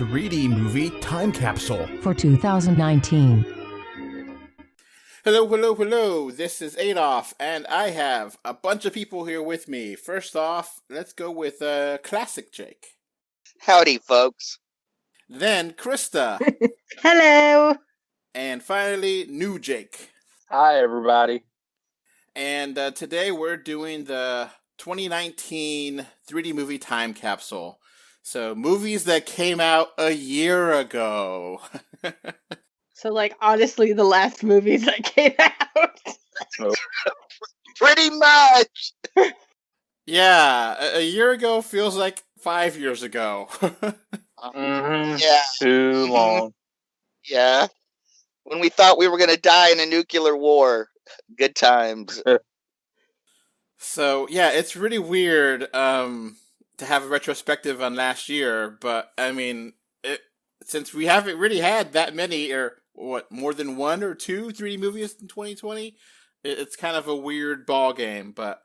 3D movie time capsule for 2019. Hello. This is Adolf, and I have a bunch of people here with me. First off, let's go with Classic Jake. Howdy, folks. Then Krista. Hello. And finally, New Jake. Hi, everybody. And today we're doing the 2019 3D movie time capsule. So, movies that came out a year ago. So, honestly, the last movies that came out. Pretty much. Yeah, a year ago feels like 5 years ago. Yeah. Too long. Yeah. When we thought we were going to die in a nuclear war. Good times. So, yeah, it's really weird to have a retrospective on last year, but, I mean, since we haven't really had that many, or more than one or two 3D movies in 2020, it's kind of a weird ball game, but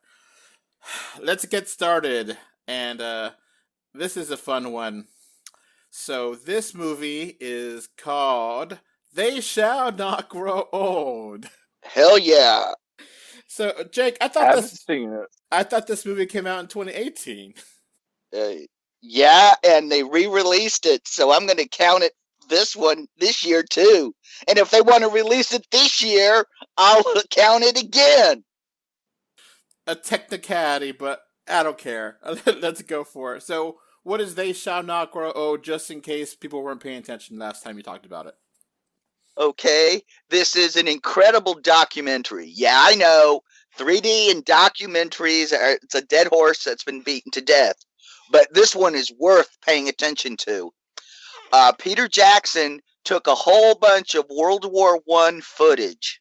let's get started, and this is a fun one. So, this movie is called They Shall Not Grow Old. Hell yeah. So, Jake, I thought this movie came out in 2018. Yeah, and they re-released it, so I'm going to count it this year too. And if they want to release it this year, I'll count it again. A technicality, but I don't care. Let's go for it. So, what is They Shall Not Grow Old, just in case people weren't paying attention last time you talked about it? Okay, this is an incredible documentary. Yeah, I know. 3D and documentaries, it's a dead horse that's been beaten to death. But this one is worth paying attention to. Peter Jackson took a whole bunch of World War I footage,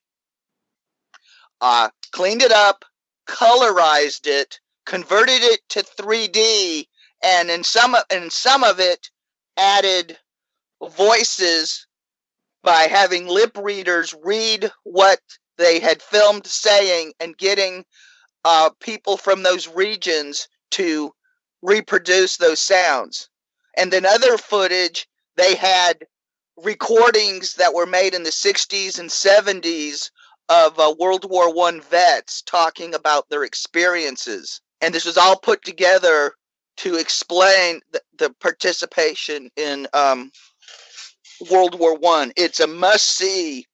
cleaned it up, colorized it, converted it to 3D, and in some of it added voices by having lip readers read what they had filmed saying and getting people from those regions to reproduce those sounds. And then other footage, they had recordings that were made in the 60s and 70s of World War I vets talking about their experiences. And this was all put together to explain the participation in World War I. It's a must-see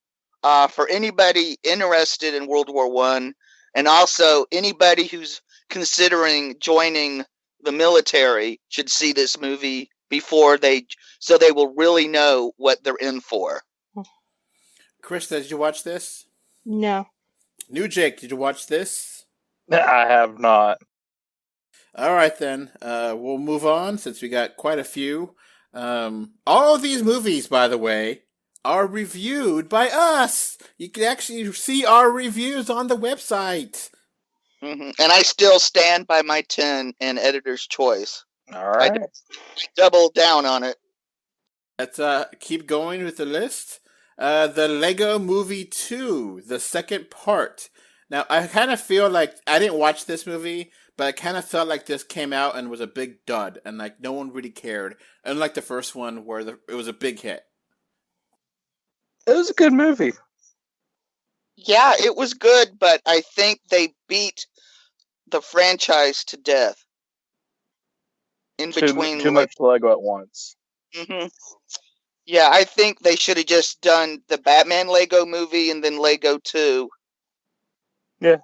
for anybody interested in World War I, and also anybody who's considering joining the military should see this movie so they will really know what they're in for. Krista, did you watch this? No. New Jake, did you watch this? I have not. All right, then. We'll move on, since we got quite a few. All of these movies, by the way, are reviewed by us. You can actually see our reviews on the website. Mm-hmm. And I still stand by my 10 and editor's choice. All right. I double down on it. Let's keep going with the list. The Lego Movie 2, the second part. Now, I kind of feel like I didn't watch this movie, but I kind of felt like this came out and was a big dud, and no one really cared. Unlike the first one, where it was a big hit. It was a good movie. Yeah, it was good, but I think they beat the franchise to death. Too much Lego at once. Mm-hmm. Yeah, I think they should have just done the Batman Lego movie and then Lego 2. Yeah,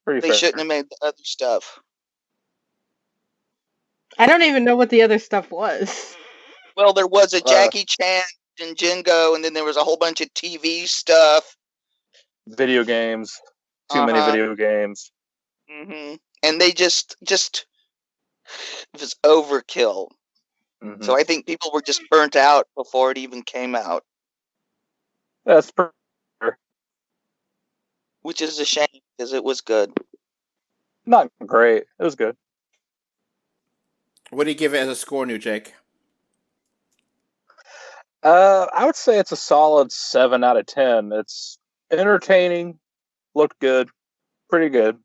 pretty They fair. shouldn't have made the other stuff. I don't even know what the other stuff was. Well, there was a Jackie Chan and Jingo, and then there was a whole bunch of TV stuff. Video games. Too many video games. Mm-hmm. And they just it was overkill. Mm-hmm. So I think people were just burnt out before it even came out. That's fair. Which is a shame, because it was good. Not great. It was good. What do you give it as a score, New Jake? I would say it's a solid 7 out of 10. It's entertaining, looked good, pretty good.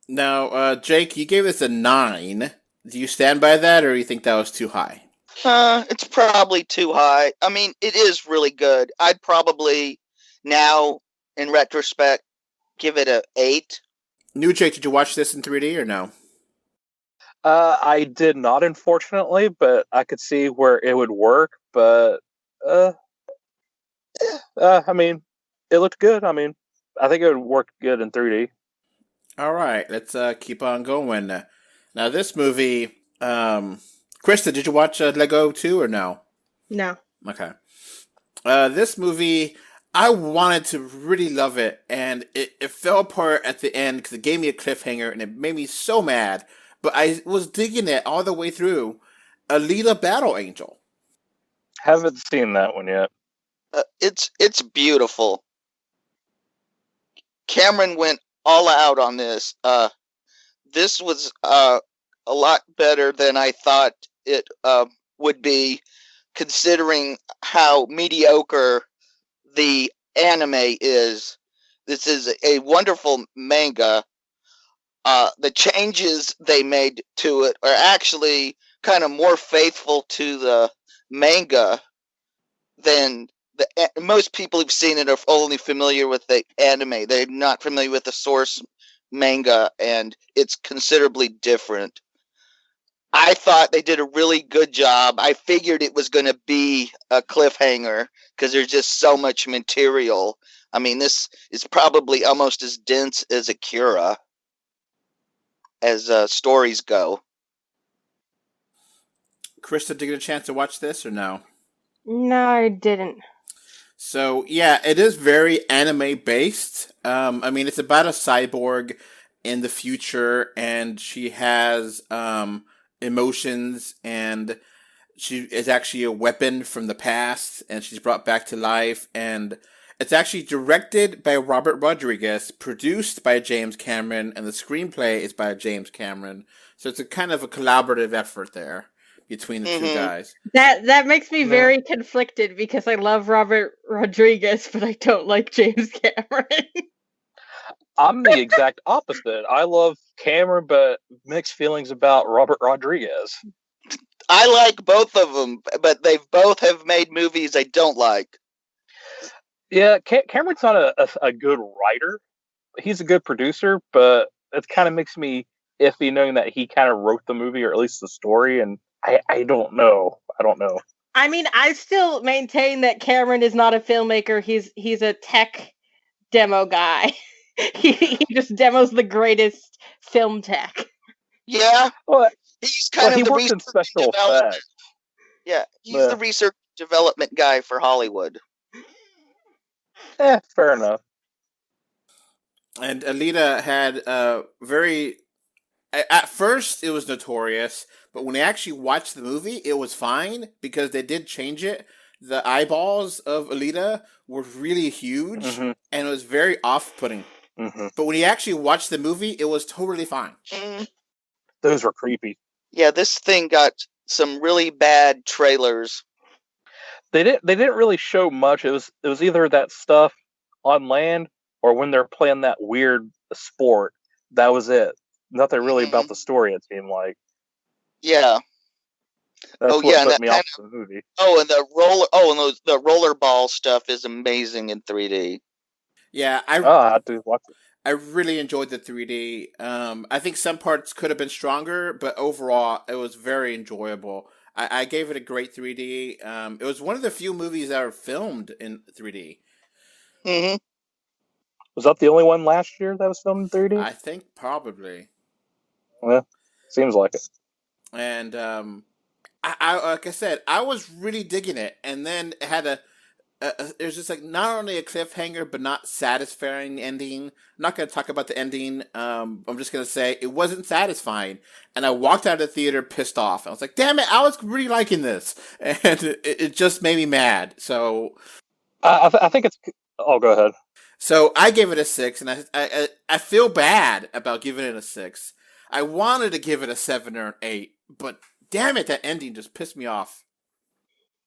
Now, Jake, you gave us a 9. Do you stand by that, or do you think that was too high? It's probably too high. I mean, it is really good. I'd probably now, in retrospect, give it a 8. New Jake, did you watch this in 3D or no? I did not, unfortunately, but I could see where it would work. But I mean, it looked good. I mean, I think it would work good in 3D. All right, let's keep on going. Now, this movie, Krista, did you watch Lego 2 or no? No. Okay. This movie, I wanted to really love it, and it fell apart at the end because it gave me a cliffhanger, and it made me so mad. But I was digging it all the way through. Alita Battle Angel. Haven't seen that one yet. It's beautiful. Cameron went all out on this. This was a lot better than I thought it would be, considering how mediocre the anime is. This is a wonderful manga. The changes they made to it are actually kind of more faithful to the manga than most people who've seen it are only familiar with the anime. They're not familiar with the source manga, and it's considerably different. I thought they did a really good job. I figured it was going to be a cliffhanger because there's just so much material. I mean, this is probably almost as dense as Akira as stories go. Krista, did you get a chance to watch this or no? No, I didn't. So, yeah, it is very anime-based. I mean, it's about a cyborg in the future, and she has emotions, and she is actually a weapon from the past, and she's brought back to life, and it's actually directed by Robert Rodriguez, produced by James Cameron, and the screenplay is by James Cameron. So it's a kind of a collaborative effort there between the two guys. That makes me very conflicted because I love Robert Rodriguez, but I don't like James Cameron. I'm the exact opposite. I love Cameron, but mixed feelings about Robert Rodriguez. I like both of them, but they both have made movies I don't like. Yeah, Cameron's not a good writer. He's a good producer, but it kind of makes me iffy knowing that he kind of wrote the movie, or at least the story, and I don't know. I don't know. I mean, I still maintain that Cameron is not a filmmaker. He's a tech demo guy. he just demos the greatest film tech. Yeah, Well, he's kind of he the works in research special development. effects. Yeah, he's the research development guy for Hollywood. Fair enough. And Alita had very... At first, it was notorious, but when I actually watched the movie, it was fine because they did change it. The eyeballs of Alita were really huge, and it was very off-putting. But when you actually watched the movie, it was totally fine. Those were creepy. Yeah, this thing got some really bad trailers. They didn't really show much. It was either that stuff on land or when they're playing that weird sport. That was it. Nothing really about the story, it seemed like. Yeah. That's what put me off the movie. Oh, and the rollerball stuff is amazing in 3D. Yeah, I have to watch it. I really enjoyed the 3D. I think some parts could have been stronger, but overall, it was very enjoyable. I gave it a great 3D. It was one of the few movies that were filmed in 3D. Was that the only one last year that was filmed in 3D? I think probably. Well, seems like it. And I like I said, I was really digging it, and then it had it was just like not only a cliffhanger, but not satisfying ending. I'm not going to talk about the ending. I'm just going to say it wasn't satisfying, and I walked out of the theater pissed off. I was like, "Damn it! I was really liking this," and it just made me mad. So I think it's. Oh, go ahead. So I gave it a 6, and I feel bad about giving it a 6. I wanted to give it a 7 or an 8, but damn it, that ending just pissed me off.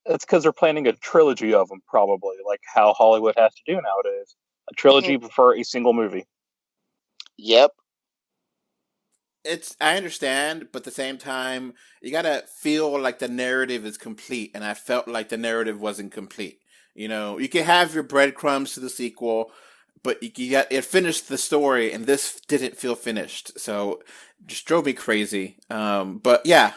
It's because they're planning a trilogy of them, probably, like how Hollywood has to do nowadays. A trilogy for a single movie. Yep. I understand, but at the same time, you gotta feel like the narrative is complete, and I felt like the narrative wasn't complete. You can have your breadcrumbs to the sequel, but it finished the story, and this didn't feel finished, so just drove me crazy. But yeah,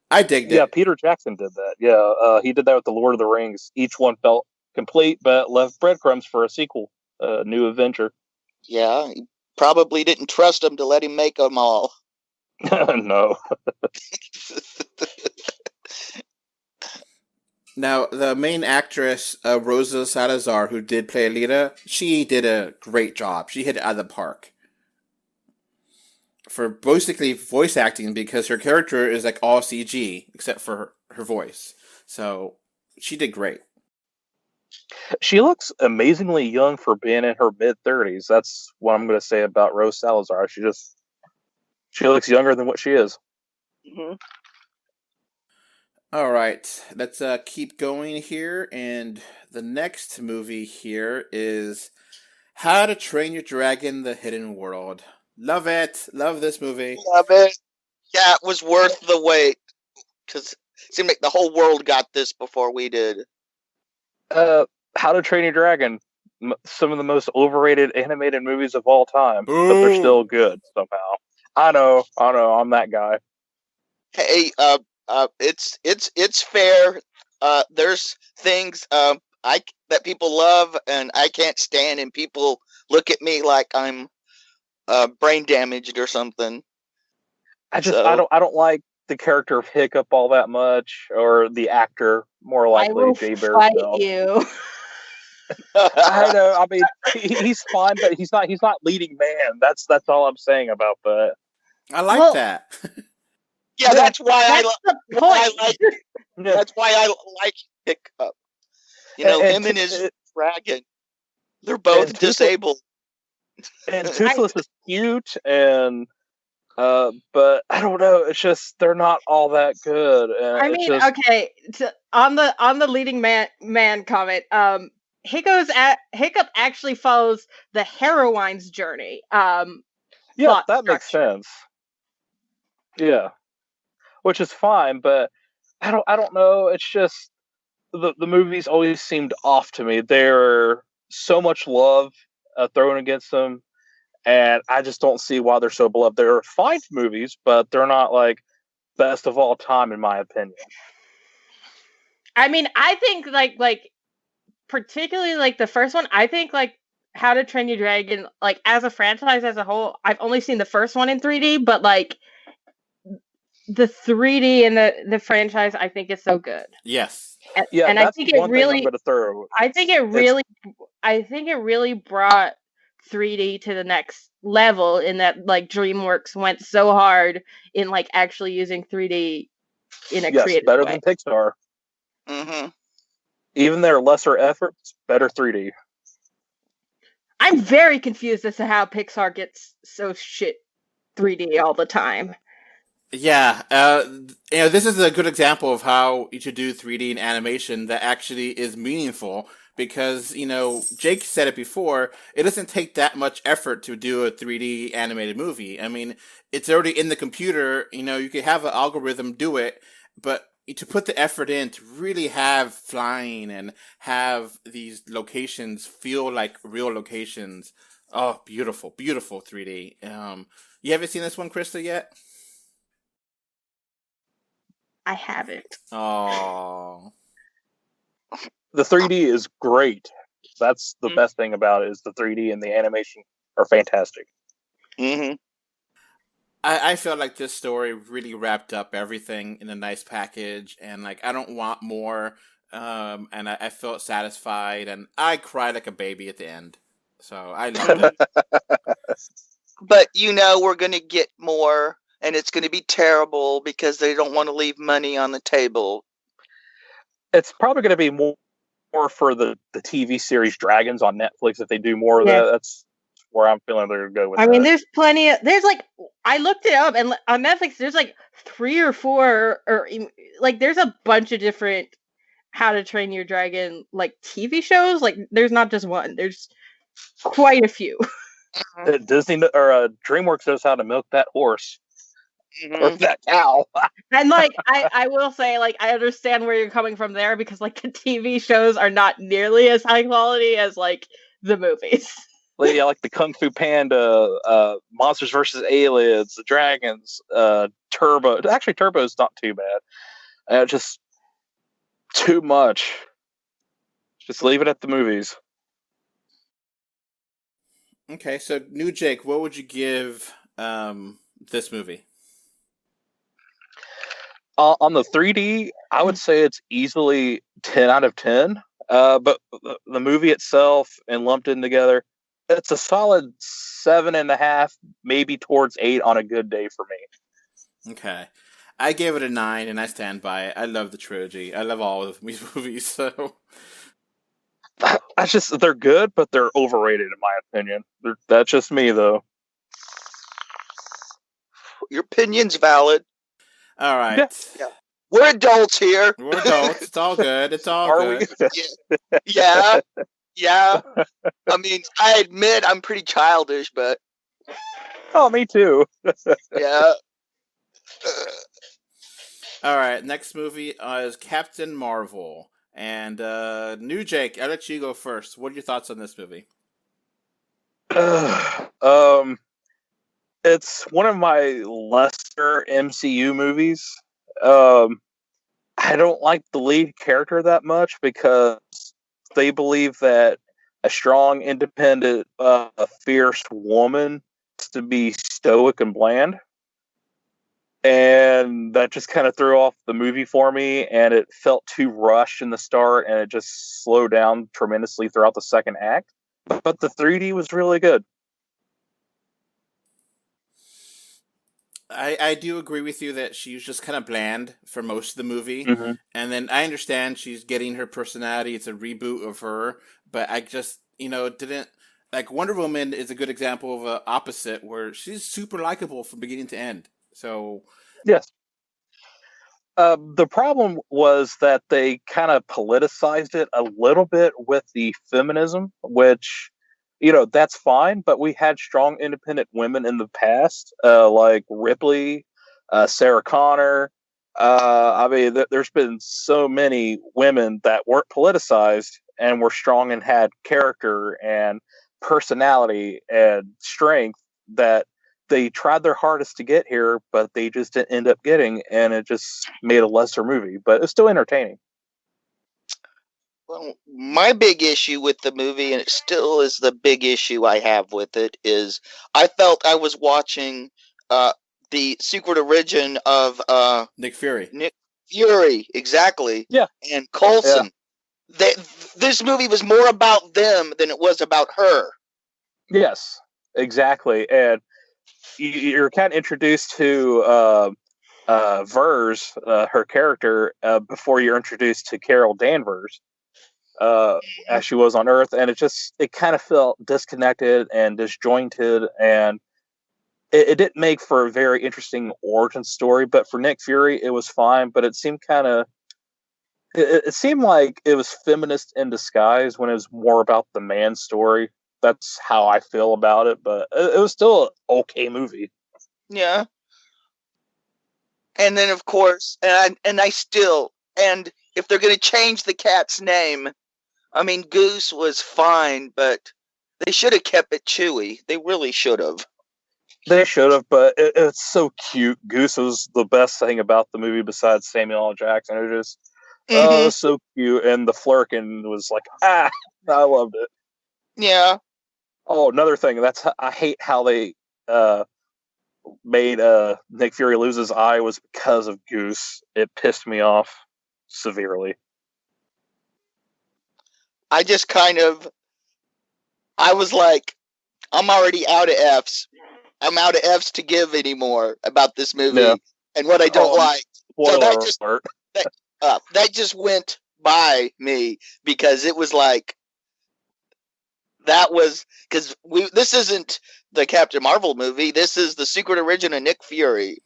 I digged Yeah, it. Peter Jackson did that. Yeah, he did that with the Lord of the Rings. Each one felt complete, but left breadcrumbs for a sequel, a new adventure. Yeah, he probably didn't trust him to let him make them all. No. Now, the main actress, Rosa Salazar, who did play Alita, she did a great job. She hit it out of the park for basically voice acting, because her character is like all CG except for her voice. So she did great. She looks amazingly young for being in her mid-30s. That's what I'm going to say about Rose Salazar. She looks younger than what she is. Mm-hmm. All right, let's keep going here. And the next movie here is How to Train Your Dragon: The Hidden World. Love it. Love this movie. Love it. Yeah, it was worth the wait. Because it seemed like the whole world got this before we did. How to Train Your Dragon. Some of the most overrated animated movies of all time. Ooh. But they're still good somehow. I know, I'm that guy. Hey, it's fair. There's things that people love and I can't stand, and people look at me like I'm brain damaged or something. I don't like the character of Hiccup all that much, or the actor more likely. I will Jay fight Baruchel. you. I know. I mean, he's fine, but he's not leading man. That's all I'm saying about that. I like Well, that. Yeah, that's why That's the point. That's why I like Hiccup. Him and his dragon. They're both disabled. And Toothless is cute, and but I don't know. It's just they're not all that good. And I mean, okay. On the leading man comment, Hiccup actually follows the heroine's journey. Yeah, that makes sense. Yeah, which is fine, but I don't know. It's just the movies always seemed off to me. There's so much love thrown against them, and I just don't see why they're so beloved. They're fine movies, but they're not like best of all time in my opinion. I mean, I think like particularly like the first one. I think like How to Train Your Dragon, like as a franchise as a whole, I've only seen the first one in 3D, but like the 3D in the franchise, I think is so good. Yes. And I think it really, I think it really brought 3D to the next level, in that like DreamWorks went so hard in like actually using 3D in a creative better way. than Pixar. Mm-hmm. Even their lesser efforts, better 3D. I'm very confused as to how Pixar gets so shit 3D all the time. Yeah, this is a good example of how you should do 3D in animation that actually is meaningful, because, Jake said it before, it doesn't take that much effort to do a 3D animated movie. I mean, it's already in the computer, you could have an algorithm do it, but to put the effort in to really have flying and have these locations feel like real locations. Oh, beautiful, beautiful 3D. You haven't seen this one, Krista, yet? I haven't. Oh. The 3D is great. That's the best thing about it, is the 3D and the animation are fantastic. Mm-hmm. I felt like this story really wrapped up everything in a nice package, and like I don't want more. And I felt satisfied, and I cried like a baby at the end. So I loved it. But we're gonna get more, and it's gonna be terrible because they don't want to leave money on the table. It's probably going to be more for the TV series Dragons on Netflix if they do more of that. That's where I'm feeling they're going to go with. I mean, there's plenty of. There's like, I looked it up, and on Netflix, there's like 3 or 4, or like there's a bunch of different How to Train Your Dragon like TV shows. Like, there's not just one. There's quite a few. Disney or DreamWorks knows how to milk that horse or Mhm. that cow. And like I will say, like, I understand where you're coming from there, because like the TV shows are not nearly as high quality as like the movies. Yeah, like the Kung Fu Panda, Monsters vs. Aliens, the Dragons, Turbo. Actually, Turbo's not too bad. Just too much. Just leave it at the movies. Okay, so New Jake, what would you give this movie? On the 3D, I would say it's easily 10 out of 10. But the movie itself and lumped in together, it's a solid 7.5, maybe towards 8 on a good day for me. Okay. I gave it a 9, and I stand by it. I love the trilogy. I love all of these movies, so... They're good, but they're overrated in my opinion. That's just me, though. Your opinion's valid. All right. Yeah. We're adults here. We're adults. It's all good. It's all Are good. we? Yeah. Yeah. I mean, I admit I'm pretty childish, but Oh, me too. yeah. All right. Next movie is Captain Marvel. And New Jake, I'll let you go first. What are your thoughts on this movie? It's one of my lesser MCU movies. I don't like the lead character that much because they believe that a strong, independent, fierce woman has to be stoic and bland. And that just kind of threw off the movie for me, and it felt too rushed in the start, and it just slowed down tremendously throughout the second act. But the 3D was really good. I do agree with you that she was just kind of bland for most of the movie. Mm-hmm. And then I understand she's getting her personality. It's a reboot of her. But I just, didn't... Like, Wonder Woman is a good example of an opposite, where she's super likable from beginning to end. So... Yes. The problem was that they kind of politicized it a little bit with the feminism, which, that's fine, but we had strong independent women in the past, like Ripley, Sarah Connor. I mean, there's been so many women that weren't politicized and were strong and had character and personality and strength that they tried their hardest to get here, but they just didn't end up getting, and it just made a lesser movie, but it's still entertaining. Well, my big issue with the movie, and it still is the big issue I have with it, is I felt I was watching the secret origin of Nick Fury. Nick Fury, exactly. Yeah. And Coulson. Yeah. This movie was more about them than it was about her. Yes, exactly. And you're kind of introduced to Vers, her character, before you're introduced to Carol Danvers, as she was on Earth, and it kind of felt disconnected and disjointed, and it didn't make for a very interesting origin story. But for Nick Fury, it was fine. But it seemed it seemed like it was feminist in disguise when it was more about the man's story. That's how I feel about it, but it was still an okay movie. Yeah. And then, of course, and if they're going to change the cat's name, I mean, Goose was fine, but they should have kept it Chewy. They really should have. They should have, but it's so cute. Goose was the best thing about the movie besides Samuel L. Jackson. It was just, so cute, and the Flurkin was like, I loved it. Yeah. Oh, another thing. I hate how they made Nick Fury lose his eye was because of Goose. It pissed me off severely. I just I was like, I'm already out of Fs. I'm out of Fs to give anymore about this movie and what I don't like. So that just went by me, because it was like, because this isn't the Captain Marvel movie. This is the secret origin of Nick Fury.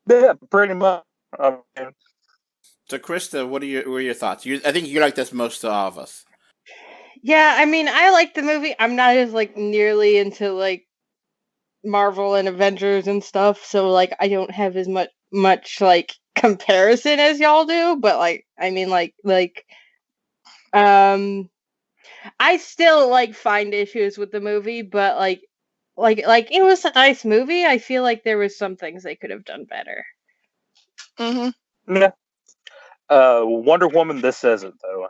Yeah, pretty much. So, Krista, what are your thoughts? I think you like this most of all of us. Yeah, I mean, I like the movie. I'm not as like nearly into like Marvel and Avengers and stuff, so like I don't have as much like comparison as y'all do. But like, I mean, um, I still like find issues with the movie, but like it was a nice movie. I feel like there was some things they could have done better. Mm-hmm. Yeah. Wonder Woman, this isn't, though.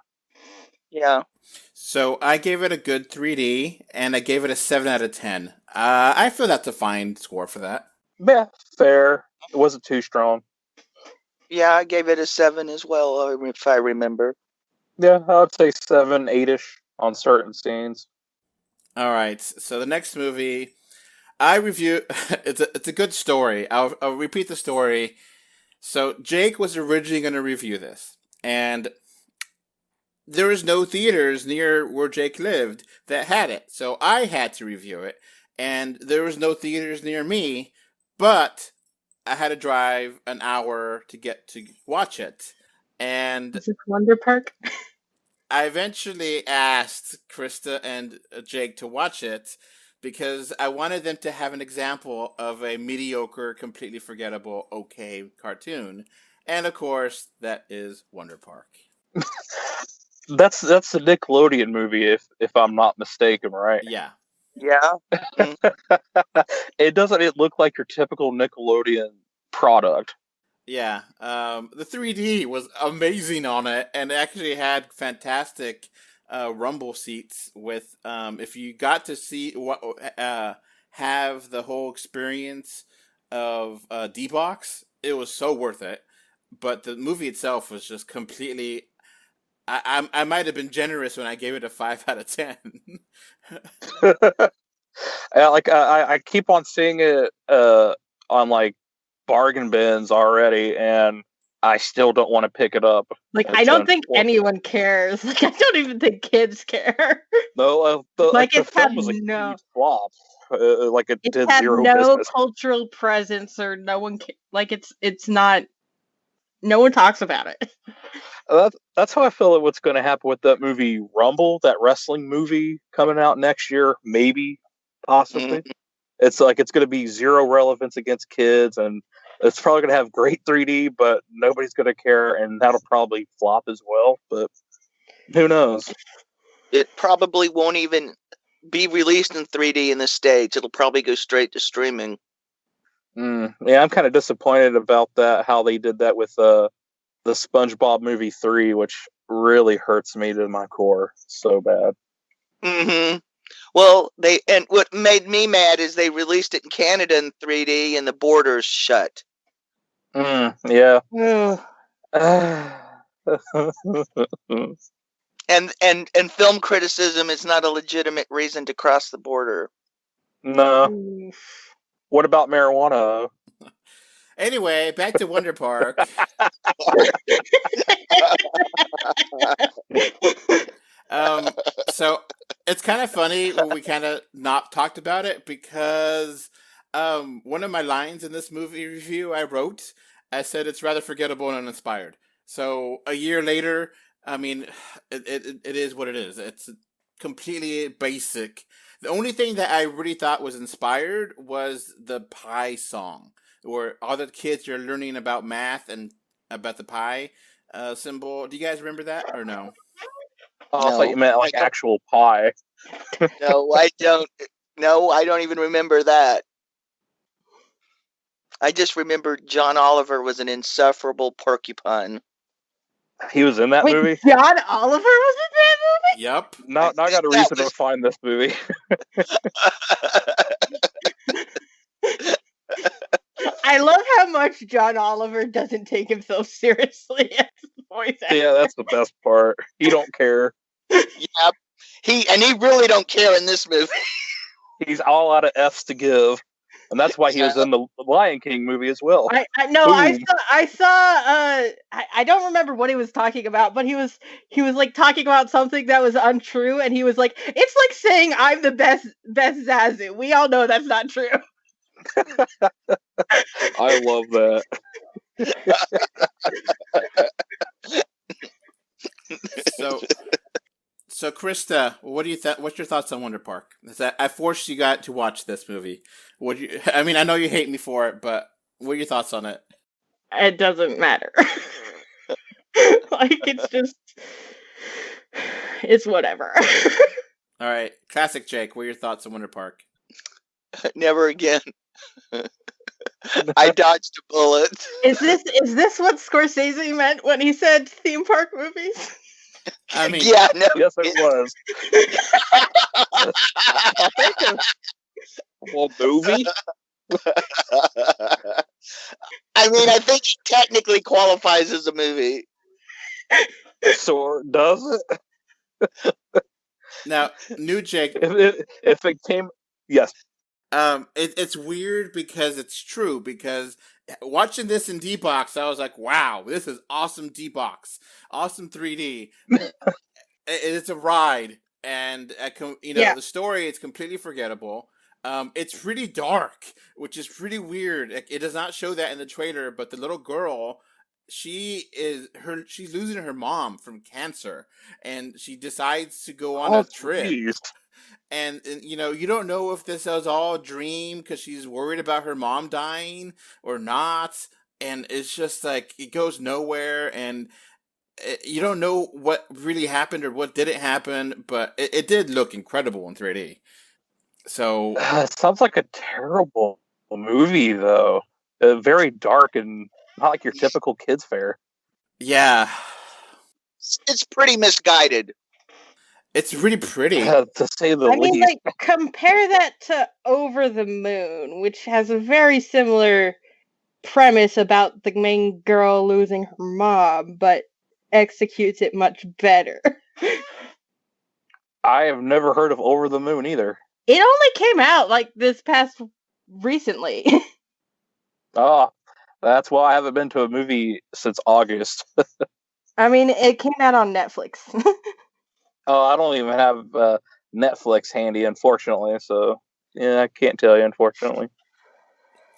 Yeah. So I gave it a good 3D, and I gave it a 7 out of 10. I feel that's a fine score for that. Yeah, fair. It wasn't too strong. Yeah, I gave it a 7 as well, if I remember. Yeah, I would say 7, 8-ish on certain scenes. All right, so the next movie I review, it's a good story. I'll repeat the story. So Jake was originally going to review this, and there was no theaters near where Jake lived that had it, so I had to review it. And there was no theaters near me, but I had to drive an hour to get to watch it. And Is it Wonder Park? I eventually asked Krista and Jake to watch it because I wanted them to have an example of a mediocre, completely forgettable, okay cartoon. And of course, that is Wonder Park. That's the Nickelodeon movie, if I'm not mistaken, right? Yeah. Yeah. It doesn't look like your typical Nickelodeon product. Yeah. The 3D was amazing on it and actually had fantastic rumble seats with if you got to see what have the whole experience of D-Box, it was so worth it. But the movie itself was just completely I might have been generous when I gave it a 5 out of 10. I keep on seeing it on like bargain bins already, and I still don't want to pick it up. Like, I don't think anyone cares. Like, I don't even think kids care. No, Like, the it film had was a no- huge flop. Like it did had zero no business. cultural presence, or no one like it's not. No one talks about it. That's how I feel what's going to happen with that movie Rumble, that wrestling movie coming out next year, maybe, possibly. Mhm. It's like it's going to be zero relevance against kids, and it's probably going to have great 3D, but nobody's going to care, and that'll probably flop as well. But who knows? It probably won't even be released in 3D in the States. It'll probably go straight to streaming. Yeah, I'm kind of disappointed about that. How they did that with the SpongeBob movie 3, which really hurts me to my core so bad. Mm-hmm. Well, and what made me mad is they released it in Canada in 3D and the borders shut. Yeah. And film criticism is not a legitimate reason to cross the border. No. What about marijuana? Anyway, back to Wonder Park. So it's kind of funny when we kind of not talked about it because one of my lines in this movie review I said it's rather forgettable and uninspired. So a year later, I mean, it is what it is. It's completely basic. The only thing that I really thought was inspired was the pie song, where all the kids are learning about math and about the pie symbol. Do you guys remember that or no? I thought you meant like actual pie. No, I don't. No, I don't even remember that. I just remember John Oliver was an insufferable porcupine. He was in that movie? John Oliver was in that movie? Yep. Now I got a reason to find this movie. I love how much John Oliver doesn't take himself seriously as a voice actor. Yeah, that's the best part. He don't care. Yeah, he really don't care in this movie. He's all out of F's to give, and that's why he was in the Lion King movie as well. I don't remember what he was talking about, but he was like talking about something that was untrue, and he was like, "It's like saying I'm the best Zazu." We all know that's not true. I love that. So Krista, what do you what's your thoughts on Wonder Park? I forced you guys to watch this movie. I mean, I know you hate me for it, but what are your thoughts on it? It doesn't matter. Like, it's whatever. All right, classic Jake. What are your thoughts on Wonder Park? Never again. I dodged a bullet. Is this what Scorsese meant when he said theme park movies? I mean, Yeah, no. Yes, it was. I think well, movie. I mean, I think it technically qualifies as a movie. So does it? now, new Jake. If it came, yes. It's weird because it's true. Because watching this in D-Box, I was like, "Wow, this is awesome D-Box, awesome 3D." It's a ride, and the story is completely forgettable. It's really dark, which is pretty weird. It does not show that in the trailer, but the little girl, she's losing her mom from cancer, and she decides to go on a trip. Geez. And you don't know if this was all a dream because she's worried about her mom dying or not. And it's just like, it goes nowhere. And you don't know what really happened or what didn't happen. But it did look incredible in 3D. So It sounds like a terrible movie, though. Very dark and not like your typical kids' fare. yeah, It's pretty misguided. it's really pretty. To say the I mean, least. like, compare that to Over the Moon, which has a very similar premise about the main girl losing her mom, but executes it much better. I have never heard of Over the Moon either. It only came out like this past recently. Oh, that's why I haven't been to a movie since August. I mean, it came out on Netflix. Oh, I don't even have Netflix handy, unfortunately. So, yeah, I can't tell you, unfortunately.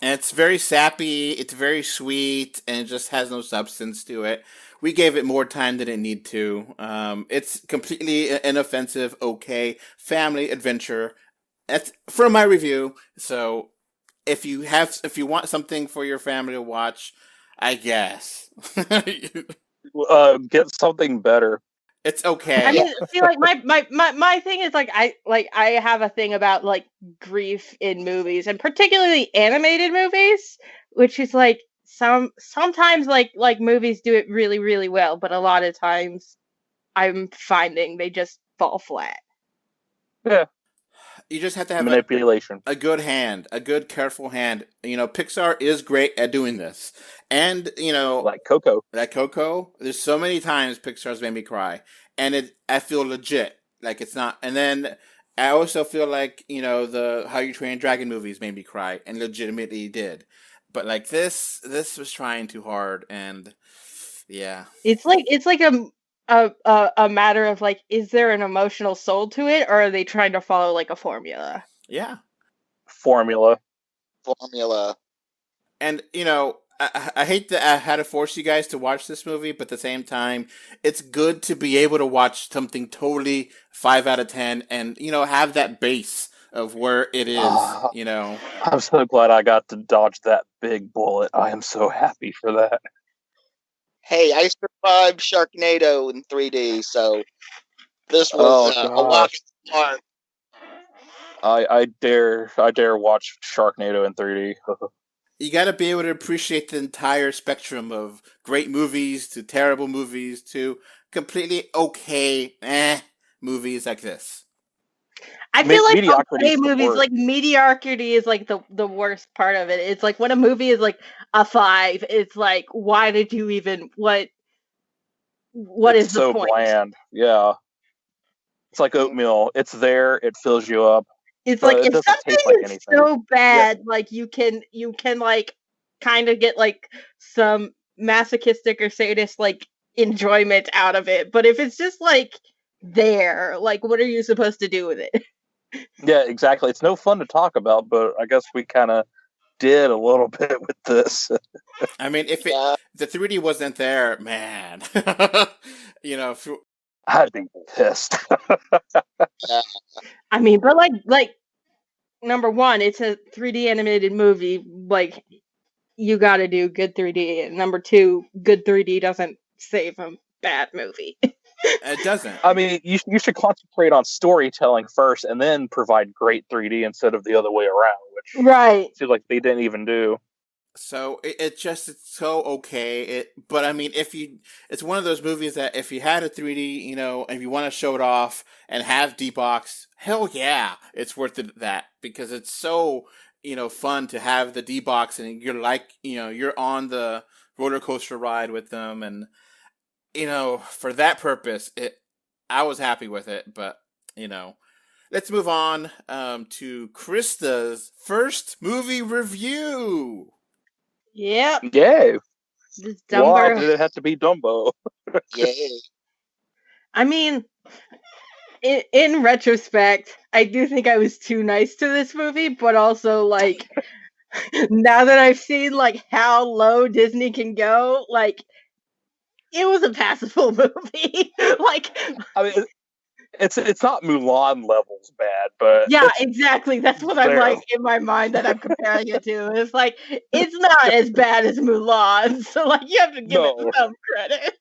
And it's very sappy, it's very sweet, and it just has no substance to it. We gave it more time than it need to. It's completely inoffensive, okay, family adventure. That's from my review. So if you want something for your family to watch, I guess Get something better. it's okay. I mean, see, like my thing is like I have a thing about like grief in movies, and particularly animated movies, which is like sometimes like movies do it really, really well, but a lot of times I'm finding they just fall flat. Yeah, You just have to have manipulation. a good hand, a good careful hand. Pixar is great at doing this, and Like Coco. that Coco, there's so many times Pixar's made me cry, and I feel legit, like it's not. And then I also feel like the How You Train Your Dragon movies made me cry, and legitimately did. But like this was trying too hard, and yeah, It's like a matter of like, is there an emotional soul to it, or are they trying to follow like a formula? yeah. Formula. And I hate that I had to force you guys to watch this movie, but at the same time, it's good to be able to watch something totally 5 out of 10, and have that base of where it is. I'm so glad I got to dodge that big bullet. I am so happy for that. Hey, I survived Sharknado in 3D, so this was a walk in the park. I dare watch Sharknado in 3D. You got to be able to appreciate the entire spectrum of great movies to terrible movies to completely okay movies like this. I feel like mediocrity okay is the movies, word. like mediocrity is like the worst part of it. It's like when a movie is like a 5, it's like, why did you even what It's is so the point? bland. Yeah. It's like oatmeal. It's there. It fills you up. It's but like it if doesn't something taste like is anything. so bad, like you can like kind of get like some masochistic or sadist like enjoyment out of it. But if it's just like there, like what are you supposed to do with it? Yeah, exactly. It's no fun to talk about, but I guess we kind of did a little bit with this. I mean, if the 3D wasn't there, man, I'd be pissed. I mean, but like number one, it's a 3D animated movie. Like, you got to do good 3D. And number two, good 3D doesn't save a bad movie. It doesn't. I mean, you should concentrate on storytelling first, and then provide great 3D instead of the other way around, which Right. seems like they didn't even do. So it's so okay. But I mean, it's one of those movies that if you had a 3D, if you want to show it off and have D-Box, hell yeah, it's worth that because it's so, fun to have the D-Box and you're on the roller coaster ride with them. And, for that purpose, I was happy with it, but, let's move on, to Krista's first movie review. Yep. Yeah. This Why Dumbo. did it have to be Dumbo? Yeah. I mean, in retrospect, I do think I was too nice to this movie, but also like now that I've seen like how low Disney can go, like it was a passable movie. Like, I mean, it's not Mulan levels bad, but yeah, exactly. That's what I'm there. like in my mind that I'm comparing it to. It's like it's not as bad as Mulan, so like you have to give it some credit.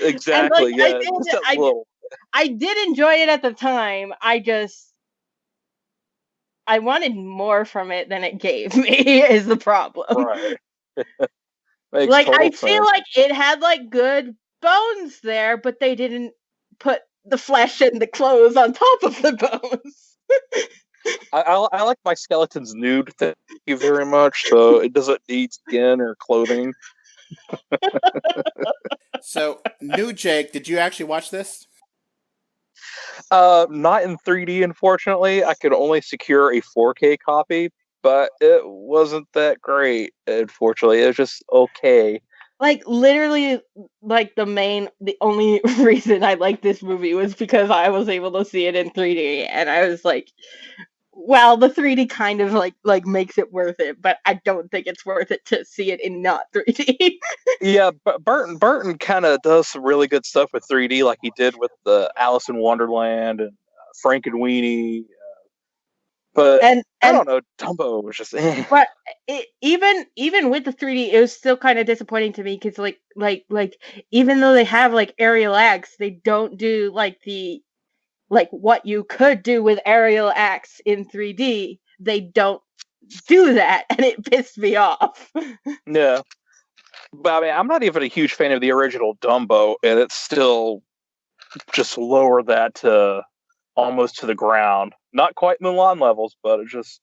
Exactly. And, like, yeah, just a little. I did enjoy it at the time. I wanted more from it than it gave me is the problem. Right. Like I sense. feel like it had like good bones there, but they didn't put the flesh and the clothes on top of the bones. I like my skeletons nude. Thank you very much. So it doesn't need skin or clothing. So, new Jake, did you actually watch this? Not in 3D, unfortunately. I could only secure a 4K copy, but it wasn't that great, unfortunately. It was just okay. Like literally, like the only reason I liked this movie was because I was able to see it in 3D, and I was like, well, the 3D kind of like makes it worth it, but I don't think it's worth it to see it in not 3D. Yeah, but Burton kind of does some really good stuff with 3D, like he did with the Alice in Wonderland and Frank and Weenie. But and I don't know, Dumbo was just. But even with the 3D, it was still kind of disappointing to me because like even though they have like aerial acts, they don't do like what you could do with aerial acts in 3D. They don't do that, and it pissed me off. Yeah. But I mean, I'm not even a huge fan of the original Dumbo, and it's still just lower that to almost to the ground. Not quite Mulan levels, but it's just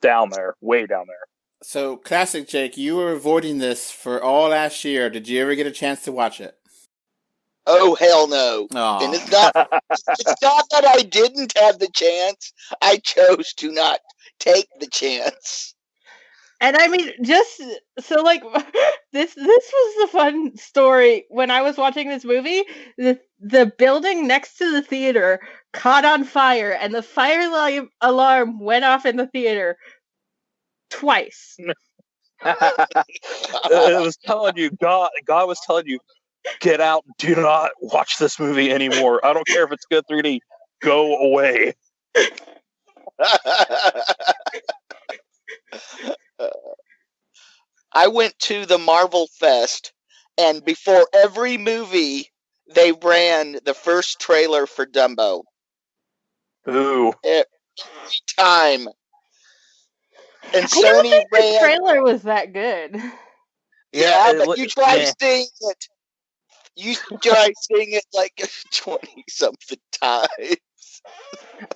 down there, way down there. So, classic Jake, you were avoiding this for all last year. Did you ever get a chance to watch it? Oh, hell no. Aw. And it's not that I didn't have the chance. I chose to not take the chance. And I mean, just so like this was the fun story when I was watching this movie. The building next to the theater caught on fire, and the fire alarm went off in the theater twice. It was telling you, God was telling you, get out, do not watch this movie anymore. I don't care if it's good 3D, go away. I went to the Marvel Fest, and before every movie, they ran the first trailer for Dumbo. Ooh. Every time. And I don't Sony think the ran. trailer was that good. Yeah, but you try seeing it. You try seeing it like 20-something times.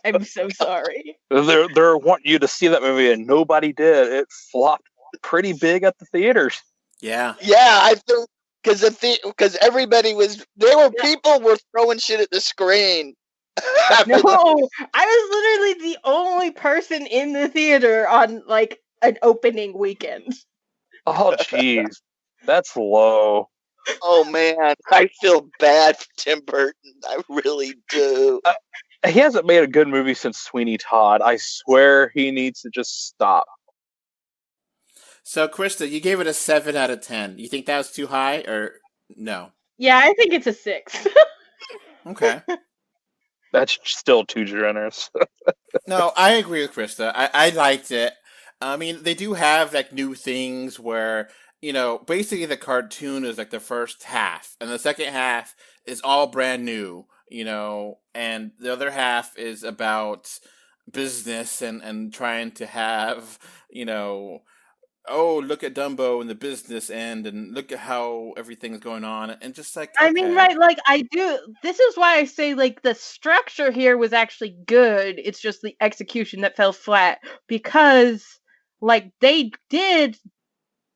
I'm so sorry. They're wanting you to see that movie, and nobody did. It flopped pretty big at the theaters. Yeah. Yeah, I think because everybody was people were throwing shit at the screen. No, I was literally the only person in the theater on like an opening weekend. Oh, jeez, that's low. Oh man, I feel bad for Tim Burton. I really do. He hasn't made a good movie since Sweeney Todd. I swear he needs to just stop. So, Krista, you gave it a 7 out of 10. You think that was too high, or no? Yeah, I think it's a 6. Okay. That's still too generous. No, I agree with Krista. I liked it. I mean, they do have like new things where, basically the cartoon is like the first half, and the second half is all brand new, and the other half is about business and trying to have, oh, look at Dumbo and the business end, and look at how everything's going on, and just like, I mean, okay. right, like, I do. This is why I say, like, the structure here was actually good. It's just the execution that fell flat because, like, they did,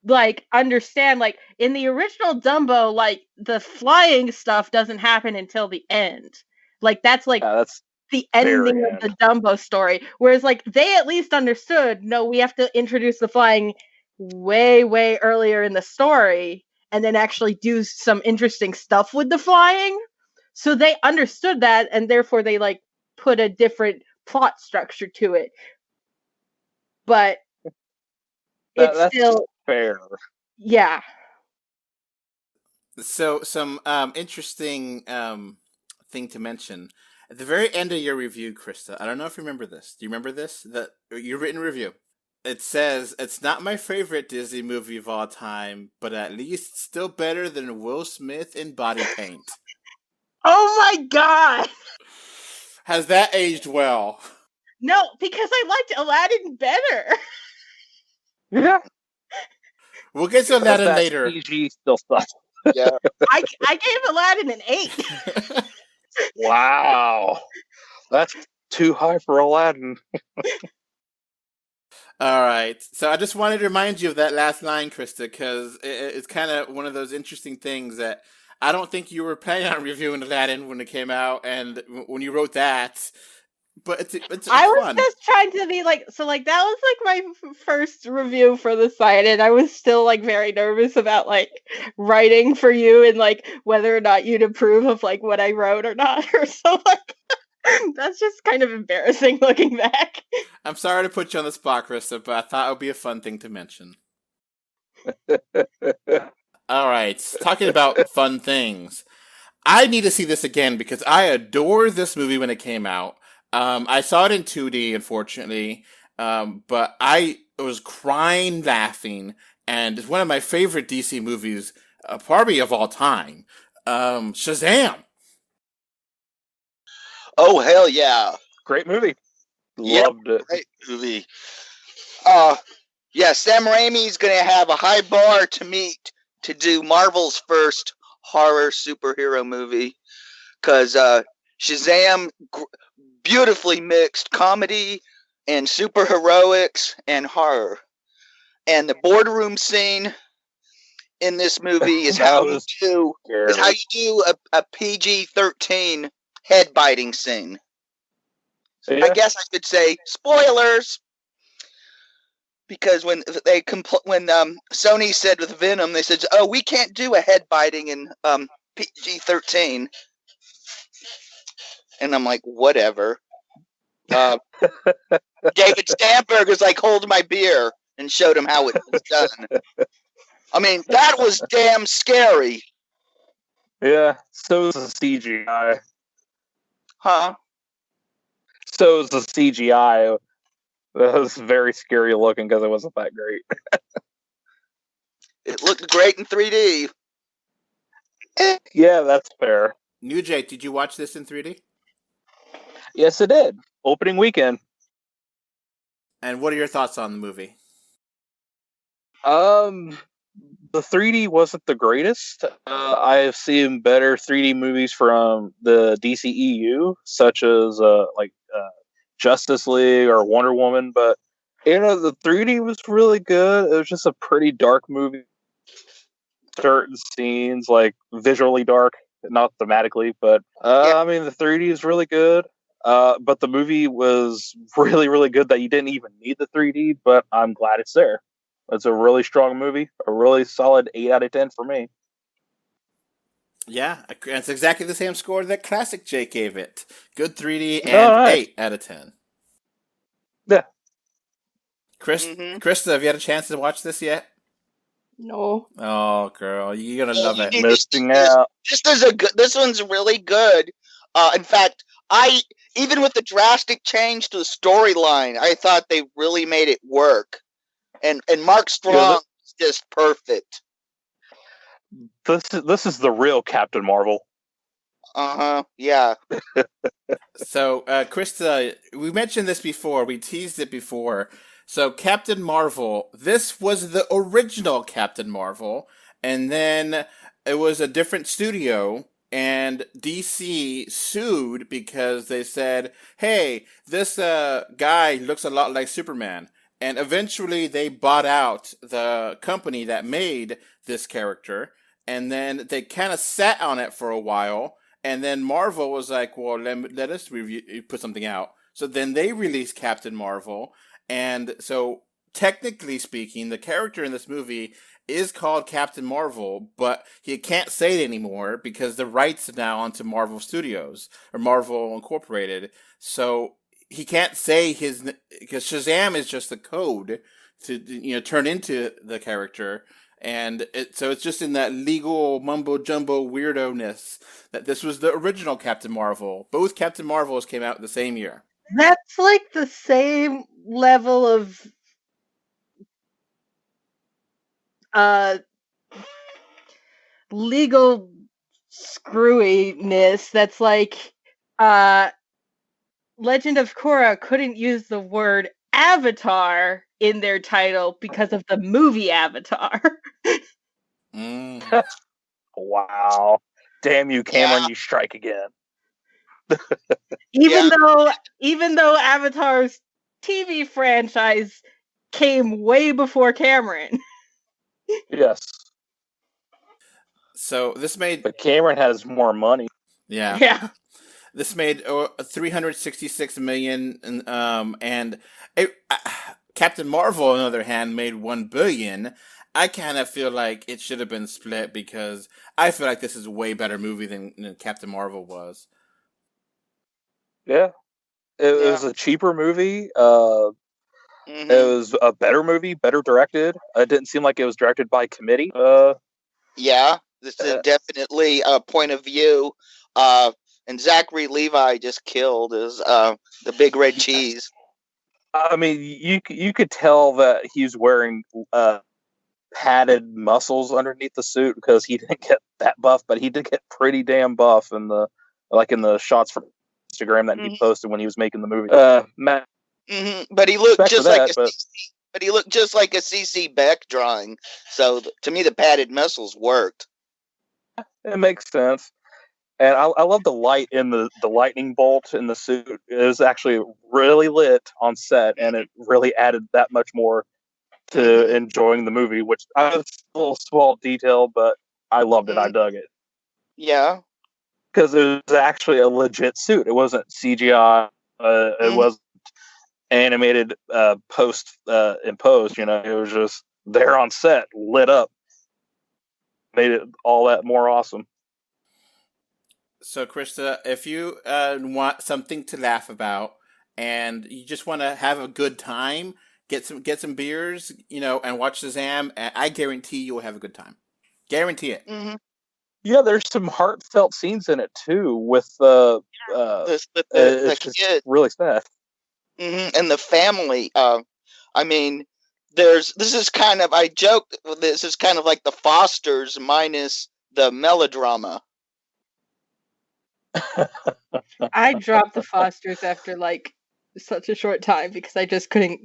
like, understand, like, in the original Dumbo, like, the flying stuff doesn't happen until the end. Like, that's, like, That's the ending very of the Dumbo story. Whereas, like, they at least understood, no, we have to introduce the flying way, way earlier in the story and then actually do some interesting stuff with the flying. So they understood that, and therefore they, like, put a different plot structure to it. But it's that's still fair. yeah. So some interesting thing to mention. At the very end of your review, Krista, I don't know if you remember this. Do you remember this? Your written review. It says, it's not my favorite Disney movie of all time, but at least still better than Will Smith in Body Paint. Oh my god! Has that aged well? No, because I liked Aladdin better. Yeah. We'll get to Aladdin That later. PG still sucks. Yeah. I gave Aladdin an 8. Wow. That's too high for Aladdin. All right. So I just wanted to remind you of that last line, Krista, because it's kind of one of those interesting things that I don't think you were planning on reviewing Aladdin when it came out, and when you wrote that, but it's I was fun. just trying to be like, so like that was like my first review for the site, and I was still like very nervous about like writing for you and like whether or not you'd approve of like what I wrote or not, or so like that's just kind of embarrassing looking back. I'm sorry to put you on the spot, Krista, but I thought it would be a fun thing to mention. All right, talking about fun things. I need to see this again because I adored this movie when it came out. I saw it in 2D, unfortunately, but I was crying, laughing, and it's one of my favorite DC movies, probably of all time. Shazam! Oh, hell yeah. Great movie. Yep, Loved it. great movie. Yeah, Sam Raimi's going to have a high bar to meet to do Marvel's first horror superhero movie. Because Shazam beautifully mixed comedy and superheroics and horror. And the boardroom scene in this movie is how you do a PG-13 head biting scene. Yeah. I guess I should say spoilers, because when Sony said with Venom, they said, "Oh, we can't do a head biting in PG-13," and I'm like, whatever. David Stamberg was like, "Hold my beer," and showed him how it was done. I mean, that was damn scary. Yeah, so is the CGI. Huh? So is the CGI. That was very scary looking because it wasn't that great. It looked great in 3D. Yeah, that's fair. New Jake, did you watch this in 3D? Yes, it did. Opening weekend. And what are your thoughts on the movie? The 3D wasn't the greatest. I have seen better 3D movies from the DCEU, such as Justice League or Wonder Woman, but the 3D was really good. It was just a pretty dark movie. Certain scenes, like visually dark, not thematically, but I mean the 3D is really good. But the movie was really, really good that you didn't even need the 3D, but I'm glad it's there. It's a really strong movie, a really solid 8 out of 10 for me. Yeah, it's exactly the same score that Classic Jake gave it. Good 3D and 8 out of 10. Yeah. Krista, have you had a chance to watch this yet? No. Oh, girl, you're gonna love it. Missing out. This one's really good. In fact, even with the drastic change to the storyline, I thought they really made it work. And Mark Strong is just perfect. This is the real Captain Marvel. Yeah. So, Krista, we mentioned this before. We teased it before. So, Captain Marvel, this was the original Captain Marvel, and then it was a different studio, and DC sued because they said, hey, this guy looks a lot like Superman. And eventually they bought out the company that made this character, and then they kind of sat on it for a while, and then Marvel was like, well, let us put something out. So then they released Captain Marvel, and so technically speaking, the character in this movie is called Captain Marvel, but he can't say it anymore because the rights are now onto Marvel Studios, or Marvel Incorporated. So he can't say because Shazam is just the code to turn into the character, and so it's just in that legal mumbo jumbo weirdo-ness that this was the original Captain Marvel. Both Captain Marvels came out the same year. That's like the same level of legal screwiness that's like Legend of Korra couldn't use the word Avatar in their title because of the movie Avatar. Wow. Damn you, Cameron, you strike again. Even though Avatar's TV franchise came way before Cameron. Yes. So this made... But Cameron has more money. Yeah. This made $366 million, and Captain Marvel, on the other hand, made $1 billion. I kind of feel like it should have been split because I feel like this is a way better movie than Captain Marvel was. Yeah. It was a cheaper movie. It was a better movie, better directed. It didn't seem like it was directed by committee. Yeah, this is definitely a point of view. And Zachary Levi just killed as the big red cheese. I mean, you could tell that he's wearing padded muscles underneath the suit because he didn't get that buff, but he did get pretty damn buff in the shots from Instagram that he posted when he was making the movie. But he looked just but he looked just like a CC Beck drawing. So to me, the padded muscles worked. It makes sense. And I love the light in the lightning bolt in the suit. It was actually really lit on set, and it really added that much more to enjoying the movie, which was a little small detail, but I loved it. I dug it. Yeah. Because it was actually a legit suit. It wasn't CGI. It wasn't animated imposed. It was just there on set, lit up. Made it all that more awesome. So, Krista, if you want something to laugh about and you just want to have a good time, get some beers, and watch Shazam, I guarantee you will have a good time. Guarantee it. Mm-hmm. Yeah, there's some heartfelt scenes in it too. With the kid, really sad. And the family. I mean, this is kind of like the Fosters minus the melodrama. I dropped the Fosters after such a short time because I just couldn't.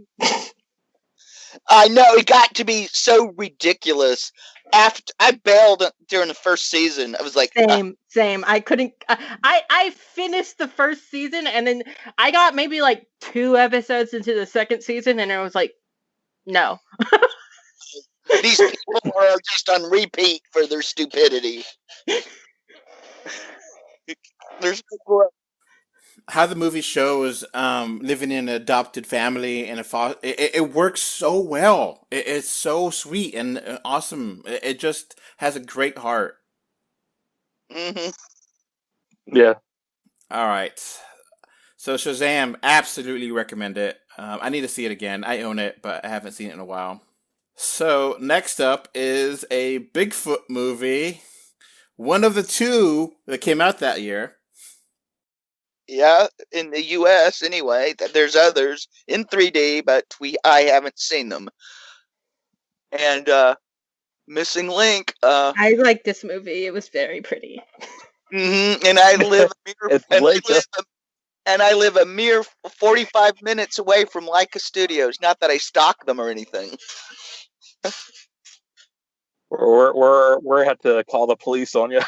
I know, it got to be so ridiculous. After I bailed during the first season, I was like, same. I couldn't. I finished the first season, and then I got maybe 2 episodes into the second season, and I was like, no. These people are just on repeat for their stupidity. There's no growth. How the movie shows living in an adopted family and it works so well. It's so sweet and awesome. It just has a great heart. Yeah. All right. So Shazam, absolutely recommend it. I need to see it again. I own it, but I haven't seen it in a while. So next up is a Bigfoot movie. One of the 2 that came out that year. Yeah, in the U.S. anyway. There's others in 3D, but I haven't seen them. And Missing Link. I like this movie. It was very pretty. And I live I live a mere 45 minutes away from Leica Studios. Not that I stalk them or anything. We're had to call the police on you.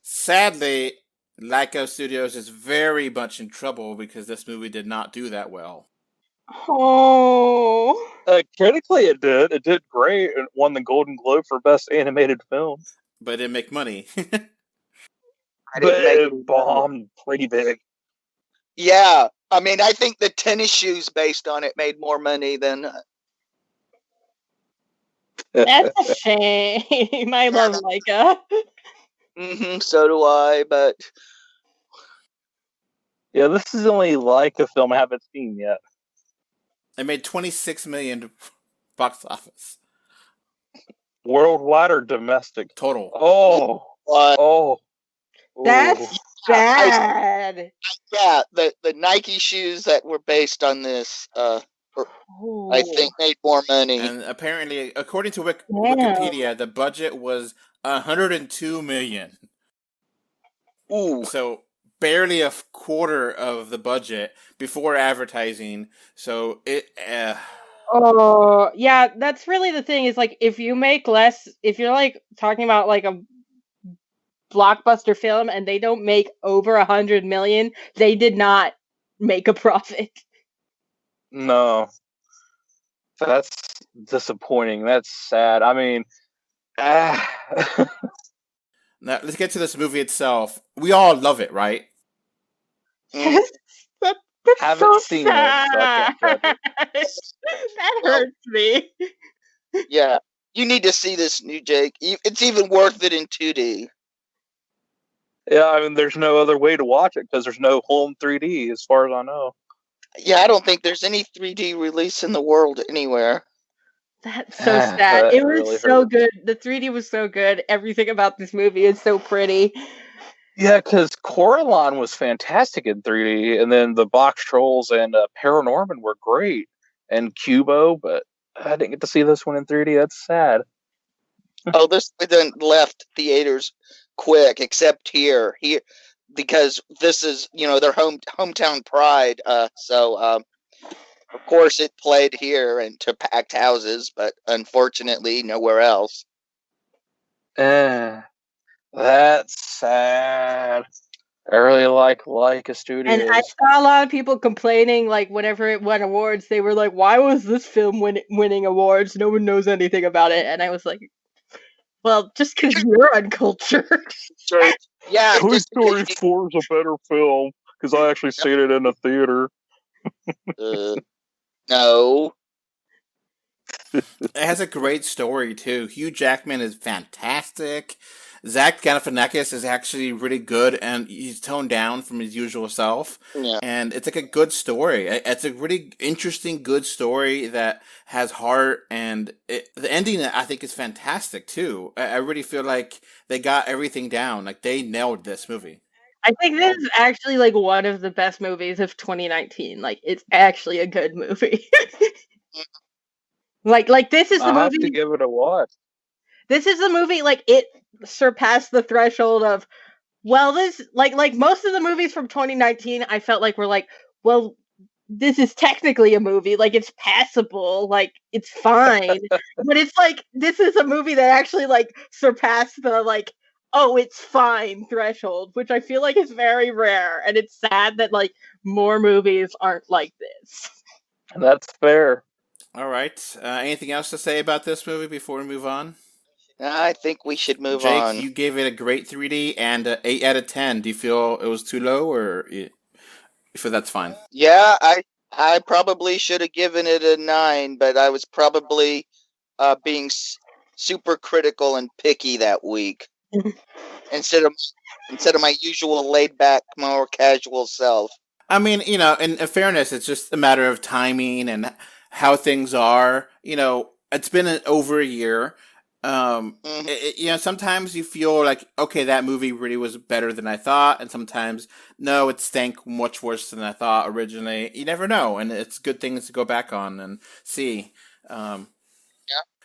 Sadly, Leica Studios is very much in trouble because this movie did not do that well. Oh. Critically, it did. It did great and won the Golden Globe for Best Animated Film. But it didn't make money. But it bombed pretty big. Yeah. I mean, I think the tennis shoes based on it made more money than... That's a shame. I love Leica. So do I, but... Yeah, this is the only Leica film I haven't seen yet. It made $26 million box office. Worldwide or domestic? Total. Oh. Oh. That's bad. Yeah, the Nike shoes that were based on this, I think made more money. And apparently, according to Wikipedia, the budget was $102 million. Ooh. So barely a quarter of the budget before advertising. So it. Oh, yeah, that's really the thing is like if you make less, if you're like talking about like a blockbuster film and they don't make over 100 million, they did not make a profit. No. That's disappointing. That's sad. I mean, Now, let's get to this movie itself. We all love it, right? Yes, that's haven't so seen sad. it, so I can't judge it. That hurts me. Yeah, you need to see this new Jake. It's even worth it in 2D. Yeah, I mean, there's no other way to watch it because there's no home 3D, as far as I know. Yeah, I don't think there's any 3D release in the world anywhere. That's so sad. It was really so hurt. good. The 3D was so good. Everything about this movie is so pretty. Yeah, because Coraline was fantastic in 3D, and then the Box Trolls and Paranorman were great, and Cubo, but I didn't get to see this one in 3D. That's sad. Oh, this then left theaters quick, except here, because this is their hometown pride. So of course it played here and to packed houses, but unfortunately nowhere else. That's sad. I really like a studio. And I saw a lot of people complaining, like, whenever it won awards, they were like, why was this film winning awards? No one knows anything about it. And I was like, well, just because you're uncultured. Yeah. Toy Story 4 is a better film, because I actually seen it in a theater. No. It has a great story, too. Hugh Jackman is fantastic. Zach Galifianakis is actually really good, and he's toned down from his usual self. Yeah. And it's like a good story. It's a really interesting, good story that has heart, and the ending, I think, is fantastic, too. I really feel like they got everything down. Like, they nailed this movie. I think this is actually, like, one of the best movies of 2019. Like, it's actually a good movie. Like this is the movie. I'll have to give it a watch. This is the movie, like, it surpassed the threshold of, well, this, like most of the movies from 2019, I felt like were like, well, this is technically a movie, like, it's passable, like, it's fine. But it's like, this is a movie that actually, like, surpassed the, like, oh, it's fine threshold, which I feel like is very rare, and it's sad that, like, more movies aren't like this. That's fair. All right. Anything else to say about this movie before we move on? I think we should move Jake, on. you gave it a great 3D and 8 out of 10. Do you feel it was too low, or you feel that's fine? Yeah, I probably should have given it a 9, but I was probably being super critical and picky that week instead of my usual laid back, more casual self. I mean, in fairness, it's just a matter of timing and how things are. It's been over a year. Sometimes you feel like, okay, that movie really was better than I thought, and sometimes, no, it stank much worse than I thought originally. You never know, and it's good things to go back on and see.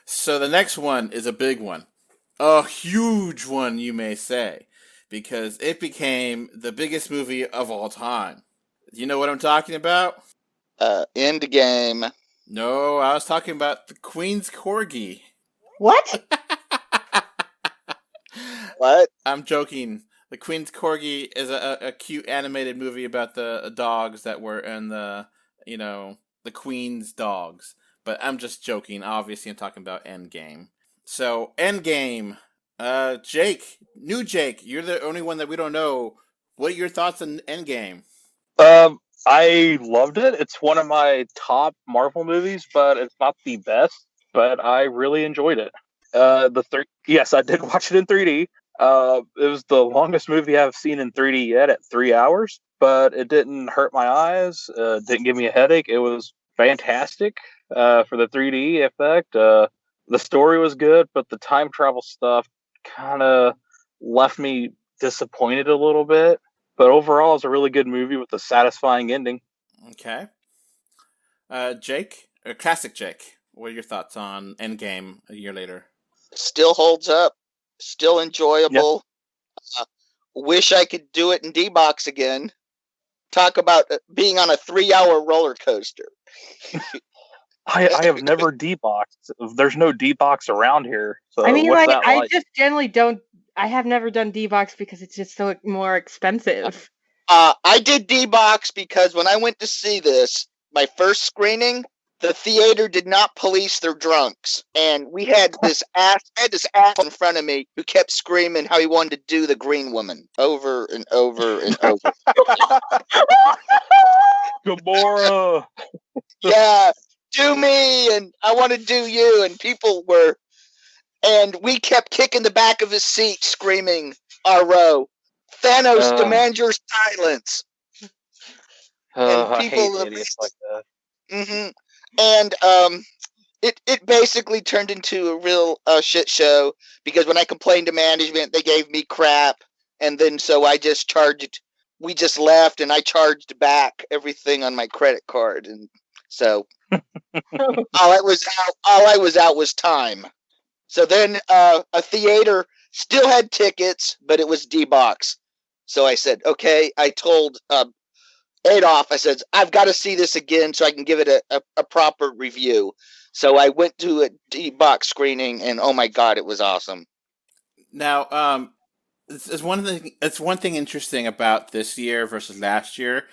So the next one is a big one. A huge one, you may say, because it became the biggest movie of all time. You know what I'm talking about? Endgame. No, I was talking about the Queen's Corgi. What? What? I'm joking. The Queen's Corgi is a cute animated movie about the dogs that were in the Queen's dogs. But I'm just joking. Obviously, I'm talking about Endgame. So, Endgame. Jake, you're the only one that we don't know. What are your thoughts on Endgame? I loved it. It's one of my top Marvel movies, but it's not the best. But I really enjoyed it. Yes, I did watch it in 3D. It was the longest movie I've seen in 3D yet at 3 hours, but it didn't hurt my eyes. Didn't give me a headache. It was fantastic for the 3D effect. The story was good, but the time travel stuff kind of left me disappointed a little bit. But overall, it's a really good movie with a satisfying ending. Okay. Jake, or Classic Jake, what are your thoughts on Endgame a year later? Still holds up. Still enjoyable. Yep. Wish I could do it in D-Box again. Talk about being on a 3-hour roller coaster. I have never D-Boxed. There's no D-Box around here. So I mean, what's like, that like? I just generally don't. I have never done D-Box because it's just so more expensive. I did D-Box because when I went to see this, my first screening, the theater did not police their drunks. And we had this ass in front of me who kept screaming how he wanted to do the green woman over and over and over. Gamora! Yeah, do me, and I want to do you. And we kept kicking the back of his seat, screaming, "R.O. Thanos, demand your silence." And people, I hate idiots like that. Mm-hmm. And it basically turned into a real shit show because when I complained to management, they gave me crap, and then so I just charged. We just left, and I charged back everything on my credit card, and so all I was out was time. So then a theater still had tickets, but it was D-Box. So I said, okay. I told Adolf, I said, I've got to see this again so I can give it a proper review. So I went to a D-Box screening, and oh my God, it was awesome. Now, it's one thing interesting about this year versus last year.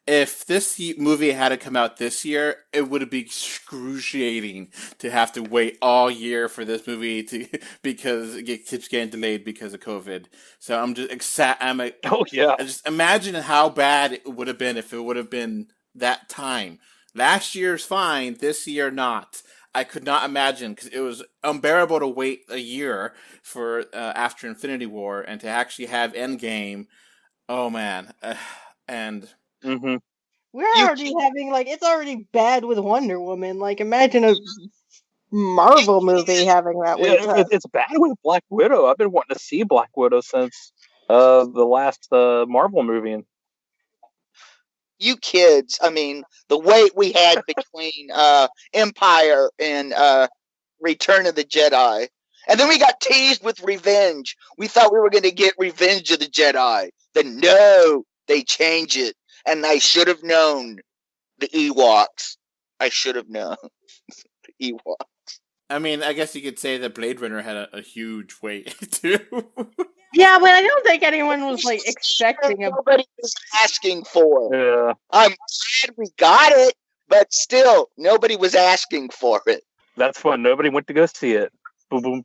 If this movie had to come out this year, it would be excruciating to have to wait all year for this movie because it keeps getting delayed because of COVID. So I'm just oh yeah. I just imagine how bad it would have been if it would have been that time. Last year's fine, this year not. I could not imagine because it was unbearable to wait a year for after Infinity War and to actually have Endgame. Oh man, and. Mm-hmm. We're already having, like, it's already bad with Wonder Woman. Like, imagine a Marvel movie having that wait time. It's bad with Black Widow. I've been wanting to see Black Widow since the last Marvel movie. You kids, I mean, the wait we had between Empire and Return of the Jedi. And then we got teased with Revenge. We thought we were going to get Revenge of the Jedi. Then no, they change it. And I should have known the Ewoks. I should have known the Ewoks. I mean, I guess you could say that Blade Runner had a huge wait, too. Yeah, but I don't think anyone was, like, expecting nobody was asking for. Yeah. I'm glad we got it, but still, nobody was asking for it. That's when nobody went to go see it. Boom, boom.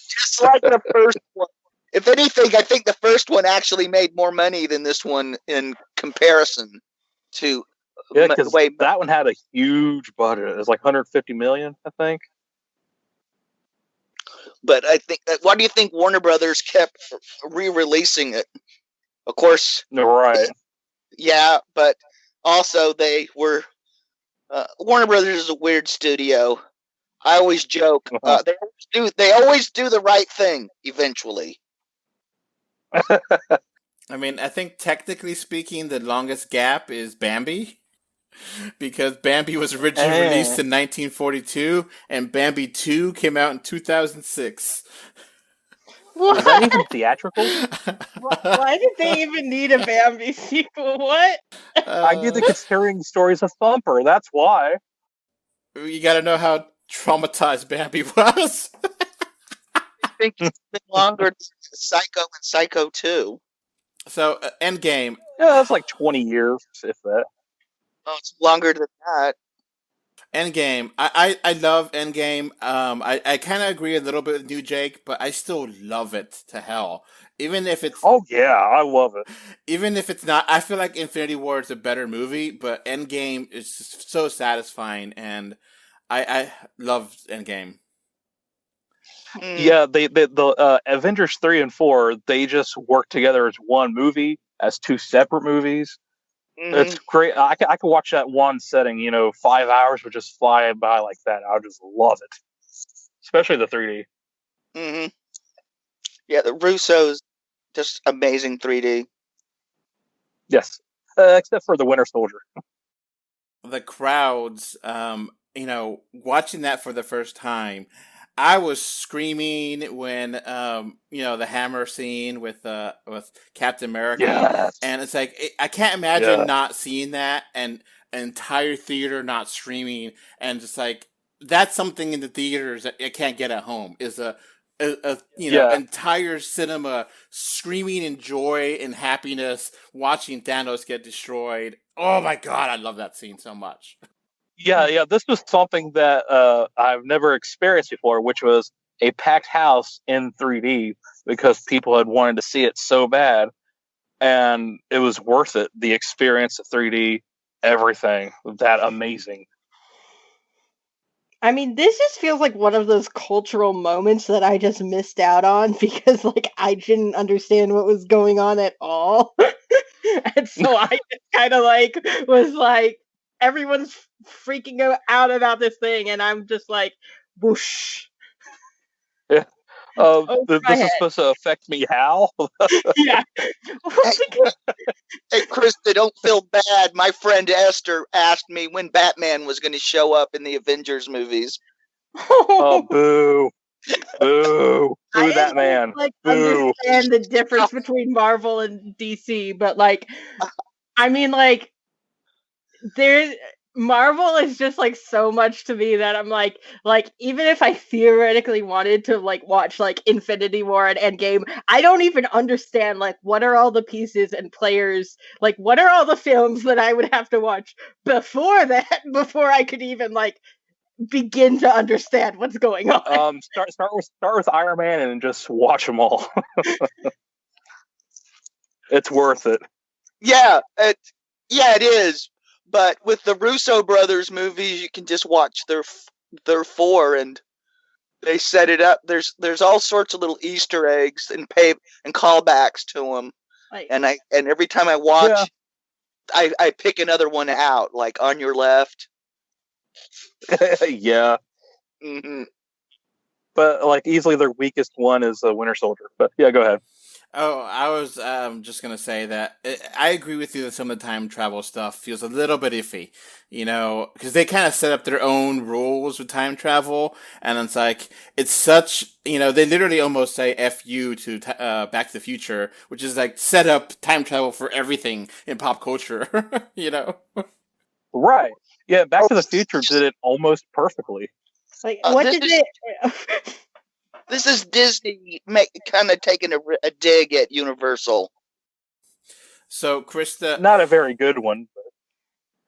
Just like the first one. If anything, I think the first one actually made more money than this one in comparison to. Yeah, because that one had a huge budget. It was like $150 million, I think. But I think that. Why do you think Warner Brothers kept re-releasing it? Of course. Right. Yeah, but also they were. Warner Brothers is a weird studio. I always joke. Uh-huh. They always do the right thing eventually. I mean, I think technically speaking, the longest gap is Bambi. Because Bambi was originally released in 1942, and Bambi 2 came out in 2006. Was that even theatrical? Why did they even need a Bambi sequel? What? I knew they could hearing stories of Thumper. That's why. You gotta know how traumatized Bambi was. I think it's been longer than Psycho and Psycho 2. So, Endgame. Yeah, that's like 20 years, if that. Oh, it's longer than that. Endgame. I love Endgame. I kind of agree a little bit with you, Jake, but I still love it to hell. Even if it's Oh yeah, I love it. even if it's not, I feel like Infinity War is a better movie, but Endgame is just so satisfying, and I love Endgame. Yeah, the Avengers 3 and 4, they just work together as one movie, as two separate movies. It's great. I could watch that one setting, 5 hours would just fly by like that. I would just love it. Especially the 3D. Mm-hmm. Yeah, the Russo's just amazing 3D. Yes. Except for the Winter Soldier. The crowds, watching that for the first time, I was screaming when, the hammer scene with Captain America, Yes. and it's like I can't imagine Yeah. not seeing that and an entire theater not screaming, and just like that's something in the theaters that I can't get at home is a Yeah. entire cinema screaming in joy and happiness watching Thanos get destroyed. Oh my god, I love that scene so much. Yeah. This was something that I've never experienced before, which was a packed house in 3D because people had wanted to see it so bad, and it was worth it. The experience of 3D, everything, that amazing. I mean, this just feels like one of those cultural moments that I just missed out on because, like, I didn't understand what was going on at all. And so I just kind of, like, was like, everyone's freaking out about this thing, and I'm just like, whoosh. Yeah. Over my This is head. supposed to affect me how? Yeah. Hey, Krista, don't feel bad. My friend Esther asked me when Batman was going to show up in the Avengers movies. Oh, boo. Boo. I Boo that man. like Boo. understand the difference between Marvel and DC, but like, I mean, like, Marvel is just like so much to me that I'm like even if I theoretically wanted to like watch like Infinity War and Endgame, I don't even understand like what are all the pieces and players, like what are all the films that I would have to watch before that before I could even like begin to understand what's going on. Start with Iron Man and just watch them all. It's worth it. Yeah, it is. But with the Russo brothers movies, you can just watch their 4, and they set it up. There's all sorts of little Easter eggs and callbacks to them. Like, And every time I watch, I pick another one out, like On Your Left. Yeah. Mm-hmm. But like easily their weakest one is Winter Soldier. But yeah, go ahead. Oh, I was just gonna say that I agree with you that some of the time travel stuff feels a little bit iffy, because they kind of set up their own rules with time travel, and it's like it's such, they literally almost say "F you" to Back to the Future, which is like set up time travel for everything in pop culture, Right. Yeah, Back to the Future did it almost perfectly. like what did it? This is Disney kind of taking a dig at Universal. So, Krista, Not a very good one.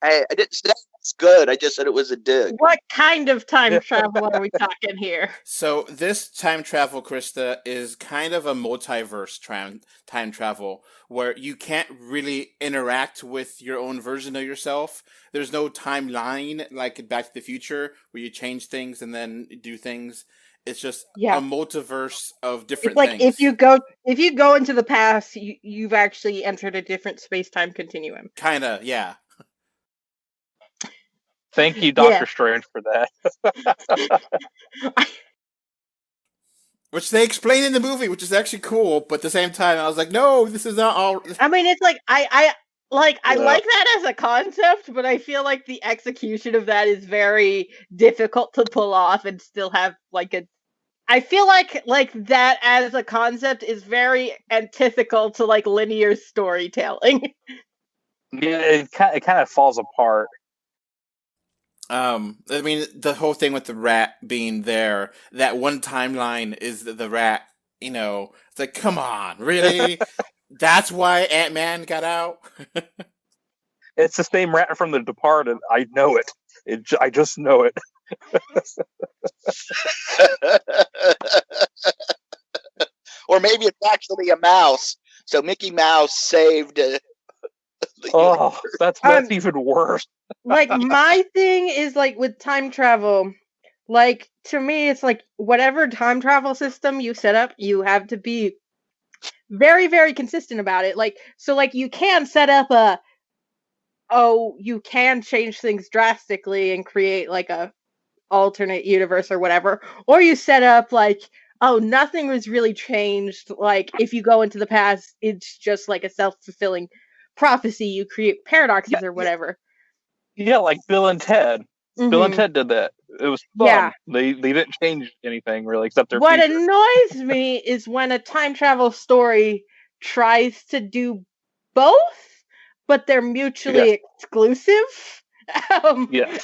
I didn't say it's good. I just said it was a dig. What kind of time travel are we talking here? So this time travel, Krista, is kind of a multiverse time travel where you can't really interact with your own version of yourself. There's no timeline like in Back to the Future where you change things and then do things. It's just a multiverse of different it's like things. if you go into the past, you've actually entered a different space-time continuum. Kinda, yeah. Thank you, Doctor Yeah. Strange, for that. Which they explain in the movie, which is actually cool, but at the same time, I was like, no, this is not all. I mean, it's like I like Yeah. that as a concept, but I feel like the execution of that is very difficult to pull off and still have like a. I feel like that as a concept is very antithetical to like linear storytelling. Yeah, it kind of falls apart. I mean, the whole thing with the rat being there, that one timeline is the rat, it's like, come on, really? That's why Ant-Man got out? It's the same rat from The Departed. I know it. I just know it. Or maybe it's actually a mouse. So Mickey Mouse saved. Oh, that's even worse. Like my thing is like with time travel, like to me it's like whatever time travel system you set up, you have to be very, very consistent about it. Like so like you can set up you can change things drastically and create like a alternate universe or whatever, or you set up like nothing was really changed, like if you go into the past it's just like a self-fulfilling prophecy, you create paradoxes or whatever. Yeah, like Bill and Ted. Mm-hmm. Bill and Ted did that. It was fun. Yeah. They didn't change anything really except their What features. annoys me is when a time travel story tries to do both, but they're mutually exclusive. Yeah.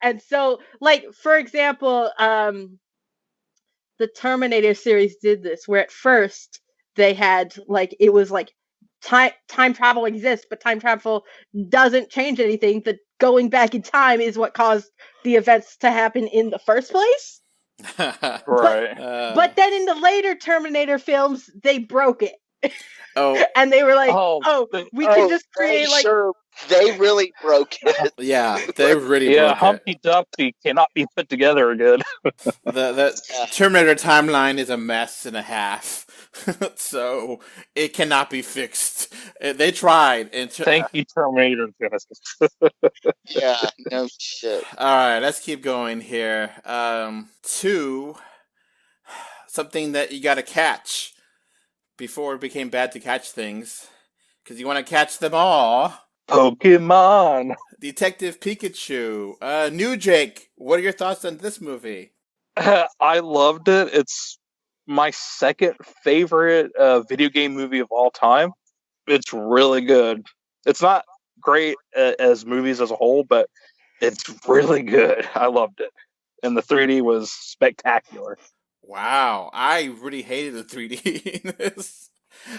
And so, like, for example, the Terminator series did this, where at first they had, like, it was like, time travel exists, but time travel doesn't change anything. The going back in time is what caused the events to happen in the first place. Right. But then in the later Terminator films, they broke it. Oh. And they were like, we can just create like... Sure, they really broke it. Yeah, they really broke it. Humpty Dumpty cannot be put together again. The Terminator timeline is a mess and a half. So it cannot be fixed. They tried. Thank you, Terminator. Yeah, no shit. Alright, let's keep going here. 2, something that you gotta catch before it became bad to catch things. Because you want to catch them all. Pokemon. Detective Pikachu. New Jake, what are your thoughts on this movie? I loved it. It's my second favorite video game movie of all time. It's really good. It's not great as movies as a whole, but it's really good. I loved it. And the 3D was spectacular. Wow, I really hated the 3D in this.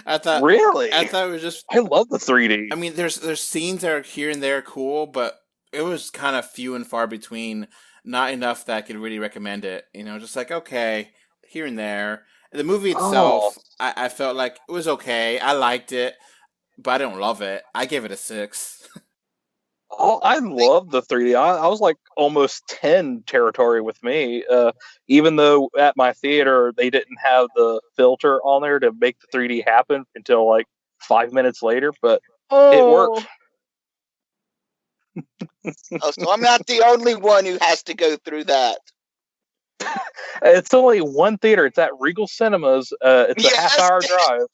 I thought it was just... I love the 3D. I mean, there's scenes that are here and there cool, but it was kind of few and far between. Not enough that I could really recommend it. Just like, okay, here and there. The movie itself, I felt like it was okay. I liked it, but I don't love it. I gave it a 6. I love the 3D. I was like almost 10 territory with me. Even though at my theater they didn't have the filter on there to make the 3D happen until like 5 minutes later, but it worked. So I'm not the only one who has to go through that. It's only one theater. It's at Regal Cinemas. It's a half-hour drive.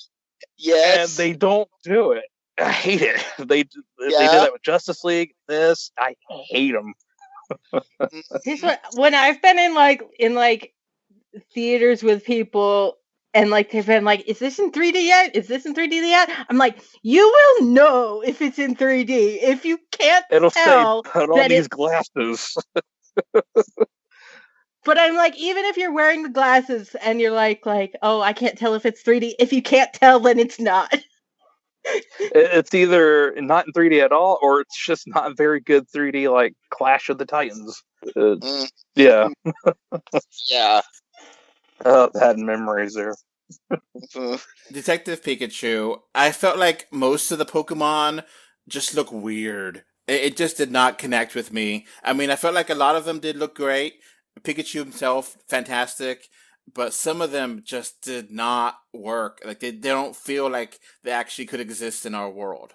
Yes. And they don't do it. I hate it. They did that with Justice League. I hate them. When I've been in theaters with people and like they've been like, "Is this in 3D yet? Is this in 3D yet?" I'm like, "You will know if it's in 3D if you can't It'll tell." Say, "Put on these glasses." But I'm like, even if you're wearing the glasses and you're like, "Oh, I can't tell if it's 3D." If you can't tell, then it's not. It's either not in 3D at all, or it's just not very good 3D, like Clash of the Titans. Yeah. Yeah. Bad memories there. Detective Pikachu, I felt like most of the Pokemon just look weird. It just did not connect with me. I mean, I felt like a lot of them did look great. Pikachu himself, fantastic. But some of them just did not work. Like, they don't feel like they actually could exist in our world.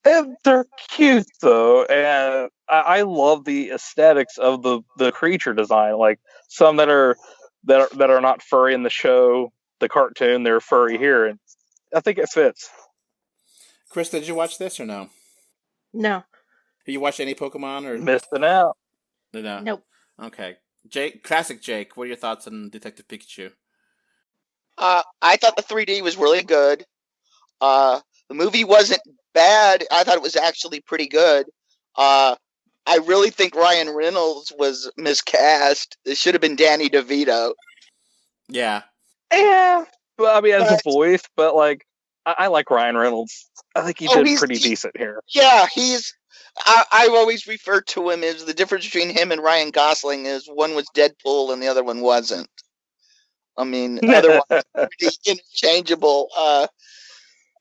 And they're cute though, and I love the aesthetics of the creature design. Like some that are not furry in the show, the cartoon, they're furry here, and I think it fits. Krista, did you watch this or no? No. Have you watched any Pokemon or Missing out. no? Nope. Okay, Jake, classic Jake. What are your thoughts on Detective Pikachu? I thought the 3D was really good. The movie wasn't bad. I thought it was actually pretty good. I really think Ryan Reynolds was miscast. It should have been Danny DeVito. Yeah. Yeah. Well, I mean, as a voice, but like, I like Ryan Reynolds. I think he did pretty decent here. Yeah, I've always referred to him as the difference between him and Ryan Gosling is one was Deadpool and the other one wasn't. I mean, otherwise pretty interchangeable.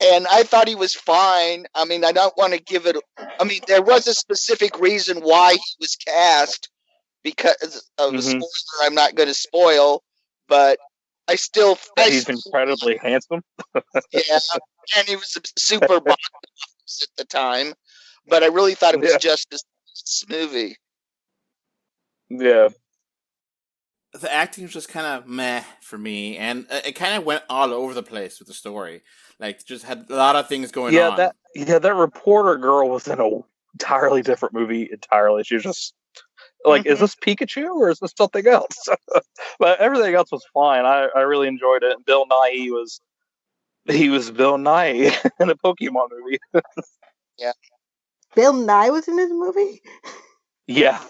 And I thought he was fine. I mean, I don't want to give it. I mean, there was a specific reason why he was cast because of a spoiler. I'm not going to spoil, but I still. He's incredibly handsome. Yeah, and he was a super box office at the time, but I really thought it was just this movie. Yeah. The acting was just kind of meh for me, and it kind of went all over the place with the story. Like, just had a lot of things going on. That reporter girl was in an entirely different movie entirely. She was just like, is this Pikachu or is this something else? But everything else was fine. I really enjoyed it. And Bill Nighy was Bill Nighy in a Pokemon movie. Yeah. Bill Nye was in his movie? Yeah.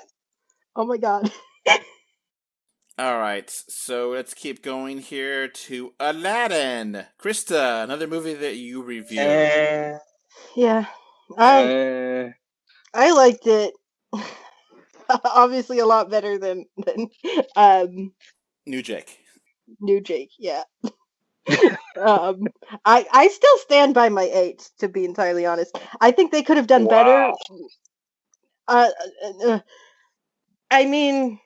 Oh my god. All right, so let's keep going here to Aladdin. Krista, another movie that you reviewed. Yeah. I liked it. Obviously a lot better than New Jake. New Jake, yeah. I still stand by my 8, to be entirely honest. I think they could have done better. I mean,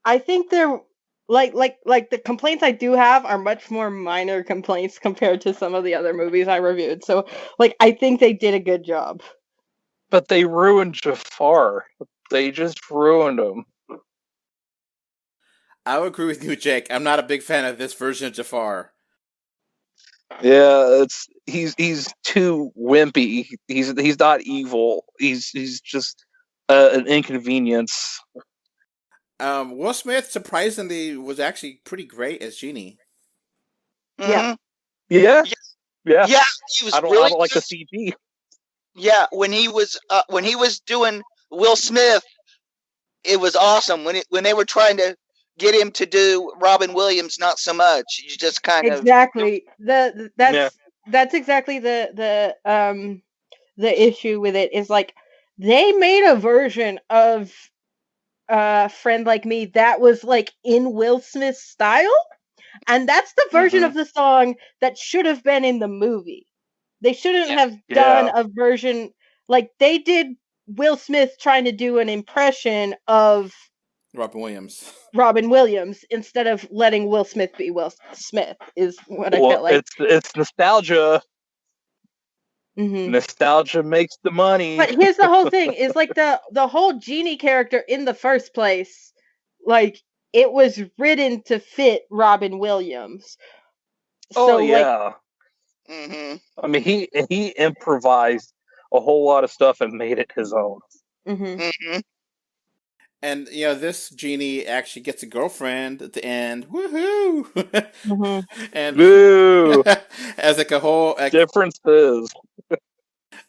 I think they're like the complaints I do have are much more minor complaints compared to some of the other movies I reviewed. So, like, I think they did a good job. But they ruined Jafar. They just ruined him. I would agree with you, Jake. I'm not a big fan of this version of Jafar. Yeah, he's too wimpy. He's not evil. He's just an inconvenience. Will Smith surprisingly was actually pretty great as Genie. Mm-hmm. Yeah. He was. I don't like the CG. Yeah, when he was doing Will Smith, it was awesome. When they were trying to get him to do Robin Williams, not so much. You just kind of exactly that's exactly the issue with it is like they made a version of Friend Like Me that was like in Will Smith's style, and that's the version of the song that should have been in the movie. They shouldn't have done a version like they did Will Smith trying to do an impression of Robin Williams instead of letting Will Smith be Will Smith is what I felt like. It's nostalgia. Nostalgia makes the money. But here's the whole thing: is like the whole Genie character in the first place, like it was written to fit Robin Williams. I mean, he improvised a whole lot of stuff and made it his own. And, you know, this Genie actually gets a girlfriend at the end. Woohoo! And Boo! as like a whole differences.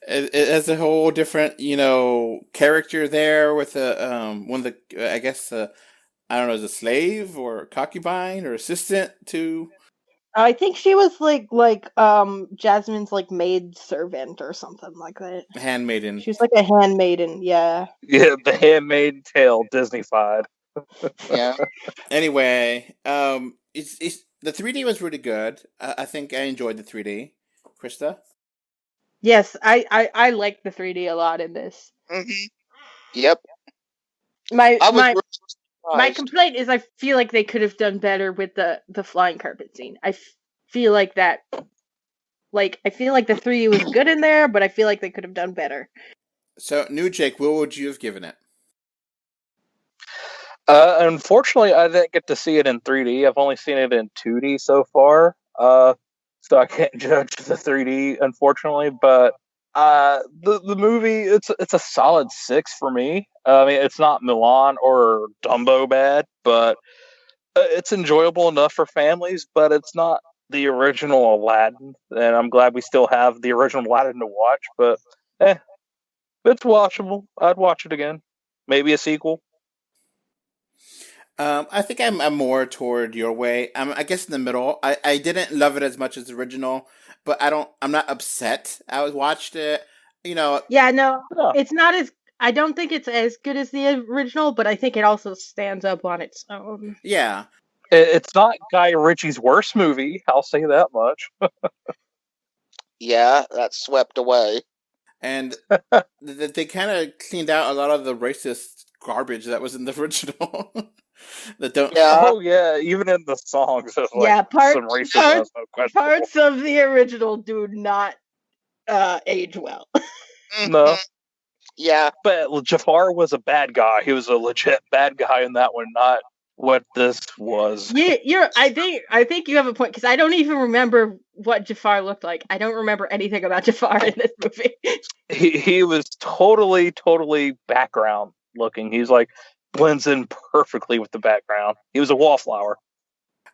It has a whole different, you know, character there with one of the, I guess, I don't know, is a slave or concubine or assistant to. I think she was like Jasmine's like maid servant or something like that. Handmaiden. She's like a handmaiden, yeah. Yeah, the Handmaid's Tale Disney-fied. Yeah. Anyway, it's the 3D was really good. I think I enjoyed the 3D. Krista? Yes, I like the 3D a lot in this. Yep. My complaint is I feel like they could have done better with the flying carpet scene. I feel like that like I feel like the 3D was good in there, but I feel like they could have done better. So, New Jake, what would you have given it? Unfortunately, I didn't get to see it in 3D. I've only seen it in 2D so far. So I can't judge the 3D, unfortunately. But the movie, it's a solid 6 for me. I mean, it's not Mulan or Dumbo bad, but it's enjoyable enough for families. But it's not the original Aladdin, and I'm glad we still have the original Aladdin to watch. But it's watchable. I'd watch it again. Maybe a sequel. I think I'm more toward your way. I guess in the middle. I didn't love it as much as the original, but I'm not upset. I watched it, you know. Yeah, no, Yeah. it's not as. I don't think it's as good as the original, but I think it also stands up on its own. Yeah. It's not Guy Ritchie's worst movie. I'll say that much. Yeah, that's swept away. And they kind of cleaned out a lot of the racist garbage that was in the original. That don't. Yeah. Oh yeah, even in the songs, there's like Yeah, some racism. That's no question. Parts of the original do not age well. No, Yeah, but Jafar was a bad guy. He was a legit bad guy in that one, not what this was. I think you have a point because I don't even remember what Jafar looked like. I don't remember anything about Jafar in this movie. He was totally background looking. He's like blends in perfectly with the background. He was a wallflower.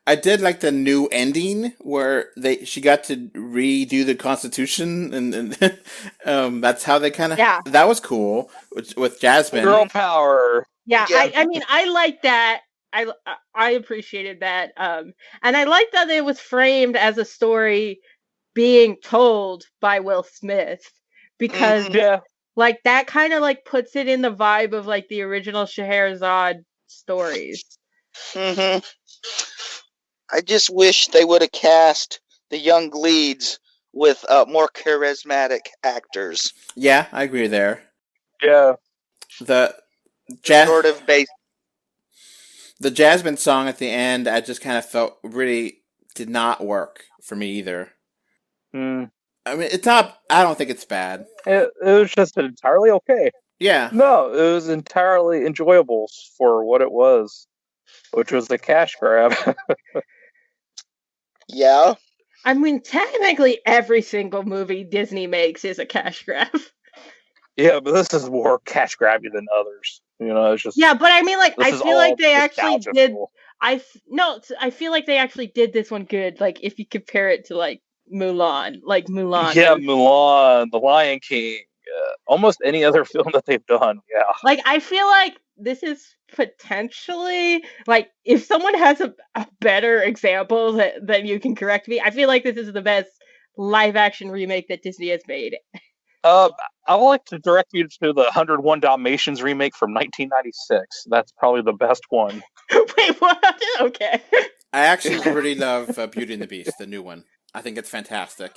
I did like the new ending where she got to redo the Constitution, and that's how they kind of. Yeah. That was cool with Jasmine. Girl power. Yeah, Yeah. I mean, I like that. I appreciated that. And I like that it was framed as a story being told by Will Smith because Yeah. like that kind of like puts it in the vibe of like the original Scheherazade stories. I just wish they would have cast the young leads with more charismatic actors. Yeah, I agree there. Yeah. The Sort of based. The Jasmine song at the end, I just kind of felt really did not work for me either. Mm. I mean, it's not. I don't think it's bad. It was just entirely okay. Yeah. No, it was entirely enjoyable for what it was, which was the cash grab. Yeah. I mean, technically, every single movie Disney makes is a cash grab. Yeah, but this is more cash grabby than others. You know, it's just Yeah, but I mean, like, I feel like they actually did. nostalgical. I feel like they actually did this one good. Like, if you compare it to like Mulan. Yeah, Mulan, The Lion King, almost any other film that they've done. Yeah. Like, I feel like this is potentially like if someone has a better example that you can correct me. I feel like this is the best live action remake that Disney has made. I would like to direct you to the 101 Dalmatians remake from 1996. That's probably the best one. Wait, what? Okay. I actually really love Beauty and the Beast, the new one. I think it's fantastic.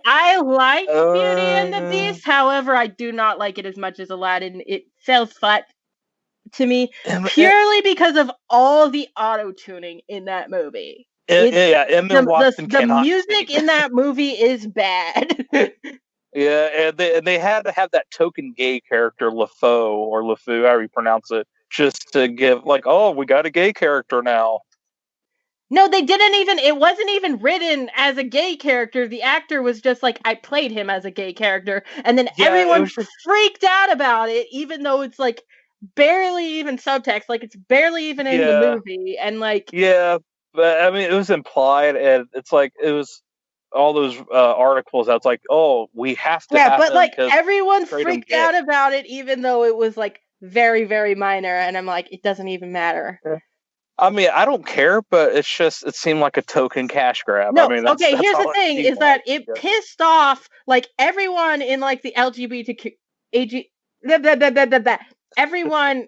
I like Beauty and the Beast, however, I do not like it as much as Aladdin. It fell flat to me purely because of all the auto-tuning in that movie. Emma Watson the cannot music sing. in that movie is bad. Yeah, and they had to have that token gay character, LeFou, however you pronounce it, just to give, like, oh, we got a gay character now. No, they didn't even, it wasn't even written as a gay character. The actor was just like, I played him as a gay character. And then everyone freaked out about it, even though it's like barely even subtext, like it's barely even in the movie. And like, yeah, but I mean, it was implied, and it's like, it was all those articles that's like, oh, we have to. Yeah, but like everyone freaked out about it, even though it was like very, very minor. And I'm like, it doesn't even matter. Yeah. I mean, I don't care, but it seemed like a token cash grab. No, I mean, okay, here's the thing, is that it pissed off, like, everyone in, like, the LGBTQ, everyone,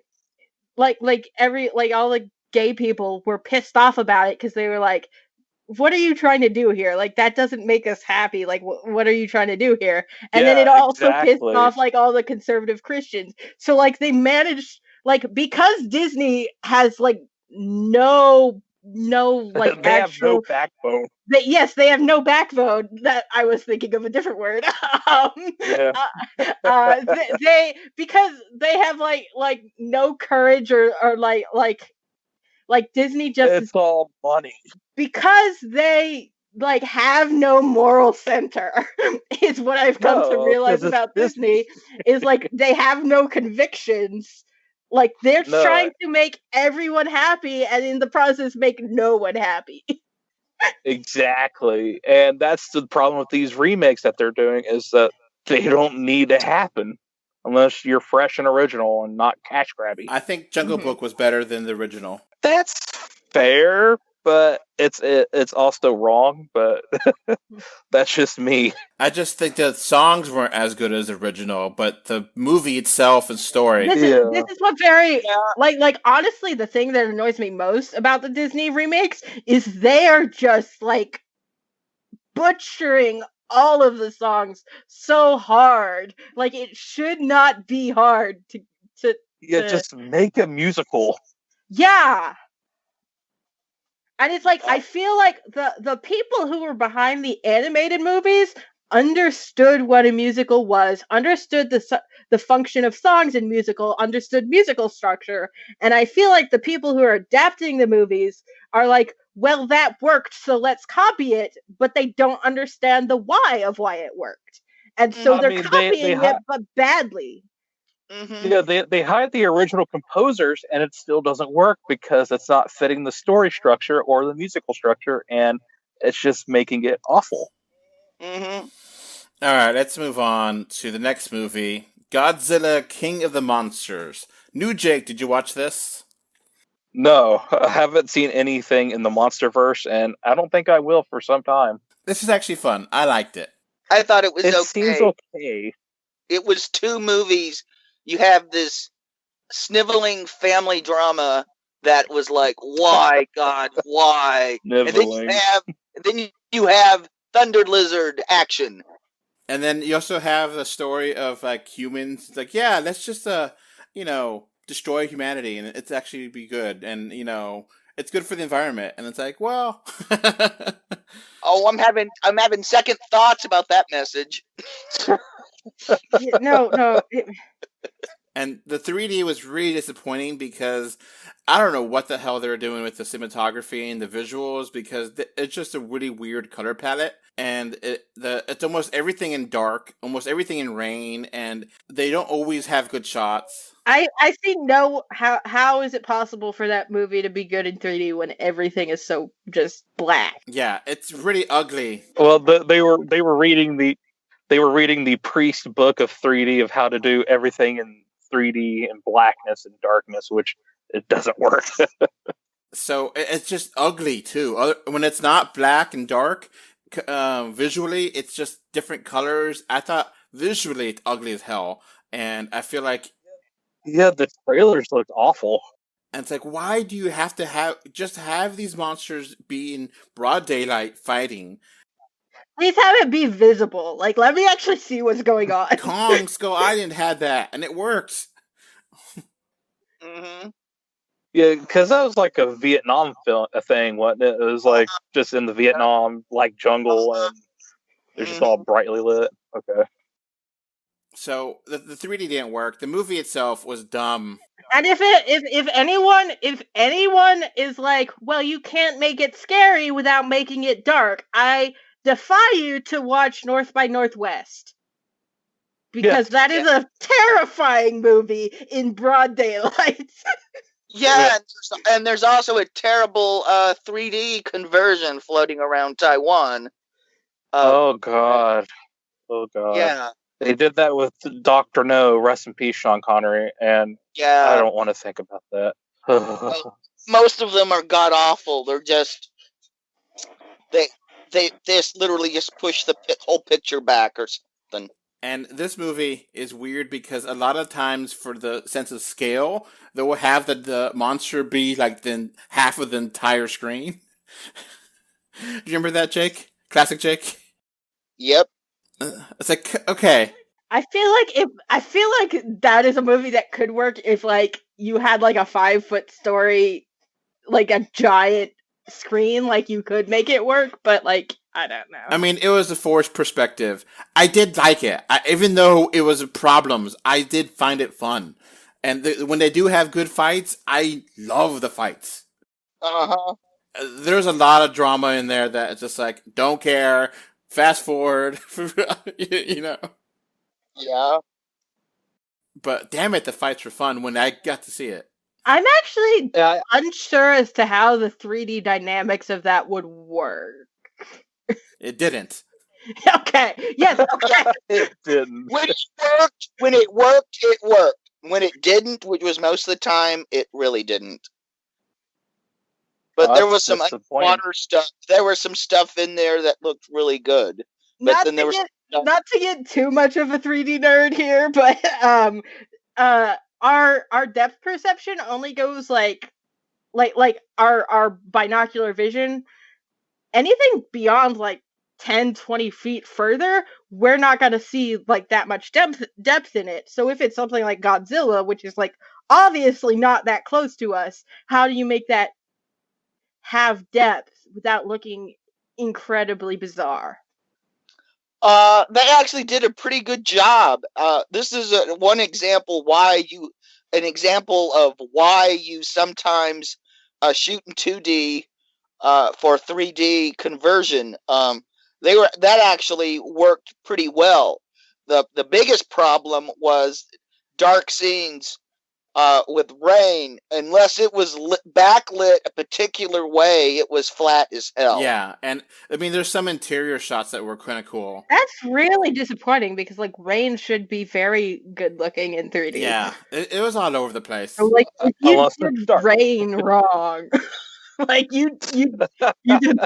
all the gay people were pissed off about it, because they were like, what are you trying to do here? Like, that doesn't make us happy. Like, what are you trying to do here? And then it also pissed off, like, all the conservative Christians. So, like, they managed, like, because Disney has, like, no no like they have no actual. backbone. They have no backbone. That I was thinking of a different word. Yeah. Because they have like no courage or like Disney just It's all money. because they like have no moral center is what I've come to No, realize 'cause it's about Disney is like they have no convictions. Like they're No. trying to make everyone happy and in the process make no one happy. Exactly. And that's the problem with these remakes that they're doing is that they don't need to happen unless you're fresh and original and not cash grabby. I think Jungle Mhm. Book was better than the original. That's fair, but it's also wrong, but that's just me. I just think the songs weren't as good as the original, but the movie itself and story. This Yeah. is what very Yeah. like honestly the thing that annoys me most about the Disney remakes is they are just like butchering all of the songs so hard. Like it should not be hard to Yeah, to- just make a musical. yeah. And it's like I feel like the people who were behind the animated movies understood what a musical was, understood the function of songs in musical, understood musical structure, and I feel like the people who are adapting the movies are like, well, that worked, so let's copy it, but they don't understand the why of why it worked, and so I they're mean, copying it, but badly. Mm-hmm. Yeah, they hired the original composers, and it still doesn't work because it's not fitting the story structure or the musical structure, and it's just making it awful. Mm-hmm. All right, let's move on to the next movie, Godzilla King of the Monsters. New Jake, did you watch this? No, I haven't seen anything in the MonsterVerse, and I don't think I will for some time. This is actually fun. I liked it. I thought it was It okay. seems okay. It was 2 movies. You have this sniveling family drama that was like, why, God, why? Nibbling. And then you have Thunder Lizard action. And then you also have the story of like humans. It's like, yeah, let's just destroy humanity and it's actually be good, and it's good for the environment. And it's like, well, Oh, I'm having second thoughts about that message. No. and the 3D was really disappointing because I don't know what the hell they were doing with the cinematography and the visuals, because it's just a really weird color palette, and it's almost everything in dark, almost everything in rain, and they don't always have good shots. I see how is it possible for that movie to be good in 3D when everything is so just black? Yeah, it's really ugly. Well, they were reading the priest book of 3D of how to do everything in 3D and blackness and darkness, which it doesn't work. So it's just ugly too. When it's not black and dark, visually it's just different colors. I thought visually it's ugly as hell, and I feel like Yeah, the trailers looked awful. and it's like, why do you have to have these monsters be in broad daylight fighting? Please have it be visible. Like, let me actually see what's going on. Kong Skull Island had that, and it worked. Mm-hmm. Yeah, because that was like a Vietnam thing, wasn't it? It was like just in the Vietnam like jungle, and they're just all brightly lit. Okay. So the 3D didn't work. The movie itself was dumb. And if anyone is like, well, you can't make it scary without making it dark, I defy you to watch North by Northwest. Because that is a terrifying movie in broad daylight. Yeah, and there's also a terrible 3D conversion floating around Taiwan. Oh god. Yeah, They did that with Dr. No, rest in peace, Sean Connery, and yeah. I don't want to think about that. Most of them are god awful. They're just they just literally just push the whole picture back or something. And this movie is weird because a lot of times, for the sense of scale, they will have the monster be like half of the entire screen. Do you remember that, Jake? Classic Jake? Yep. It's like, okay. I feel like that is a movie that could work if like you had like a 5-foot story, like a giant screen, like you could make it work, but like I don't know. I mean, it was a forced perspective. I did like it. Even though it was problems, I did find it fun. And when they do have good fights, I love the fights. Uh-huh. There's a lot of drama in there that it's just like, don't care, fast forward, you know. Yeah. But damn it, the fights were fun when I got to see it. I'm actually unsure as to how the 3D dynamics of that would work. It didn't. Okay. Yes. Okay. It didn't. When it worked, it worked. When it didn't, which was most of the time, it really didn't. But there was some underwater stuff. There was some stuff in there that looked really good. But Not then there was not to get too much of a 3D nerd here, but our depth perception only goes like our binocular vision. Anything beyond like 10, 20 feet further, we're not going to see like that much depth in it. So if it's something like Godzilla, which is like obviously not that close to us, how do you make that have depth without looking incredibly bizarre? They actually did a pretty good job. This is one example of why you sometimes shoot in 2D for 3D conversion. That actually worked pretty well. The biggest problem was dark scenes with rain. Unless it was backlit a particular way, it was flat as hell. Yeah, and I mean, there's some interior shots that were kind of cool. That's really disappointing because like rain should be very good looking in 3D. Yeah, it was all over the place. So, like if you did rain wrong, like you did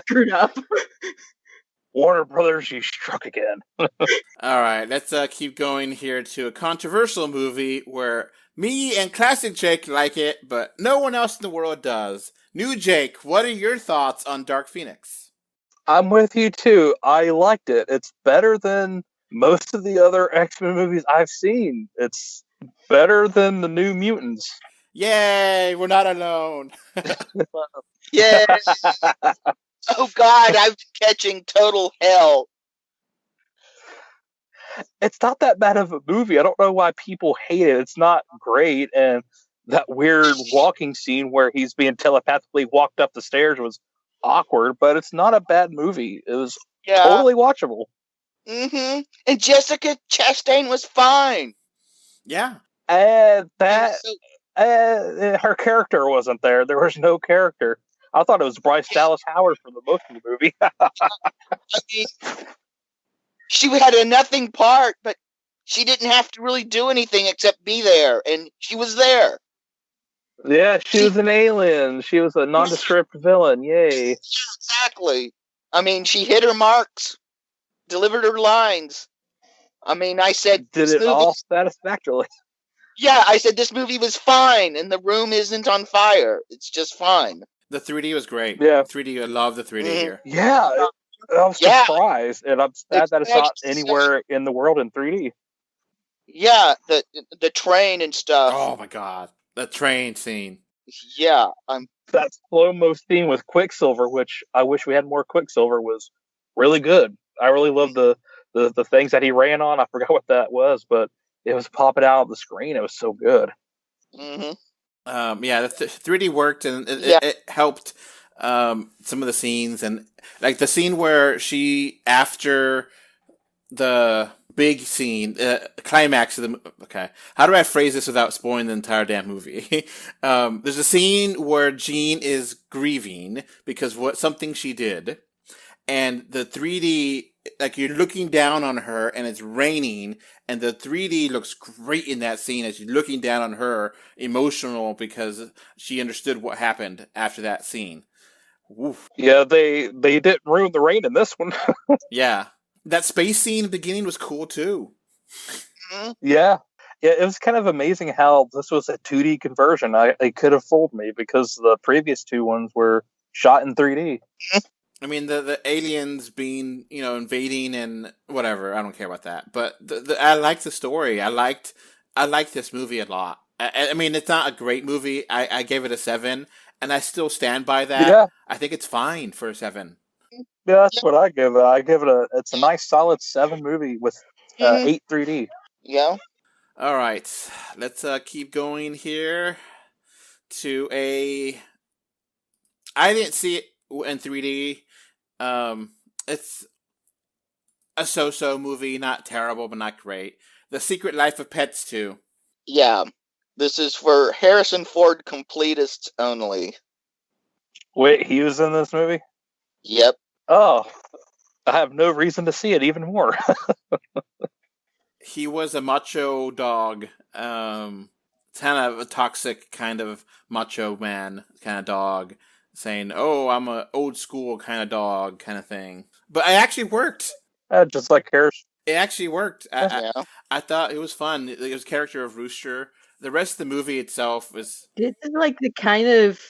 screwed up. Warner Brothers, you struck again. All right, let's keep going here to a controversial movie where me and Classic Jake like it, but no one else in the world does. New Jake, what are your thoughts on Dark Phoenix? I'm with you too. I liked it. It's better than most of the other X-Men movies I've seen. It's better than the New Mutants. Yay, we're not alone. Yes. Oh God, I've been catching total hell. It's not that bad of a movie. I don't know why people hate it. It's not great, and that weird walking scene where he's being telepathically walked up the stairs was awkward, but it's not a bad movie. It was totally watchable. Mm-hmm. And Jessica Chastain was fine. Yeah. And her character wasn't there. There was no character. I thought it was Bryce Dallas Howard for the most of the movie. I mean, she had a nothing part, but she didn't have to really do anything except be there, and she was there. Yeah, she was an alien. She was a nondescript villain. Yay. Exactly. I mean, she hit her marks, delivered her lines. I mean, I said... Did it all satisfactorily. Yeah, I said this movie was fine, and the room isn't on fire. It's just fine. The 3D was great. Yeah. 3D, I love the 3D here. Yeah, I was surprised, and I'm sad that it's not anywhere in the world in 3D. Yeah, the train and stuff. Oh my God, the train scene. Yeah, that slow-mo scene with Quicksilver, which I wish we had more Quicksilver, was really good. I really loved the things that he ran on. I forgot what that was, but it was popping out of the screen. It was so good. Mm-hmm. Yeah, the 3D worked, and it helped some of the scenes, and like the scene where she, after the big scene, climax of the... Okay, how do I phrase this without spoiling the entire damn movie? There's a scene where Jean is grieving because something she did, and the 3D, like you're looking down on her and it's raining, and the 3D looks great in that scene as you're looking down on her, emotional because she understood what happened after that scene. Oof. Yeah, they didn't ruin the rain in this one. Yeah. That space scene in the beginning was cool too. Mm-hmm. Yeah, it was kind of amazing how this was a 2D conversion. It could have fooled me because the previous two ones were shot in 3D. I mean, the aliens being, invading and whatever. I don't care about that. But I liked the story. I liked this movie a lot. I mean, it's not a great movie. I gave it a 7. and I still stand by that. Yeah. I think it's fine for a 7. Yeah, that's what I give it. I give it it's a nice solid 7 movie with 8 3D. Yeah. All right, let's keep going here to a. I didn't see it in 3D. It's a so-so movie, not terrible, but not great. The Secret Life of Pets 2. Yeah. This is for Harrison Ford completists only. Wait, he was in this movie? Yep. Oh, I have no reason to see it even more. He was a macho dog, kind of a toxic kind of macho man kind of dog, saying, "Oh, I'm a old school kind of dog," kind of thing. But it actually worked. Just like Harrison. It actually worked. Yeah. I thought it was fun. It was a character of Rooster. The rest of the movie itself was... This is like the kind of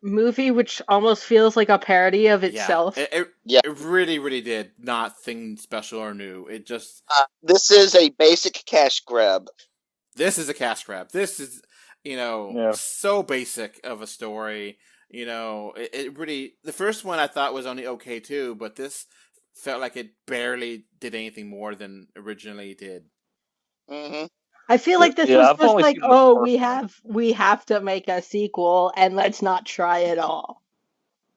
movie which almost feels like a parody of itself. Yeah, it really, really did nothing special or new. It just... This is a basic cash grab. This is a cash grab. This is, so basic of a story. It really... The first one I thought was only okay too, but this felt like it barely did anything more than originally did. Mm-hmm. I feel like this was just like, we have to make a sequel and let's not try at all.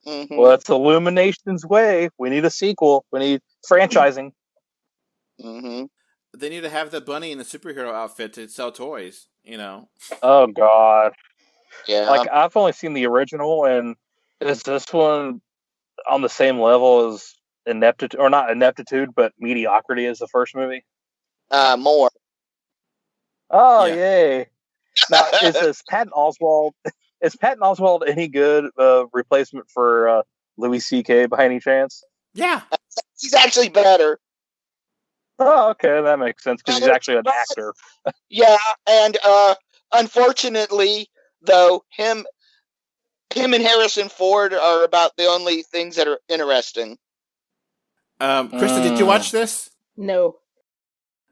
Mm-hmm. Well, that's Illumination's way. We need a sequel. We need franchising. Mm-hmm. They need to have the bunny in the superhero outfit to sell toys, Oh, God. Yeah. Like, I've only seen the original, and is this one on the same level as ineptitude, or not ineptitude, but mediocrity as the first movie? More. Oh, Yeah. yay. Now, is Patton Oswalt any good replacement for Louis C.K. by any chance? Yeah. He's actually better. Oh, okay, that makes sense, because he's actually an actor. Yeah, and unfortunately, though, him and Harrison Ford are about the only things that are interesting. Krista, did you watch this? No.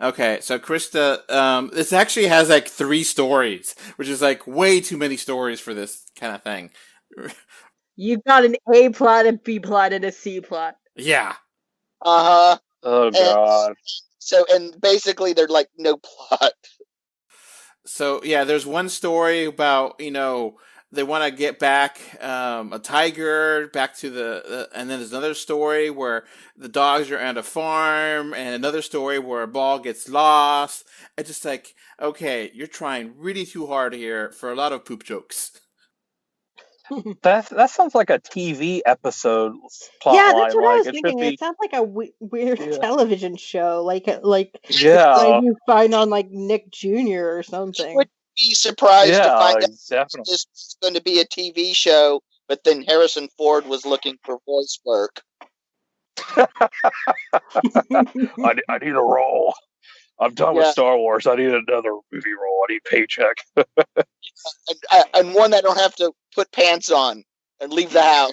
Okay, so Krista, this actually has like 3 stories, which is like way too many stories for this kind of thing. You've got an A plot, a B plot, and a C plot. Yeah. Uh-huh. Oh, God. And basically they're like no plot. So, yeah, there's one story about, they want to get back a tiger back to and then there's another story where the dogs are at a farm, and another story where a ball gets lost. It's just like, okay, you're trying really too hard here for a lot of poop jokes. That sounds like a TV episode plot Yeah, line. that's what I was It thinking. It sounds like a weird television show, like you find on like Nick Jr. or something. Would be surprised to find out definitely. this was going to be a TV show, but then Harrison Ford was looking for voice work. I need a role. I'm done with Star Wars. I need another movie role. I need paycheck. and one that I don't have to put pants on and leave the house.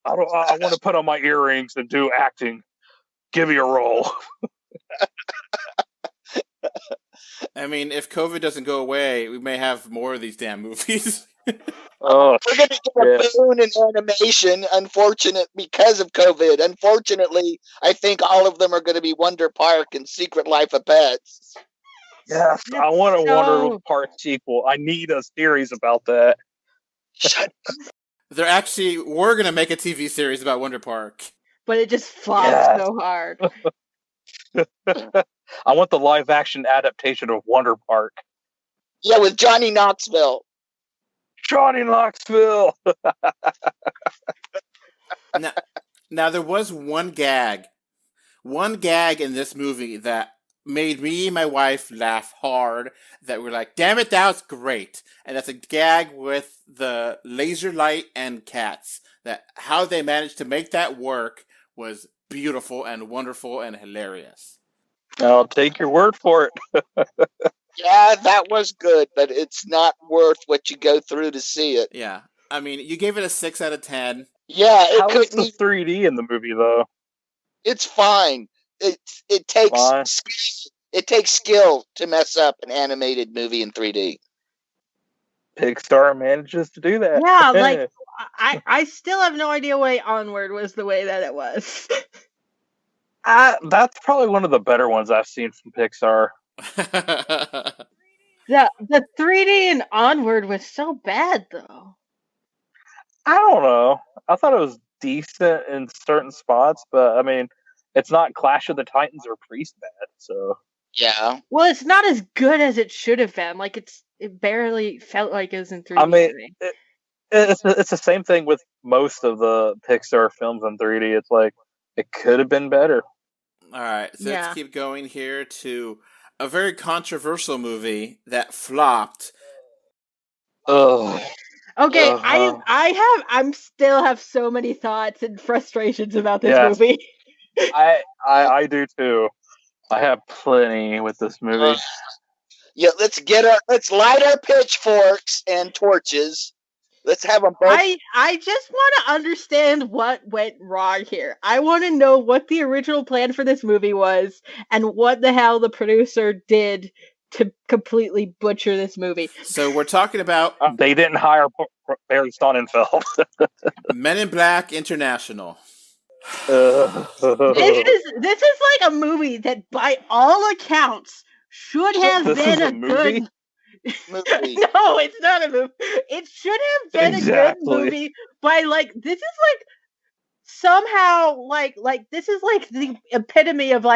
I want to put on my earrings and do acting. Give me a role. I mean, if COVID doesn't go away, we may have more of these damn movies. Oh, we're going to get a boon in animation, because of COVID. Unfortunately, I think all of them are going to be Wonder Park and Secret Life of Pets. Yes, I want a Wonder Park sequel. I need a series about that. Shut up. We're going to make a TV series about Wonder Park. But it just flopped so hard. I want the live-action adaptation of Wonder Park. Yeah, with Johnny Knoxville. Johnny Knoxville! Now, there was one gag in this movie that made me and my wife laugh hard, that we're like, damn it, that was great. And that's a gag with the laser light and cats. That how they managed to make that work was beautiful and wonderful and hilarious. I'll take your word for it. Yeah, that was good, but it's not worth what you go through to see it. Yeah. I mean, you gave it a 6 out of 10. Yeah, How is the 3D in the movie, though? It's fine. It takes skill to mess up an animated movie in 3D. Pixar manages to do that. Yeah, like I still have no idea why Onward was the way that it was. That's probably one of the better ones I've seen from Pixar. The 3D in Onward was so bad, though. I don't know. I thought it was decent in certain spots, but I mean, it's not Clash of the Titans or Priest bad, so. Yeah. Well, it's not as good as it should have been. Like it barely felt like it was in 3D. I mean, it's the same thing with most of the Pixar films in 3D. It's like it could have been better. All right, so let's keep going here to a very controversial movie that flopped. Ugh. Okay, I still have so many thoughts and frustrations about this movie. I do too. I have plenty with this movie. Yeah, let's light our pitchforks and torches. Let's have them both. I just want to understand what went wrong here. I want to know what the original plan for this movie was and what the hell the producer did to completely butcher this movie. So we're talking about... they didn't hire Barry Sonnenfeld. Men in Black International. This is like a movie that, by all accounts, should have been a good movie. No, it's not a movie. It should have been a good movie. By this is somehow this is the epitome of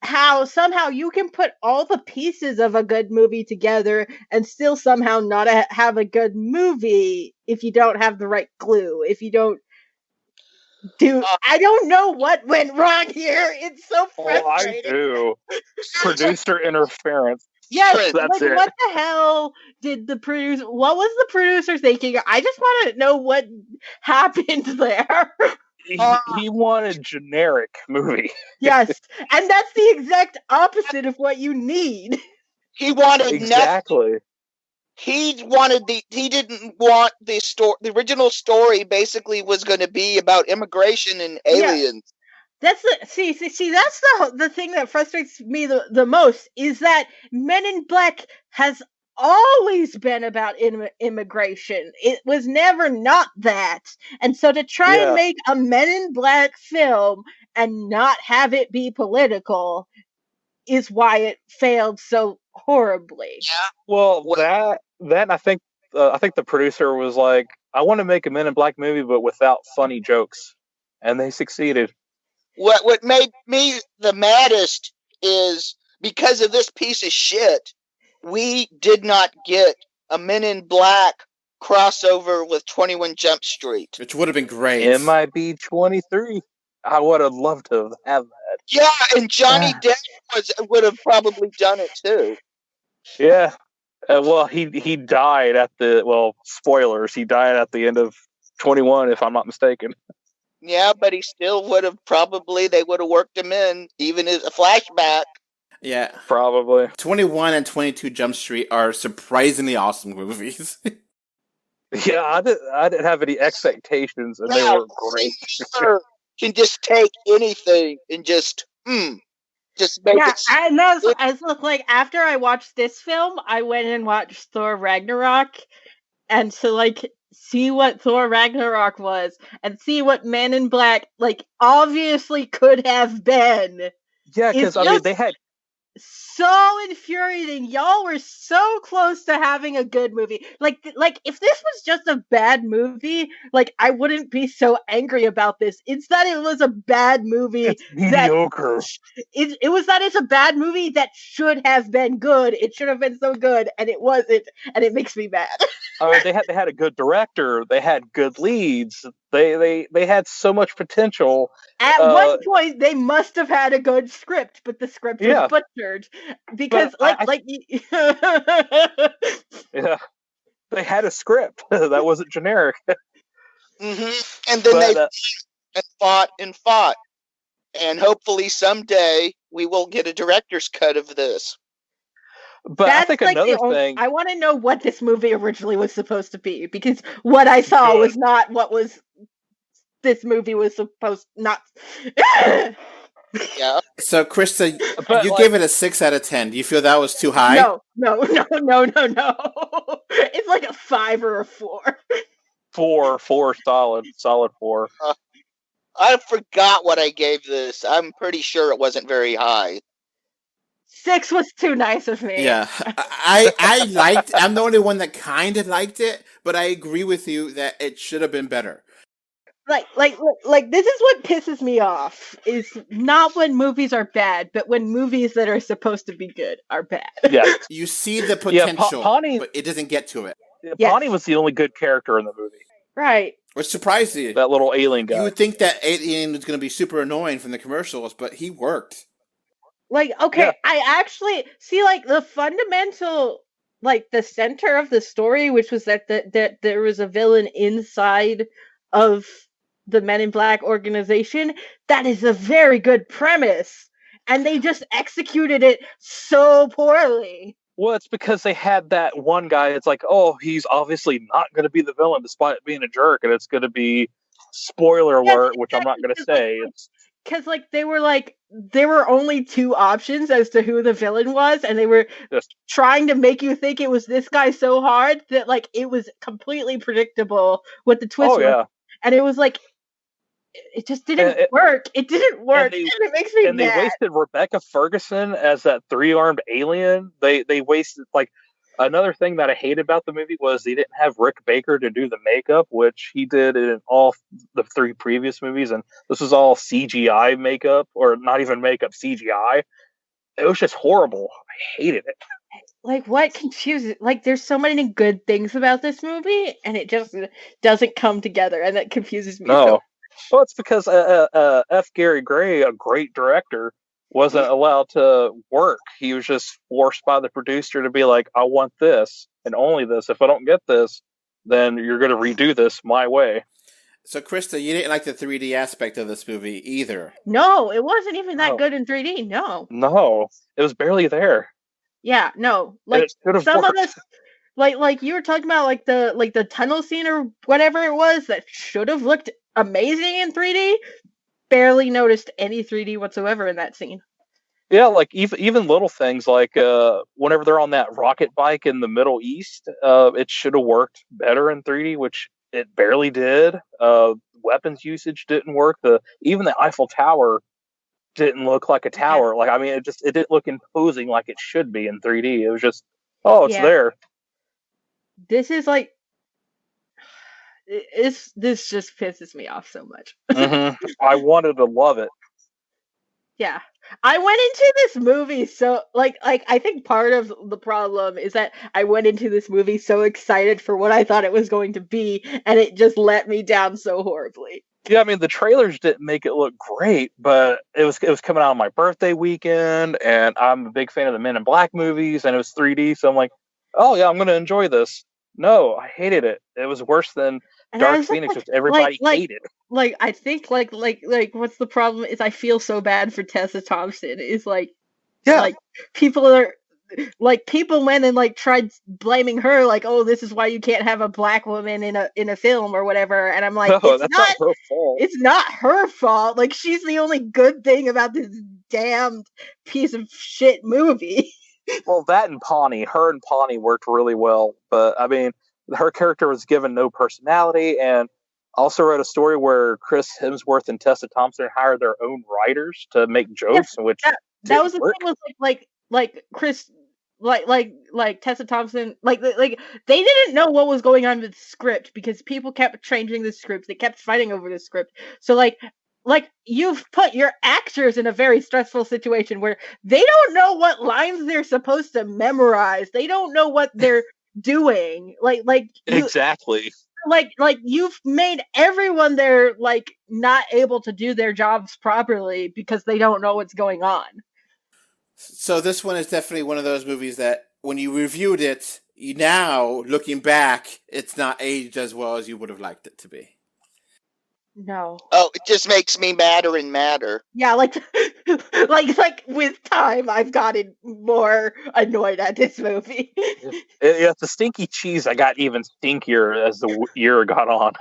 how somehow you can put all the pieces of a good movie together and still somehow not have a good movie if you don't have the right glue. If you don't. Dude, I don't know what went wrong here. It's so frustrating. I do. Producer interference. Yes, that's it. What the hell did the producer? What was the producer thinking? I just want to know what happened there. He wanted generic movie. Yes, and that's the exact opposite of what you need. He wanted exactly. He didn't want the story. The original story basically was going to be about immigration and aliens. Yeah. That's the thing that frustrates me the most is that Men in Black has always been about immigration. It was never not that. And so to try and make a Men in Black film and not have it be political is why it failed so horribly. Yeah. Well, that I think the producer was like, I want to make a Men in Black movie, but without funny jokes, and they succeeded. What made me the maddest is because of this piece of shit, we did not get a Men in Black crossover with 21 Jump Street, which would have been great. MIB 23. I would have loved to have that. Yeah, and Johnny Depp would have probably done it too. Yeah. Well, he died at spoilers. He died at the end of 21, if I'm not mistaken. Yeah, but he still would have they would have worked him in, even as a flashback. Yeah. Probably. 21 and 22 Jump Street are surprisingly awesome movies. Yeah, I didn't have any expectations, and they were great. Can just take anything and just make it. And after I watched this film, I went and watched Thor Ragnarok, and to see what Thor Ragnarok was and see what Men in Black obviously could have been. Yeah, because they had so infuriating. Y'all were so close to having a good movie. If this was just a bad movie, I wouldn't be so angry about this. It's that it was a bad movie. It's mediocre. It was that it's a bad movie that should have been good. It should have been so good, and it wasn't, and it makes me mad. They had a good director. They had good leads. They had so much potential. At one point, they must have had a good script, but the script was butchered because, yeah, they had a script that wasn't generic. Mm-hmm. And then they fought, and hopefully someday we will get a director's cut of this. But I think another thing... I want to know what this movie originally was supposed to be, because what I saw was not what this movie was supposed not. Yeah. So, Krista, you gave it a 6 out of 10. Do you feel that was too high? No. It's like a 5 or a 4. Four, solid 4. I forgot what I gave this. I'm pretty sure it wasn't very high. 6 was too nice of me. Yeah, I liked. I'm the only one that kind of liked it, but I agree with you that it should have been better. Like this is what pisses me off, is not when movies are bad, but when movies that are supposed to be good are bad. Yeah, You see the potential, Pawnee- but it doesn't get to it. Yes. Pawnee was the only good character in the movie. Right. Which surprised you. That little alien guy. You would think that alien was going to be super annoying from the commercials, but he worked. Like, okay, Yeah. I actually see, like, the fundamental, like, the center of the story, which was that there was a villain inside of the Men in Black organization. That is a very good premise, and they just executed it so poorly. Well, it's because they had that one guy. It's like, oh, he's obviously not going to be the villain despite being a jerk, and it's going to be spoiler alert, which I'm not going to say. It's Because, like, there were only 2 options as to who the villain was, and they were just trying to make you think it was this guy so hard that, like, it was completely predictable what the twist was. yeah. And it was like, it just didn't work. It didn't work, they- and it makes me And they mad. wasted Rebecca Ferguson as that 3-armed alien. They wasted, like, another thing that I hate about the movie was they didn't have Rick Baker to do the makeup, which he did in all the 3 previous movies, and this was all CGI makeup, or not even makeup, CGI. It was just horrible. I hated it. Like, what confuses? Like, there's so many good things about this movie, and it just doesn't come together, and that confuses me. No. So Well, it's because F. Gary Gray, a great director, wasn't allowed to work. He was just forced by the producer to be like, I want this and only this. If I don't get this, then you're going to redo this my way. So, Krista, you didn't like the 3D aspect of this movie either. no, it wasn't even that No. good in 3D. No. No, it was barely there. Yeah, no. And Like, it should have some of worked. this, like you were talking about, like the tunnel scene or whatever it was that should have looked amazing in 3D. Barely noticed any 3D whatsoever in that scene. Yeah, like even little things like whenever they're on that rocket bike in the Middle East, it should have worked better in 3D, which it barely did. Weapons usage didn't work. Even the Eiffel Tower didn't look like a tower. Like, I mean, it didn't look imposing like it should be in 3D. It was just, oh, it's Yeah. there. This is like, this just pisses me off so much. I wanted to love it. Yeah. I went into this movie so like I think part of the problem is that I went into this movie so excited for what I thought it was going to be, and it just let me down so horribly. Yeah, I mean, the trailers didn't make it look great, but it was coming out on my birthday weekend, and I'm a big fan of the Men in Black movies, and it was 3D, so I'm like, oh yeah, I'm going to enjoy this. No, I hated it. It was worse than And I Dark was just Phoenix, like- which everybody like- hated. Like I think like what's the problem is I feel so bad for Tessa Thompson. Is like like people went and like tried blaming her, like, oh, this is why you can't have a black woman in a film or whatever, and I'm like, No, it's that's not her fault. it's not her fault. Like, she's the only good thing about this damned piece of shit movie. Well, that and Pawnee. Her and Pawnee worked really well, but I mean, her character was given no personality, and also read a story where Chris Hemsworth and Tessa Thompson hired their own writers to make jokes, which That was the work. thing was like Chris like Tessa Thompson like they didn't know what was going on with the script because people kept changing the script. They kept fighting over the script. So like you've put your actors in a very stressful situation where they don't know what lines they're supposed to memorize. They don't know what they're doing. Exactly. Like you've made everyone there like not able to do their jobs properly because they don't know what's going on. So this one is definitely one of those movies that when you reviewed it, you now, looking back, it's not aged as well as you would have liked it to be. No. Oh, it just makes me madder and madder. Yeah, like with time, I've gotten more annoyed at this movie. Yeah, the stinky cheese. I got even stinkier as the year got on.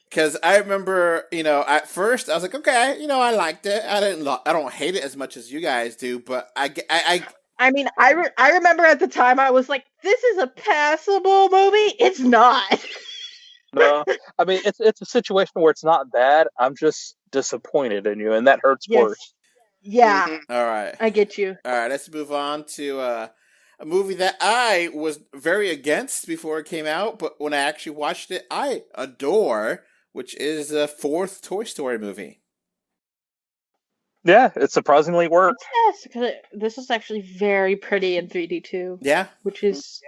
Because I remember, at first I was like, okay, I liked it. I don't hate it as much as you guys do, but I mean, I remember at the time I was like, this is a passable movie. It's not. No, I mean it's a situation where it's not bad. I'm just disappointed in you, and that hurts Yes. worse. Yeah, Mhm. All right. I get you. All right, let's move on to a movie that I was very against before it came out, but when I actually watched it, I adore, which is the fourth Toy Story movie. Yeah, it surprisingly worked. Yes, because this is actually very pretty in 3D too. Yeah. Which is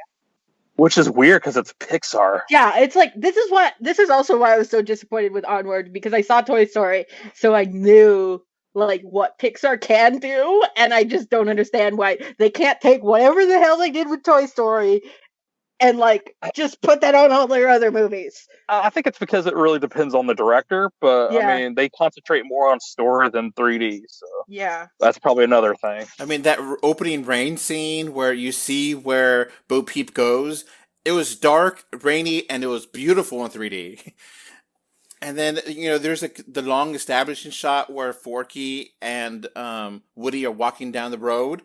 Which is weird because it's Pixar. yeah, it's like this is also why I was so disappointed with Onward, because I saw Toy Story, so I knew like what Pixar can do, and I just don't understand why they can't take whatever the hell they did with Toy Story and like just put that on all their other movies. I think it's because it really depends on the director, but Yeah. I mean they concentrate more on story than 3D, so Yeah. that's probably another thing. I mean, that opening rain scene where you see where Bo Peep goes, it was dark, rainy, and it was beautiful in 3D. And then, there's the long establishing shot where Forky and Woody are walking down the road.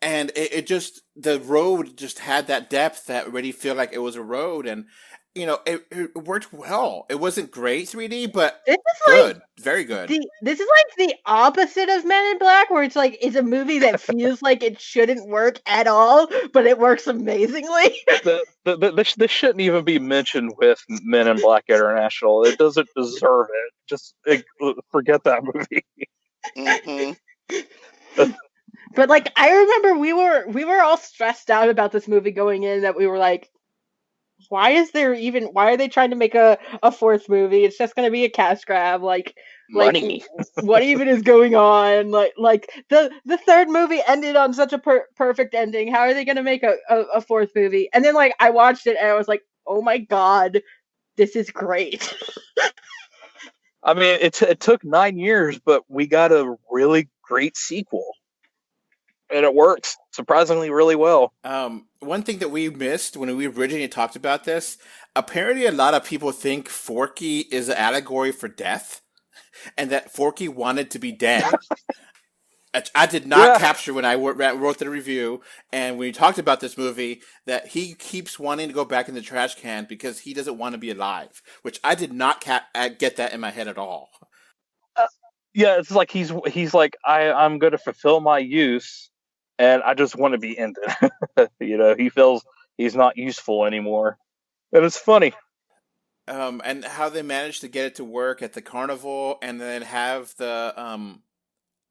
And the road just had that depth that really felt like it was a road. And, it worked well. It wasn't great 3D, but This is good. Very good. This is like the opposite of Men in Black, where it's like it's a movie that feels like it shouldn't work at all, but it works amazingly. This shouldn't even be mentioned with Men in Black International. It doesn't deserve it. Just forget that movie. Mhm. But like I remember we were all stressed out about this movie going in, that we were like, why are they trying to make a fourth movie? It's just gonna be a cash grab. Like Money. what even is going on? Like the third movie ended on such a perfect ending. How are they gonna make a fourth movie? And then like I watched it and I was like, oh my god, this is great. I mean, it took 9 years, but we got a really great sequel. And it works surprisingly really well. One thing that we missed when we originally talked about this, apparently a lot of people think Forky is an allegory for death, and that Forky wanted to be dead. I did not capture when I wrote the review, and when we talked about this movie, that he keeps wanting to go back in the trash can because he doesn't want to be alive, which I did not get that in my head at all. Yeah, it's like he's like, I'm going to fulfill my use, and I just want to be ended. He feels he's not useful anymore, and it's funny. And how they managed to get it to work at the carnival, and then have the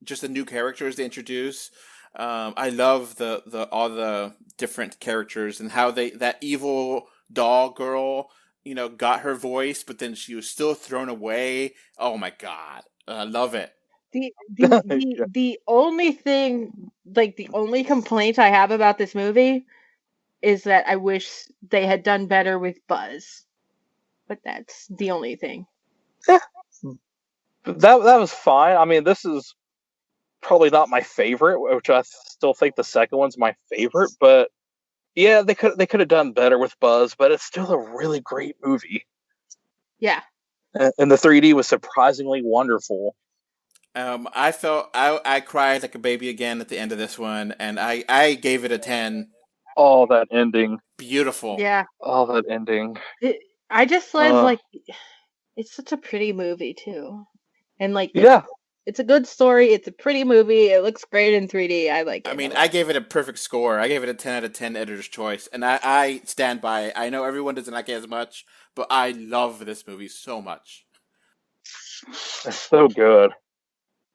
just the new characters they introduce. I love the all the different characters and how that evil doll girl, got her voice, but then she was still thrown away. Oh my god, I love it. The only thing, like the only complaint I have about this movie is that I wish they had done better with Buzz. But that's the only thing. Yeah. That was fine. I mean, this is probably not my favorite, which I still think the second one's my favorite, but yeah, they could have done better with Buzz, but it's still a really great movie. Yeah. And the 3D was surprisingly wonderful. I felt I cried like a baby again at the end of this one, and I gave it a 10. Oh, that ending. Beautiful. Yeah. Oh, that ending. I just love, like, it's such a pretty movie, too. And, like, yeah, it's a good story. It's a pretty movie. It looks great in 3D. I like it. I mean, I gave it a perfect score. I gave it a 10 out of 10 editor's choice, and I stand by it. I know everyone doesn't like it as much, but I love this movie so much. It's so good.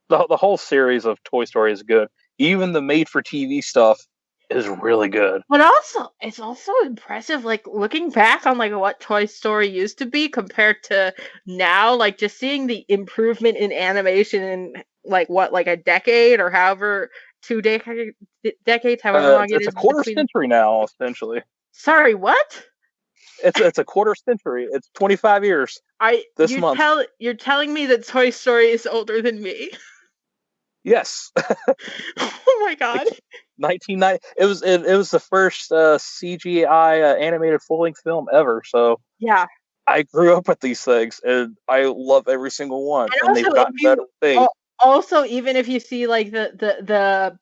The whole series of Toy Story is good. Even the made-for-TV stuff is really good. But also, it's also impressive, like, looking back on, like, what Toy Story used to be compared to now, like, just seeing the improvement in animation in, like, like a decade or however, 2 decades, however long it is. It's a quarter century now, essentially. Sorry, what? It's a quarter century. It's 25 years. This month. You're telling me that Toy Story is older than me? Yes. Oh my god. 1990. It was the first CGI animated full-length film ever. So yeah, I grew up with these things, and I love every single one. And they've gotten better with age. Also, even if you see like the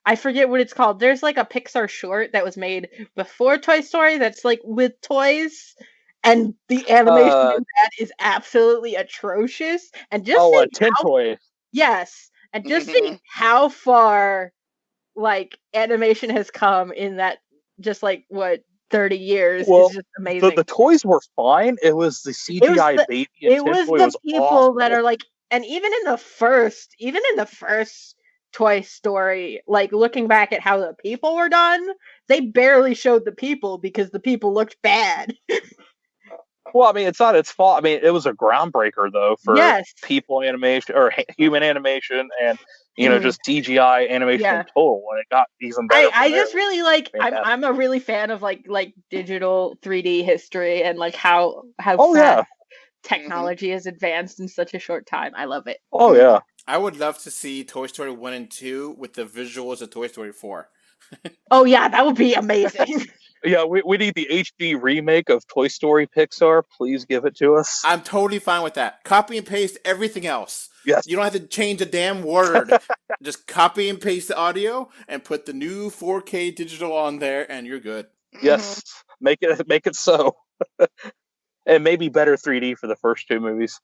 I forget what it's called. There's like a Pixar short that was made before Toy Story that's like with toys, and the animation in that is absolutely atrocious. And just seeing Tin Toy. yes, and just seeing how far like animation has come in that just like what 30 years is just amazing. The toys were fine. It was the CGI baby. It was the people awful. That are like, and even in the first Toy Story, like looking back at how the people were done, they barely showed the people because the people looked bad. Well, I mean, it's not its fault. I mean, it was a groundbreaker though for people animation or human animation and just CGI animation in total. When it got even better. I just really like. I'm a really fan of like digital 3D history and like how fast technology has advanced in such a short time. I love it. Oh yeah. I would love to see Toy Story 1 and 2 with the visuals of Toy Story 4. Oh yeah, that would be amazing. Yeah, we need the HD remake of Toy Story Pixar. Please give it to us. I'm totally fine with that. Copy and paste everything else. Yes. You don't have to change a damn word. Just copy and paste the audio and put the new 4K digital on there and you're good. Yes. Make it so. And maybe better 3D for the first two movies.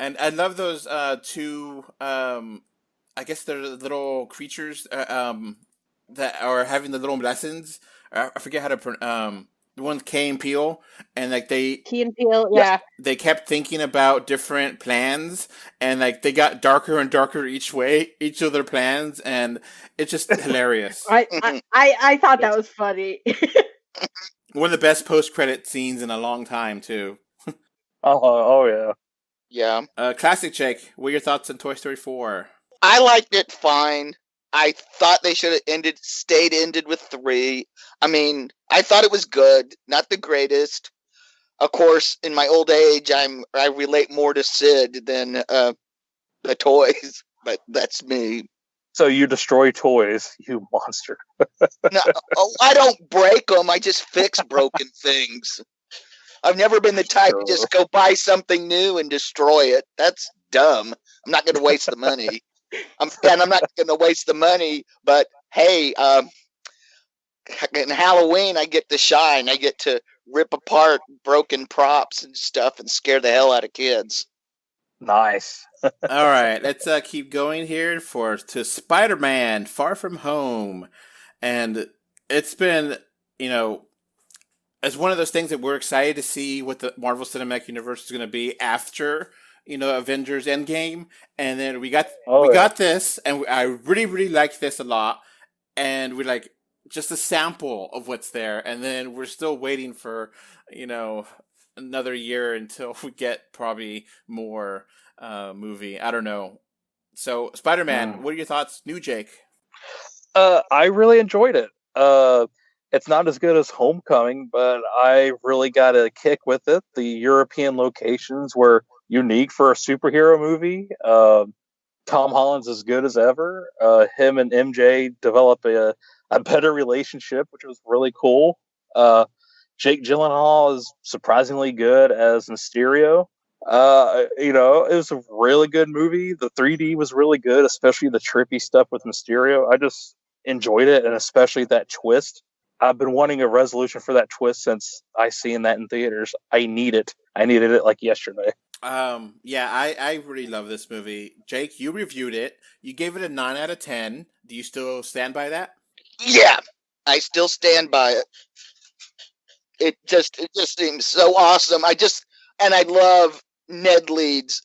And I love those two I guess they're little creatures that are having the little lessons. I forget how to the one's Key and Peele, and like Key and Peele, yeah. They kept thinking about different plans, and like they got darker and darker each of their plans, and it's just hilarious. I thought that was funny. One of the best post-credit scenes in a long time, too. Oh yeah. Yeah. Classic Jake, what are your thoughts on Toy Story 4? I liked it fine. I thought they should have ended with 3. I mean, I thought it was good, not the greatest. Of course, in my old age, I relate more to Sid than the toys, but that's me. So you destroy toys, you monster. No, I don't break them. I just fix broken things. I've never been the type to just go buy something new and destroy it. That's dumb. I'm not going to waste the money. I'm not going to waste the money, but hey, in Halloween, I get to shine. I get to rip apart broken props and stuff and scare the hell out of kids. Nice. All right, let's keep going here to Spider-Man: Far From Home, and it's been, it's one of those things that we're excited to see what the Marvel Cinematic Universe is going to be after. Avengers Endgame, and then we got this, and I really, really liked this a lot, and we like just a sample of what's there, and then we're still waiting for, another year until we get probably more movie. I don't know. So, Spider-Man, what are your thoughts? New Jake? I really enjoyed it. It's not as good as Homecoming, but I really got a kick with it. The European locations were unique for a superhero movie. Tom Holland's as good as ever. Him and MJ develop a better relationship, which was really cool. Jake Gyllenhaal is surprisingly good as Mysterio. It was a really good movie. The 3D was really good, especially the trippy stuff with Mysterio. I just enjoyed it, and especially that twist. I've been wanting a resolution for that twist since I seen that in theaters. I need it. I needed it like yesterday. I really love this movie. Jake, you reviewed it. You gave it a 9 out of 10. Do you still stand by that? Yeah, I still stand by it. It just seems so awesome. I love Ned Leeds,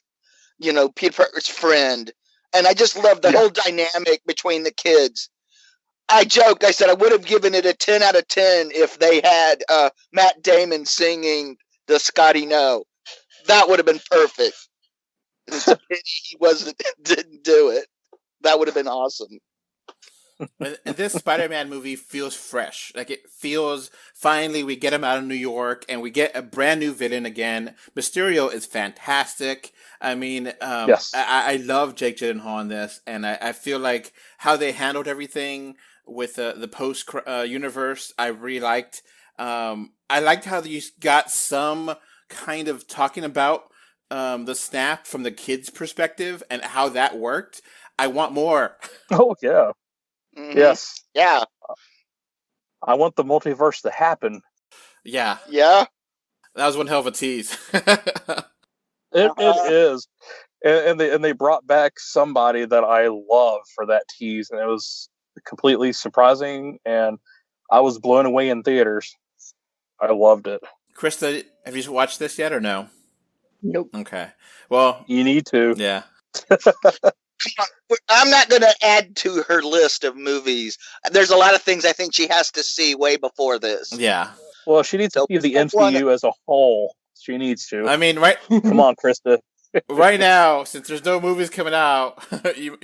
Peter Parker's friend. And I just love the whole dynamic between the kids. I joked, I said I would have given it a 10 out of 10 if they had Matt Damon singing the Scotty No. That would have been perfect. It's a pity he didn't do it. That would have been awesome. And this Spider-Man movie feels fresh. Like, it feels, finally we get him out of New York and we get a brand new villain again. Mysterio is fantastic. I mean, yes. I love Jake Gyllenhaal in this, and I feel like how they handled everything with the post universe, I really liked. I liked how you got some kind of talking about the snap from the kids' perspective and how that worked. I want more. Oh yeah. Mhm. Yes, Yeah. I want the multiverse to happen. Yeah, Yeah. that was one hell of a tease. It Uh-huh. is, and they brought back somebody that I love for that tease, and it was completely surprising, and I was blown away in theaters. I loved it. Krista, have you watched this yet or no? Nope. Okay. Well, You need to. yeah. I'm not going to add to her list of movies. There's a lot of things I think she has to see way before this. Yeah. Well, she needs to see the MCU as a whole. She needs to. I mean, right Come on, Krista. right now, since there's no movies coming out, you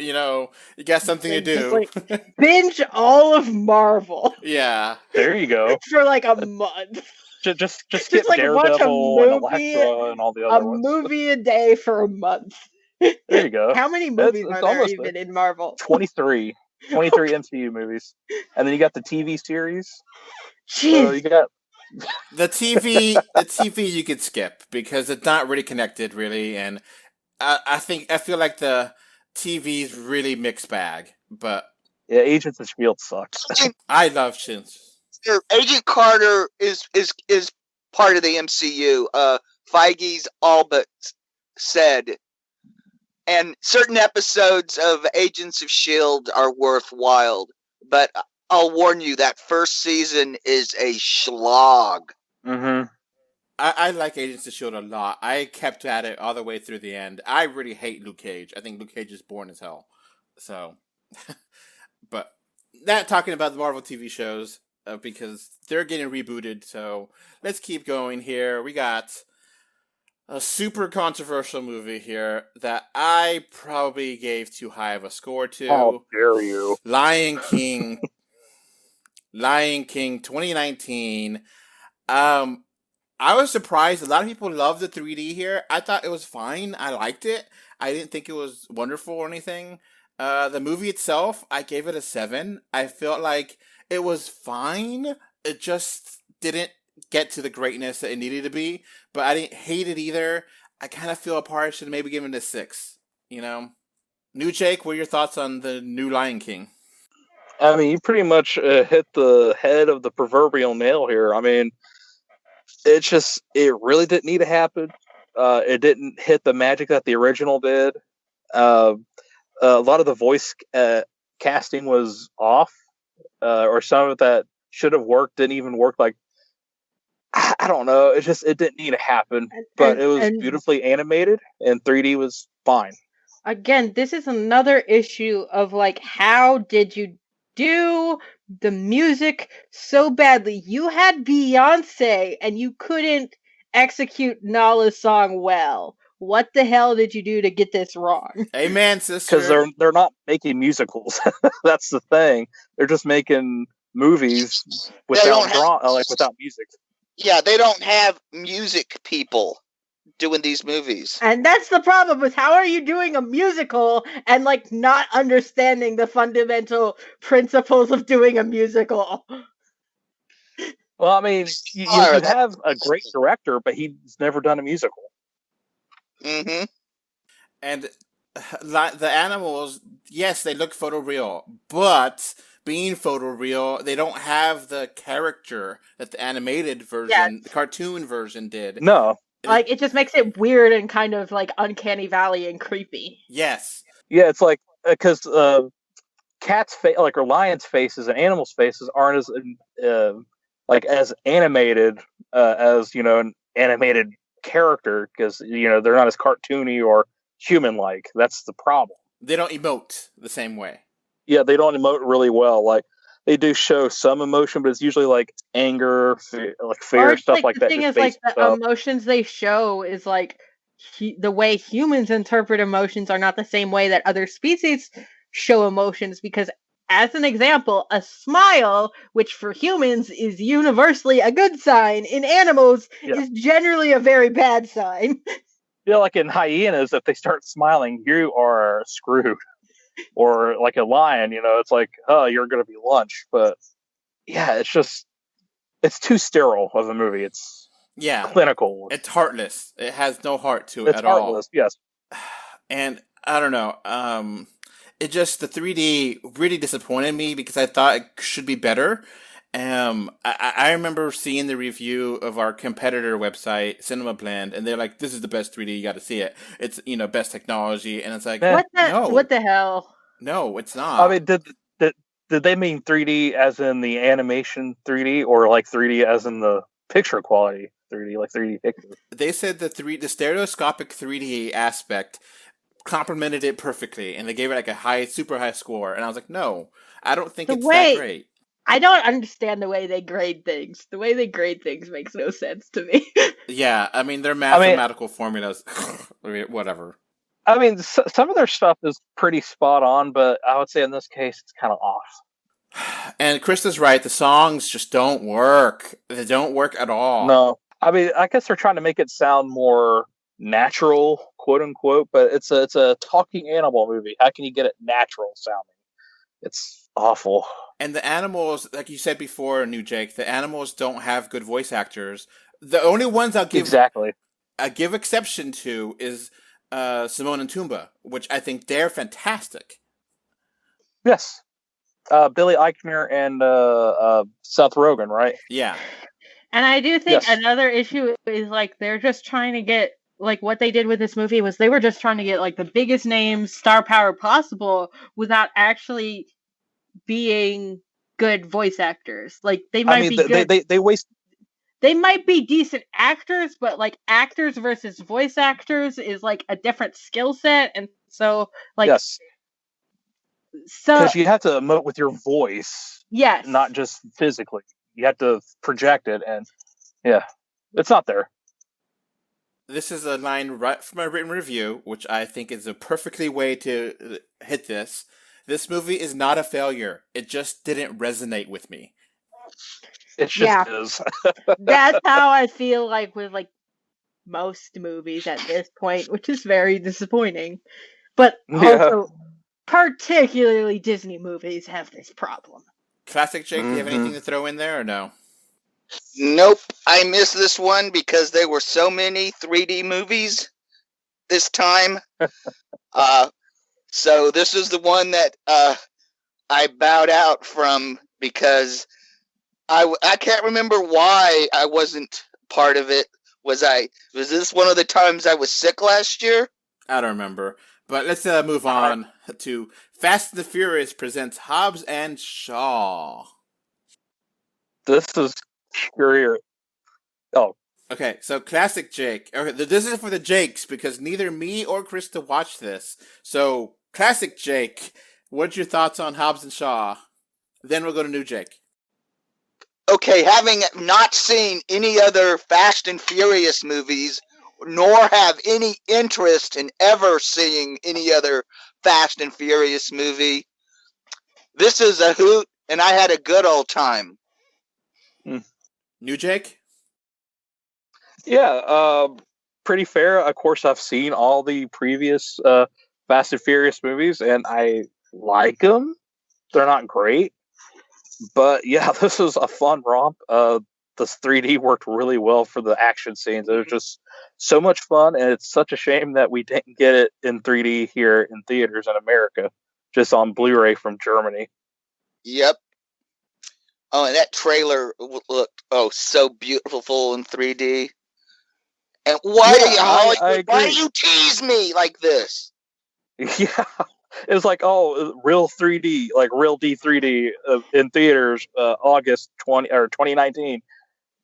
got something to Just, do. like, binge all of Marvel Yeah. There you go. for like a month. Just skip like, watch a Daredevil and movie- Elektra and all the A other ones. movie a day for a month. There you go. How many movies it's are there almost even in Marvel? 23 MCU movies, and then you got the TV series. So Jeez. you got The TV you could skip because it's not really connected, really, and I feel like the TV's really mixed bag. But Agents of Shield sucks. I love Shins. Agent Carter is part of the MCU. Feige's all but said. And certain episodes of Agents of S.H.I.E.L.D. are worthwhile. But I'll warn you, that first season is a slog. Mm-hmm. I like Agents of S.H.I.E.L.D. a lot. I kept at it all the way through the end. I really hate Luke Cage. I think Luke Cage is boring as hell. So, but that talking about the Marvel TV shows because they're getting rebooted. So let's keep going here. We got a super controversial movie here that I probably gave too high of a score to. How dare you? Lion King 2019. I was surprised. A lot of people love the 3D here. I thought it was fine. I liked it. I didn't think it was wonderful or anything. The movie itself, I gave it a 7. I felt like it was fine. It just didn't get to the greatness that it needed to be. But I didn't hate it either. I kind of feel I should maybe give it a 6. New Jake, what are your thoughts on the new Lion King? I mean, you pretty much hit the head of the proverbial nail here. I mean, it really didn't need to happen. It didn't hit the magic that the original did. A lot of the voice casting was off, or some of it that should have worked didn't even work. Like, I don't know. It didn't need to happen, but it was beautifully animated, and 3D was fine. Again, this is another issue of like, how did you do the music so badly? You had Beyonce and you couldn't execute Nala's song well. What the hell did you do to get this wrong? Amen, sister. Because they're not making musicals. That's the thing. They're just making movies without without music. Yeah, they don't have music people doing these movies. And that's the problem with how are you doing a musical and like not understanding the fundamental principles of doing a musical. Well, I mean, you have a great director, but he's never done a musical. Mm-hmm. And the animals, yes, they look photoreal, but being photoreal, they don't have the character that the animated version, the cartoon version did. No. Like, it just makes it weird and kind of, like, uncanny valley and creepy. Yes. Yeah, it's like, because cats' face, like, or lions' faces and animals' faces aren't as, as animated as, an animated character, because, they're not as cartoony or human-like. That's the problem. They don't emote the same way. Yeah, they don't emote really well. Like, they do show some emotion, but it's usually like anger, fear, stuff like that. The thing is, like, the emotions they show is like the way humans interpret emotions are not the same way that other species show emotions. Because, as an example, a smile, which for humans is universally a good sign, in animals is generally a very bad sign. Yeah, like in hyenas, if they start smiling, you are screwed. Or like a lion, it's like, oh, you're going to be lunch. But yeah, it's too sterile of a movie. It's clinical. It's heartless. It has no heart to it at all. It's heartless, yes. And I don't know. It just, the 3D really disappointed me because I thought it should be better. I remember seeing the review of our competitor website, Cinema Blend, and they're like, "This is the best 3D. You got to see it. It's best technology." And it's like, Yeah. What the hell? no, it's not. I mean, did they mean 3D as in the animation 3D, or like 3D as in the picture quality 3D, like 3D pictures? They said the stereoscopic 3D aspect complemented it perfectly, and they gave it like a super high score. And I was like, no, I don't think it's that great. I don't understand the way they grade things. The way they grade things makes no sense to me. Yeah, I mean, their mathematical formulas, whatever. I mean, some of their stuff is pretty spot on, but I would say in this case, it's kind of off. And Krista's right. The songs just don't work. They don't work at all. No. I mean, I guess they're trying to make it sound more natural, quote unquote, but it's a talking animal movie. How can you get it natural sounding? It's awful. And the animals, like you said before, New Jake, the animals don't have good voice actors. The only ones I'll give exception to is Simone and Pumbaa, which I think they're fantastic. Yes. Billy Eichner and Seth Rogen, right? Yeah. And I do think another issue is like they're just trying to get, like, what they did with this movie was they were just trying to get like the biggest names, star power possible without actually being good voice actors. Like they might be good. They waste. They might be decent actors, but like actors versus voice actors is like a different skill set, and so like yes. So because you have to emote with your voice, yes, not just physically. You have to project it, and yeah, it's not there. This is a line right from my written review, which I think is a perfectly way to hit this. This movie is not a failure. It just didn't resonate with me. It just is. That's how I feel like with like most movies at this point, which is very disappointing. But also, particularly Disney movies have this problem. Classic Jake, do you have anything to throw in there or no? Nope. I missed this one because there were so many 3D movies this time. So this is the one that I bowed out from because I can't remember why I wasn't part of it. Was this one of the times I was sick last year? I don't remember. But let's move on to Fast and the Furious presents Hobbs and Shaw. This is curious. Oh. Okay, so Classic Jake. Okay, this is for the Jakes because neither me or Krista watched this. So, Classic Jake, what's your thoughts on Hobbs and Shaw? Then we'll go to New Jake. Okay, having not seen any other Fast and Furious movies, nor have any interest in ever seeing any other Fast and Furious movie, this is a hoot, and I had a good old time. New Jake? Yeah, pretty fair. Of course, I've seen all the previous Fast and Furious movies, and I like them. They're not great. But yeah, this was a fun romp. This 3D worked really well for the action scenes. It was just so much fun, and it's such a shame that we didn't get it in 3D here in theaters in America, just on Blu-ray from Germany. Yep. Oh, and that trailer looked so beautiful in 3D. And why do you tease me like this? Yeah. It was like, real 3D, like real D3D in theaters, August 2019.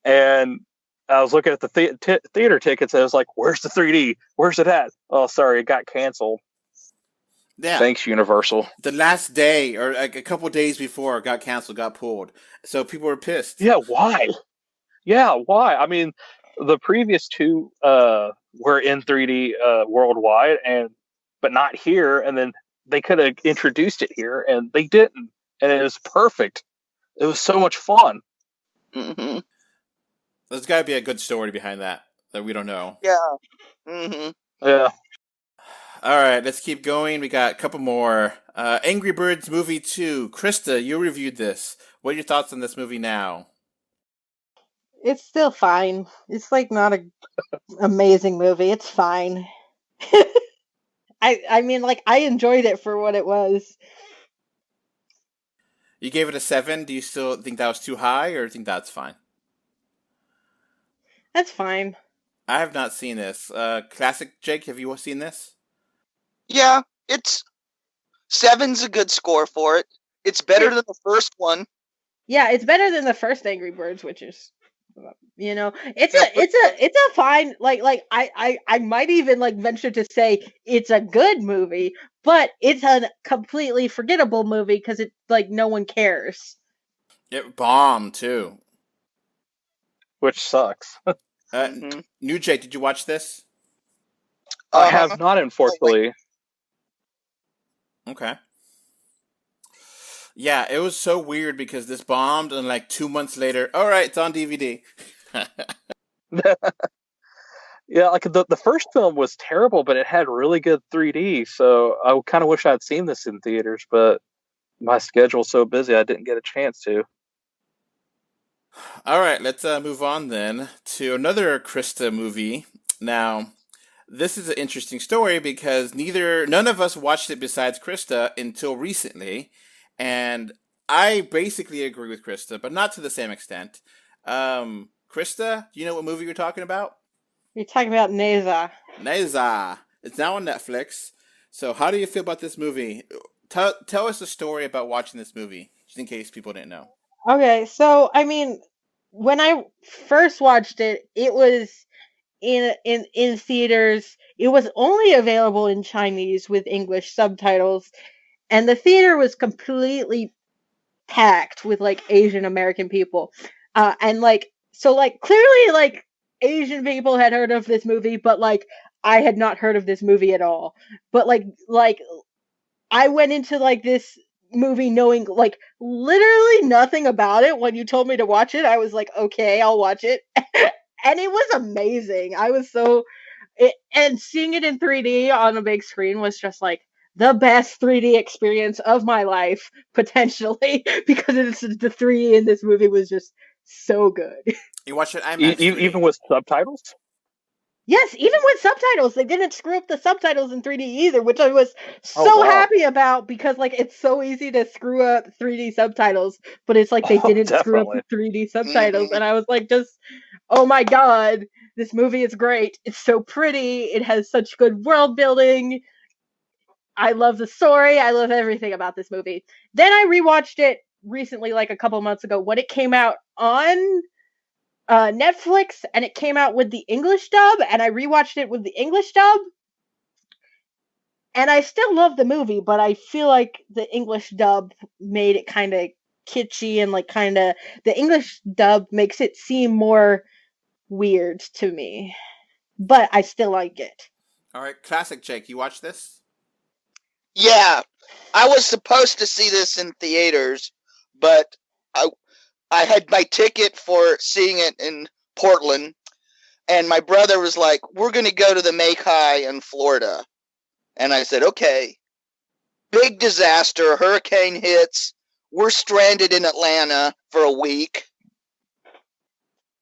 And I was looking at the theater tickets, and I was like, where's the 3D? Where's it at? Oh, sorry, it got canceled. Yeah. Thanks, Universal. The last day, or like a couple days before, it got canceled, got pulled. So people were pissed. Yeah, why? I mean, the previous two were in 3D worldwide, but not here, and then they could have introduced it here, and they didn't. And it was perfect. It was so much fun. Mm-hmm. There's got to be a good story behind that we don't know. Yeah. Mm-hmm. Yeah. All right, let's keep going. We got a couple more. Angry Birds Movie 2. Krista, you reviewed this. What are your thoughts on this movie now? It's still fine. It's like not an amazing movie. It's fine. I mean, like, I enjoyed it for what it was. You gave it a 7. Do you still think that was too high, or think that's fine? That's fine. I have not seen this. Classic Jake, have you seen this? Yeah, it's 7's a good score for it. It's better than the first one. Yeah, it's better than the first Angry Birds, which is, it's a fine, like I might even like venture to say it's a good movie, but it's a completely forgettable movie because it like no one cares. It bombed too. Which sucks. New Jake, did you watch this? I have not, unfortunately. Okay. Yeah, it was so weird because this bombed, and like 2 months later, all right, it's on DVD. Yeah, like the first film was terrible, but it had really good 3D. So I kind of wish I'd seen this in theaters, but my schedule's so busy I didn't get a chance to. All right, let's move on then to another Krista movie. Now, this is an interesting story because none of us watched it besides Krista until recently, and I basically agree with Krista, but not to the same extent. Krista, do you know what movie you're talking about? You're talking about Neza. Neza. It's now on Netflix. So how do you feel about this movie? Tell us a story about watching this movie, just in case people didn't know. Okay, so I mean, when I first watched it, it was in theaters. It was only available in Chinese with English subtitles, and the theater was completely packed with like Asian American people, and like so like clearly like Asian people had heard of this movie, but like I had not heard of this movie at all. But like I went into like this movie knowing like literally nothing about it. When you told me to watch it, I was like, okay, I'll watch it. And it was amazing. And seeing it in 3D on a big screen was just like the best 3D experience of my life, potentially, because the 3D in this movie was just so good. You watched it IMAX even with subtitles? Yes, even with subtitles, they didn't screw up the subtitles in 3D either, which I was so happy about because like it's so easy to screw up 3D subtitles, but it's like they didn't screw up the 3D subtitles, and I was like, oh my god, this movie is great. It's so pretty. It has such good world building. I love the story. I love everything about this movie. Then I rewatched it recently, like a couple months ago, when it came out on Netflix, and it came out with the English dub, and I rewatched it with the English dub, and I still love the movie, but I feel like the English dub made it kind of kitschy, and like the English dub makes it seem more weird to me, but I still like it. All right, classic Jake, you watched this? Yeah, I was supposed to see this in theaters, but I had my ticket for seeing it in Portland, and my brother was like, we're going to go to the Make High in Florida. And I said, okay. Big disaster, hurricane hits, we're stranded in Atlanta for a week.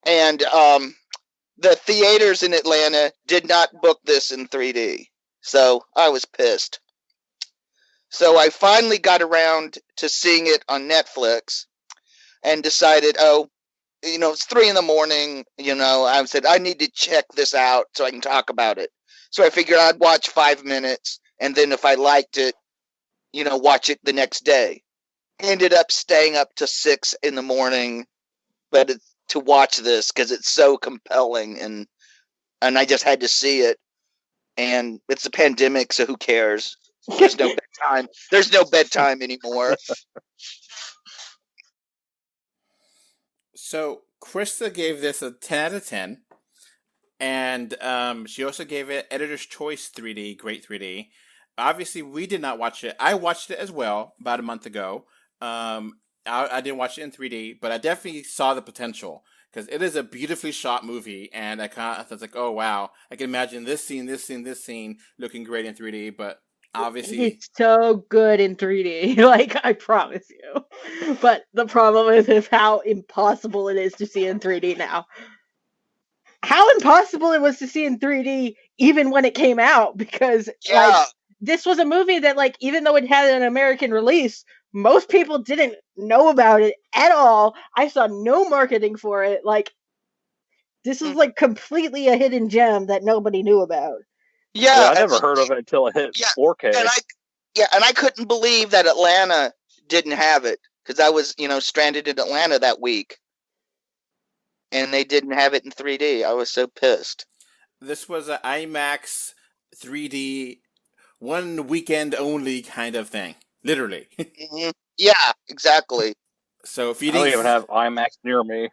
And the theaters in Atlanta did not book this in 3D. So I was pissed. So I finally got around to seeing it on Netflix and decided, it's 3 a.m. I said, I need to check this out so I can talk about it. So I figured I'd watch 5 minutes, and then if I liked it, watch it the next day. Ended up staying up to 6 a.m, but to watch this because it's so compelling, and I just had to see it. And it's a pandemic, so who cares? There's no bedtime. There's no bedtime anymore. So Krista gave this a 10 out of 10, and she also gave it Editor's Choice 3D, great 3D. Obviously, we did not watch it. I watched it as well about a month ago. I didn't watch it in 3D, but I definitely saw the potential because it is a beautifully shot movie, and I was like, oh wow, I can imagine this scene looking great in 3D, but obviously it's so good in 3D, like I promise you. But the problem is how impossible it is to see in 3D now. How impossible it was to see in 3D even when it came out, because like this was a movie that, like, even though it had an American release, most people didn't know about it at all. I saw no marketing for it. Like, this was like completely a hidden gem that nobody knew about. Yeah, I never heard of it until it hit 4K. And I couldn't believe that Atlanta didn't have it, because I was, stranded in Atlanta that week, and they didn't have it in 3D. I was so pissed. This was an IMAX 3D, one weekend only kind of thing, literally. Mm-hmm. Yeah, exactly. So if you I don't even have IMAX near me.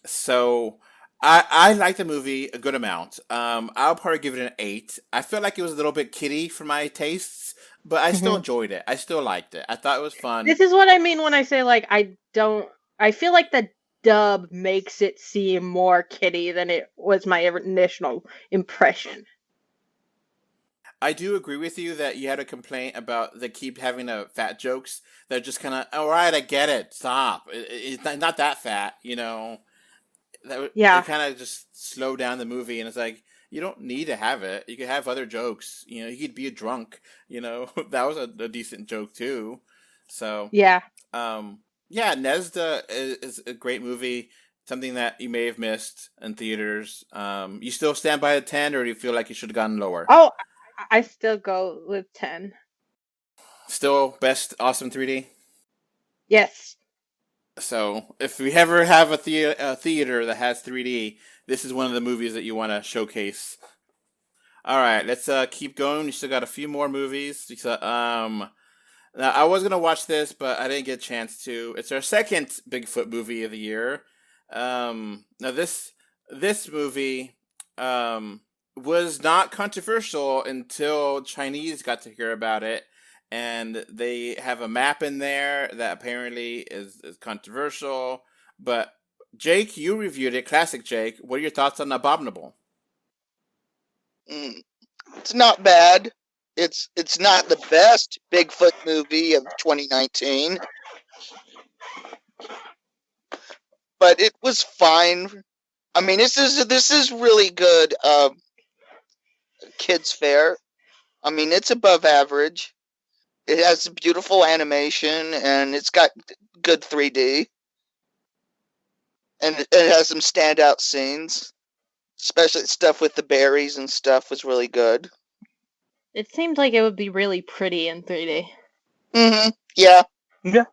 So I like the movie a good amount. I'll probably give it an 8. I felt like it was a little bit kiddie for my tastes, but I still enjoyed it. I still liked it. I thought it was fun. This is what I mean when I say, like, I feel like the dub makes it seem more kiddie than it was my initial impression. I do agree with you that you had a complaint about they keep having fat jokes. They're just kind of, all right, I get it. Stop. It's not that fat, Yeah. It kind of just slow down the movie, and it's like, you don't need to have it. You could have other jokes. You could be a drunk. That was a decent joke too. So yeah, Nesda is a great movie. Something that you may have missed in theaters. You still stand by a 10, or do you feel like you should have gone lower? Oh, I still go with 10. Still best awesome 3D. Yes. So, if we ever have a theater that has 3D, this is one of the movies that you want to showcase. All right, let's keep going. We still got a few more movies. Now, I was gonna watch this, but I didn't get a chance to. It's our second Bigfoot movie of the year. Now, this movie was not controversial until Chinese got to hear about it. And they have a map in there that apparently is controversial. But Jake, you reviewed it. Classic Jake. What are your thoughts on Abominable? It's not bad. It's not the best Bigfoot movie of 2019. But it was fine. I mean, this is really good kids fare. I mean, it's above average. It has beautiful animation, and it's got good 3D. And it has some standout scenes. Especially stuff with the berries and stuff was really good. It seemed like it would be really pretty in 3D. Mm-hmm. Yeah. Yeah.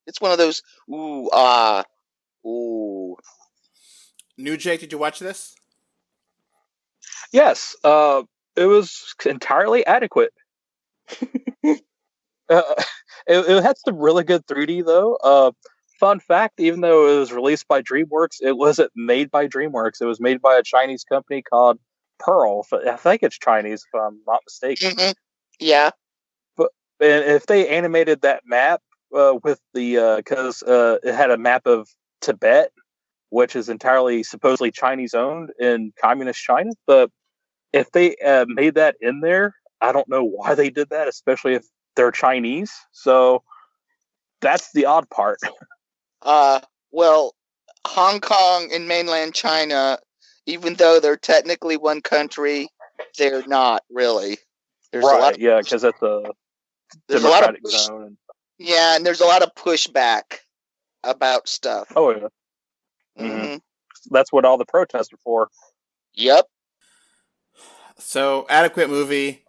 It's one of those, ooh, ah, ooh. New Jake, did you watch this? Yes. It was entirely adequate. It had some really good 3D though. Fun fact: even though it was released by DreamWorks, it wasn't made by DreamWorks. It was made by a Chinese company called Pearl. I think it's Chinese, if I'm not mistaken. Mm-hmm. Yeah. But and if they animated that map with the because it had a map of Tibet, which is entirely supposedly Chinese owned in communist China, but if they made that in there, I don't know why they did that, especially if they're Chinese. So that's the odd part. Well, Hong Kong and mainland China, even though they're technically one country, they're not really. There's right, a lot of, yeah, because that's a democratic zone. Yeah, and there's a lot of pushback about stuff. Oh, yeah. Mm-hmm. That's what all the protests are for. Yep. So, adequate movie.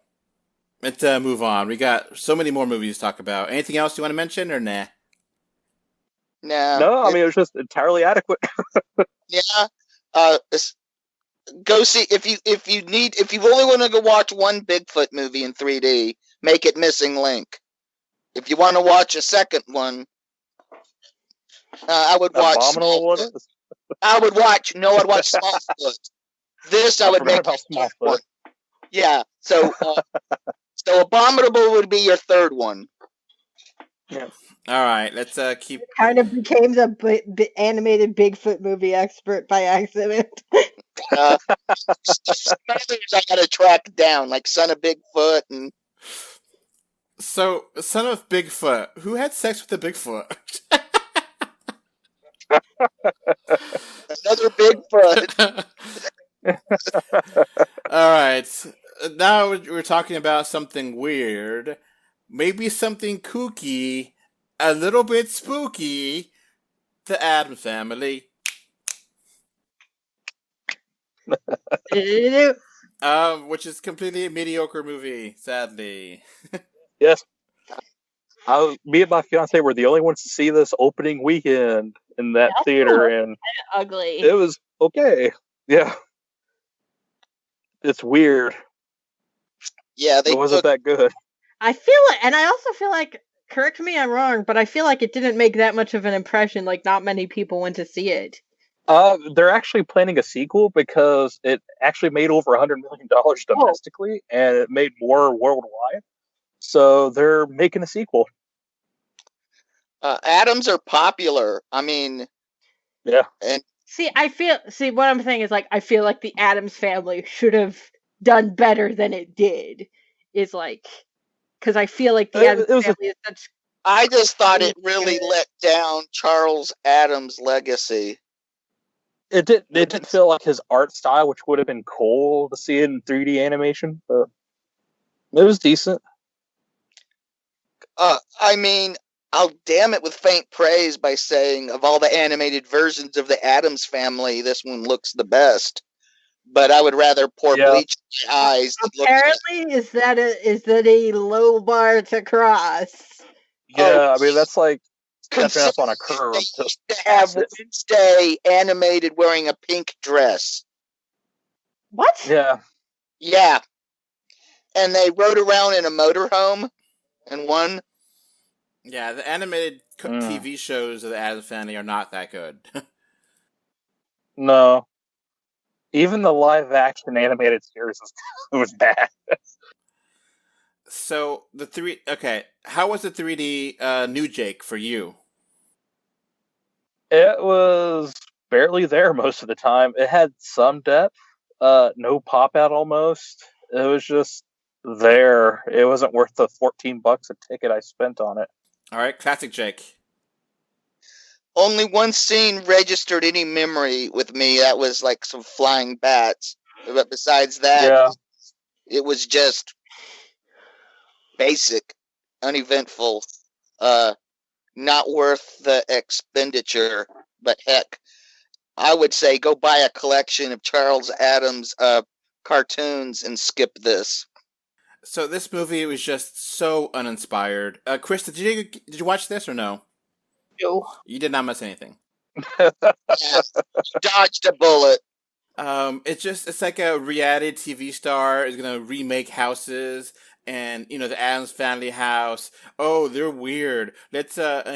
Let's move on. We got so many more movies to talk about. Anything else you want to mention, or nah? No, I mean, it was just entirely adequate. Yeah. Go see if you only want to go watch one Bigfoot movie in 3D, make it Missing Link. If you want to watch a second one, I would watch Abominable. I'd watch Smallfoot. This I would make Smallfoot. Yeah. So Abominable would be your third one. Yeah. All right, let's keep. Kind of became the animated Bigfoot movie expert by accident. Others I gotta track down, like Son of Bigfoot and. So, Son of Bigfoot. Who had sex with the Bigfoot? Another Bigfoot. All right. now we're talking about something weird, maybe something kooky, a little bit spooky. The Addams Family. Which is completely a mediocre movie, sadly. Yes. Me and my fiance were the only ones to see this opening weekend in that theater, and ugly. it was okay. Yeah. It's weird. Yeah, It wasn't that good. I feel like, and I also feel like, correct me if I'm wrong, but I feel like it didn't make that much of an impression. Like, not many people went to see it. They're actually planning a sequel because it actually made over $100 million domestically, and it made more worldwide. So they're making a sequel. Adams are popular. I mean, yeah. And what I'm saying is, like, I feel like the Addams Family should have done better than it did. Is like, because I feel like the Addams Family is such. I just thought it really let down Charles Addams' legacy. It didn't feel like his art style, which would have been cool to see it in 3D animation, but it was decent. I mean, I'll damn it with faint praise by saying of all the animated versions of the Addams Family, this one looks the best. But I would rather pour bleach in my eyes. Apparently, is that a low bar to cross? Yeah, I mean that's like stepping up on a curve. To have Wednesday animated wearing a pink dress. What? Yeah. Yeah. And they rode around in a motorhome and won. Yeah, the animated TV shows of the Addams Family are not that good. No. Even the live-action animated series was bad. So, how was the 3D New Jake for you? It was barely there most of the time. It had some depth, no pop-out almost. It was just there. It wasn't worth the $14 a ticket I spent on it. All right, classic Jake. Only one scene registered any memory with me. That was like some flying bats. But besides that, it was just basic, uneventful, not worth the expenditure. But heck, I would say go buy a collection of Charles Addams cartoons and skip this. So this movie was just so uninspired. Chris, did you watch this or no? No. You did not miss anything. Yeah, dodged a bullet. It's like a reality TV star is gonna remake houses, and the Addams Family house. Oh, they're weird. Let's have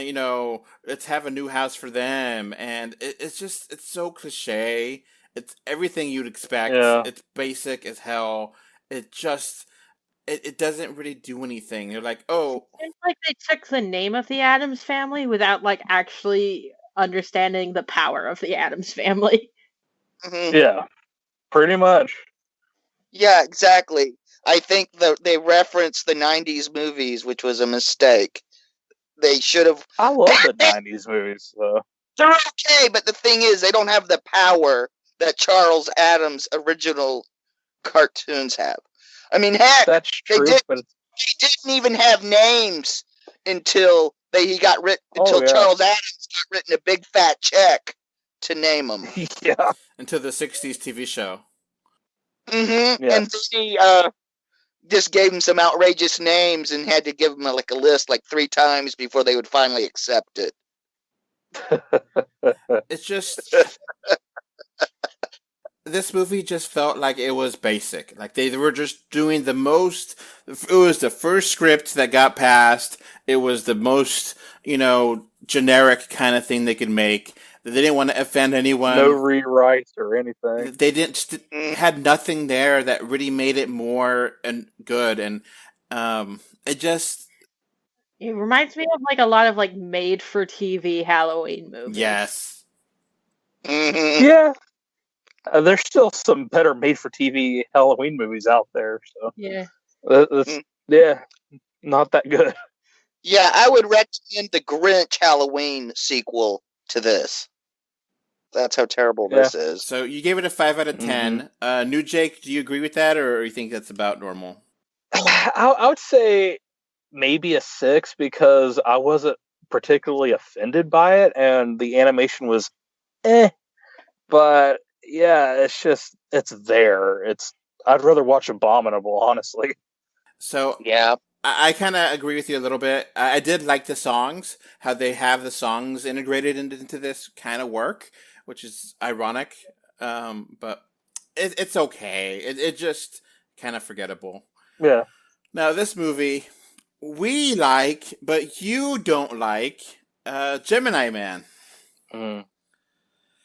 a new house for them, and it's so cliche. It's everything you'd expect. Yeah. It's basic as hell. It doesn't really do anything. You're like, oh. It's like they took the name of the Addams Family without like actually understanding the power of the Addams Family. Mm-hmm. Yeah, pretty much. Yeah, exactly. I think they referenced the 90s movies, which was a mistake. They should have... I love the 90s movies, though. They're okay, but the thing is, they don't have the power that Charles Addams' original cartoons have. I mean, heck, that's true, they didn't even have names until Charles Adams got written a big fat check to name them. Yeah. Until the 60s TV show. Mm-hmm. Yes. And then he just gave them some outrageous names and had to give them a list 3 times before they would finally accept it. It's just... This movie just felt like it was basic. Like they were just doing the most. It was the first script that got passed. It was the most, generic kind of thing they could make. They didn't want to offend anyone. No rewrites or anything. They had nothing there that really made it more and good. And it reminds me of a lot of made for TV Halloween movies. Yes. Mm-hmm. Yeah. There's still some better made-for-TV Halloween movies out there. So yeah, not that good. Yeah, I would recommend the Grinch Halloween sequel to this. That's how terrible this is. So you gave it a 5 out of 10. New Jake, do you agree with that, or you think that's about normal? I would say maybe a 6 because I wasn't particularly offended by it, and the animation was But yeah, it's there. I'd rather watch Abominable, honestly. So Yeah. I kind of agree with you a little bit. I did like the songs, how they have the songs integrated into this kind of work, which is ironic. But it's okay. It just kind of forgettable. Yeah. Now, this movie, we like, but you don't like, Gemini Man.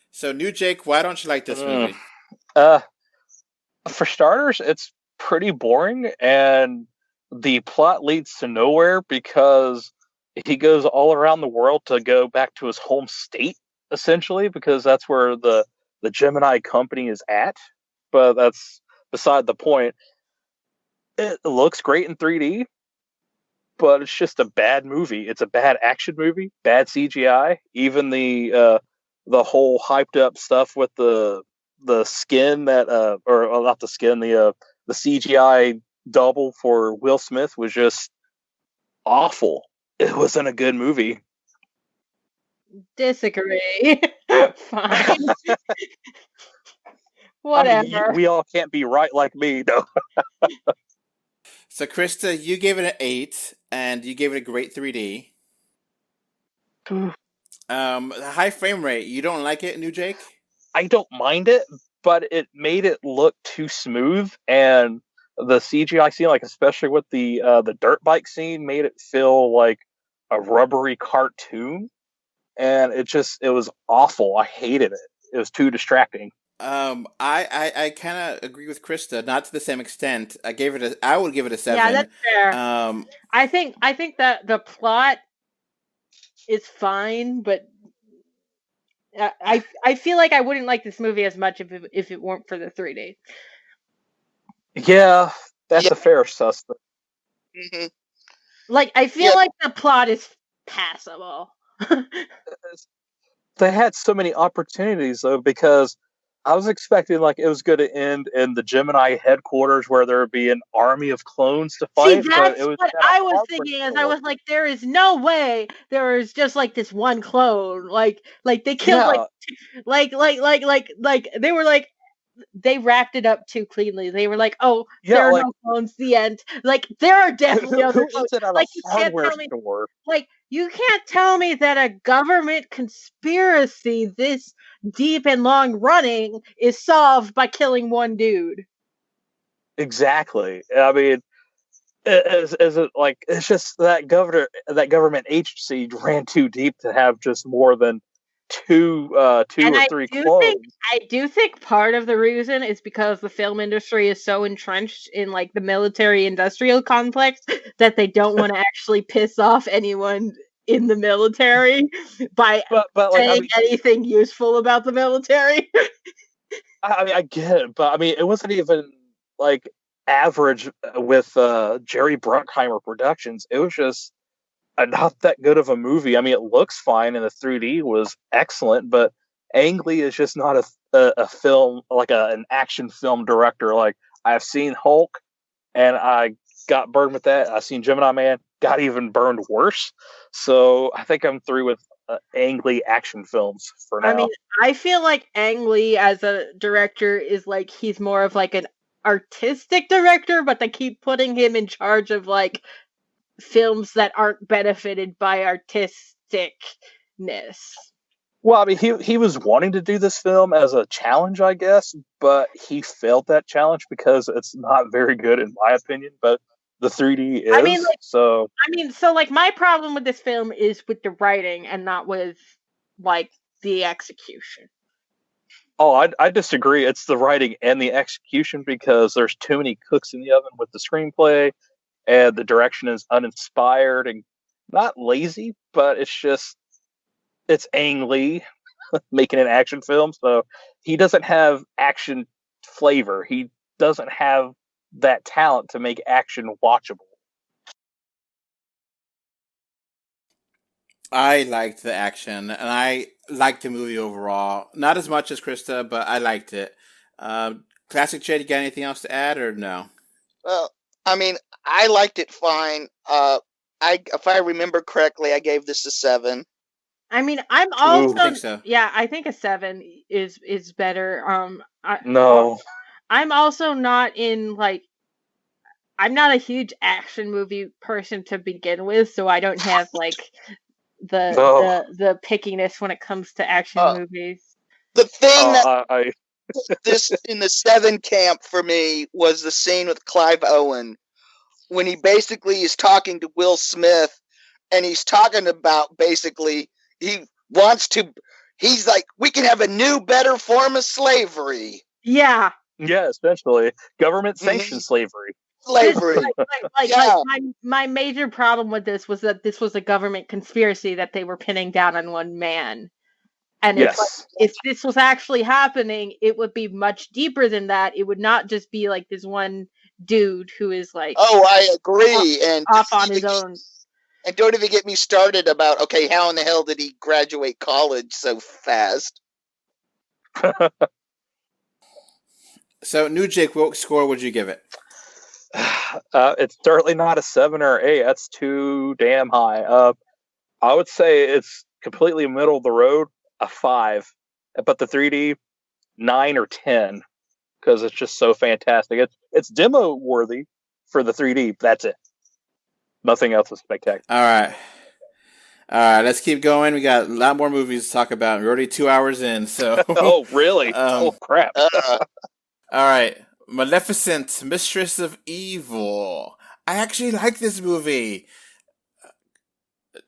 So, New Jake, why don't you like this movie? For starters, it's pretty boring, and the plot leads to nowhere because he goes all around the world to go back to his home state, essentially, because that's where the Gemini company is at. But that's beside the point. It looks great in 3D, but it's just a bad movie. It's a bad action movie, bad CGI. Even the whole hyped up stuff with the skin that or not the skin, the CGI double for Will Smith was just awful. It wasn't a good movie. Disagree. Fine. Whatever. I mean, we all can't be right like me, though. So, Krista, you gave it an 8, and you gave it a great 3D. The high frame rate, you don't like it, New Jake? I don't mind it, but it made it look too smooth, and the CGI scene, like especially with the dirt bike scene, made it feel like a rubbery cartoon, and it was awful. I hated it. It was too distracting. I kind of agree with Krista, not to the same extent. I would give it a 7. Yeah, that's fair. I think that the plot is fine, but I feel like I wouldn't like this movie as much if it weren't for the 3D. Yeah, that's a fair assessment. Mm-hmm. Like, I feel like the plot is passable. They had so many opportunities, though, because I was expecting like it was going to end in the Gemini headquarters where there would be an army of clones to fight. See, that's but it was what I was thinking. As I was like, there is no way there is just like this one clone. Like they killed like they were like they wrapped it up too cleanly. They were like, oh, there are no clones. The end. Like there are definitely other clones. Like you can't tell me. Like you can't tell me that a government conspiracy this deep and long running is solved by killing one dude. Exactly. I mean, is it like it's just that government agency ran too deep to have just more than two or three clones. I do think part of the reason is because the film industry is so entrenched in like the military industrial complex that they don't want to actually piss off anyone in the military by saying anything useful about the military. I mean, I get it, but I mean, it wasn't even like average with Jerry Bruckheimer Productions. It was just not that good of a movie. I mean, it looks fine, and the 3D was excellent, but Ang Lee is just not a film like an action film director. Like I've seen Hulk, and I got burned with that. I've seen Gemini Man, got even burned worse. So I think I'm through with Ang Lee action films for now. I mean, I feel like Ang Lee as a director is like he's more of like an artistic director, but they keep putting him in charge of like films that aren't benefited by artisticness. Well, I mean, he was wanting to do this film as a challenge, I guess, but he failed that challenge because it's not very good, in my opinion. But the 3D is. So my problem with this film is with the writing and not with like the execution. Oh, I disagree. It's the writing and the execution because there's too many cooks in the oven with the screenplay. And the direction is uninspired and not lazy, but it's Ang Lee making an action film, so he doesn't have action flavor. He doesn't have that talent to make action watchable. I liked the action, and I liked the movie overall. Not as much as Krista, but I liked it. Classic Jade, you got anything else to add, or no? Well, I mean, I liked it fine. If I remember correctly, I gave this a 7. I mean, I'm I also think so. yeah, I think a 7 is better. No. I'm also not in like I'm not a huge action movie person to begin with, so I don't have like the pickiness when it comes to action Uh, movies. The thing that I this in the 7 camp for me was the scene with Clive Owen when he basically is talking to Will Smith, and he's talking about basically he's like, we can have a new, better form of slavery. Yeah. yeah, essentially government sanctioned slavery. Slavery. Yeah. My major problem with this was that this was a government conspiracy that they were pinning down on one man. And it's like, Yes. if this was actually happening, it would be much deeper than that. It would not just be like this one dude who is like Oh, I agree. And off on his own. And don't even get me started about, okay, how in the hell did he graduate college so fast? So, New Jake, what score would you give it? It's certainly not a 7 or 8. That's too damn high. I would say it's completely middle of the road, a 5. But the 3D, 9 or 10, because it's just so fantastic. It's demo worthy for the 3D. That's it. Nothing else is spectacular. All right, let's keep going. We got a lot more movies to talk about. We're already 2 hours in, so. Oh, really? Oh, crap. All right, Maleficent, Mistress of Evil. I actually like this movie.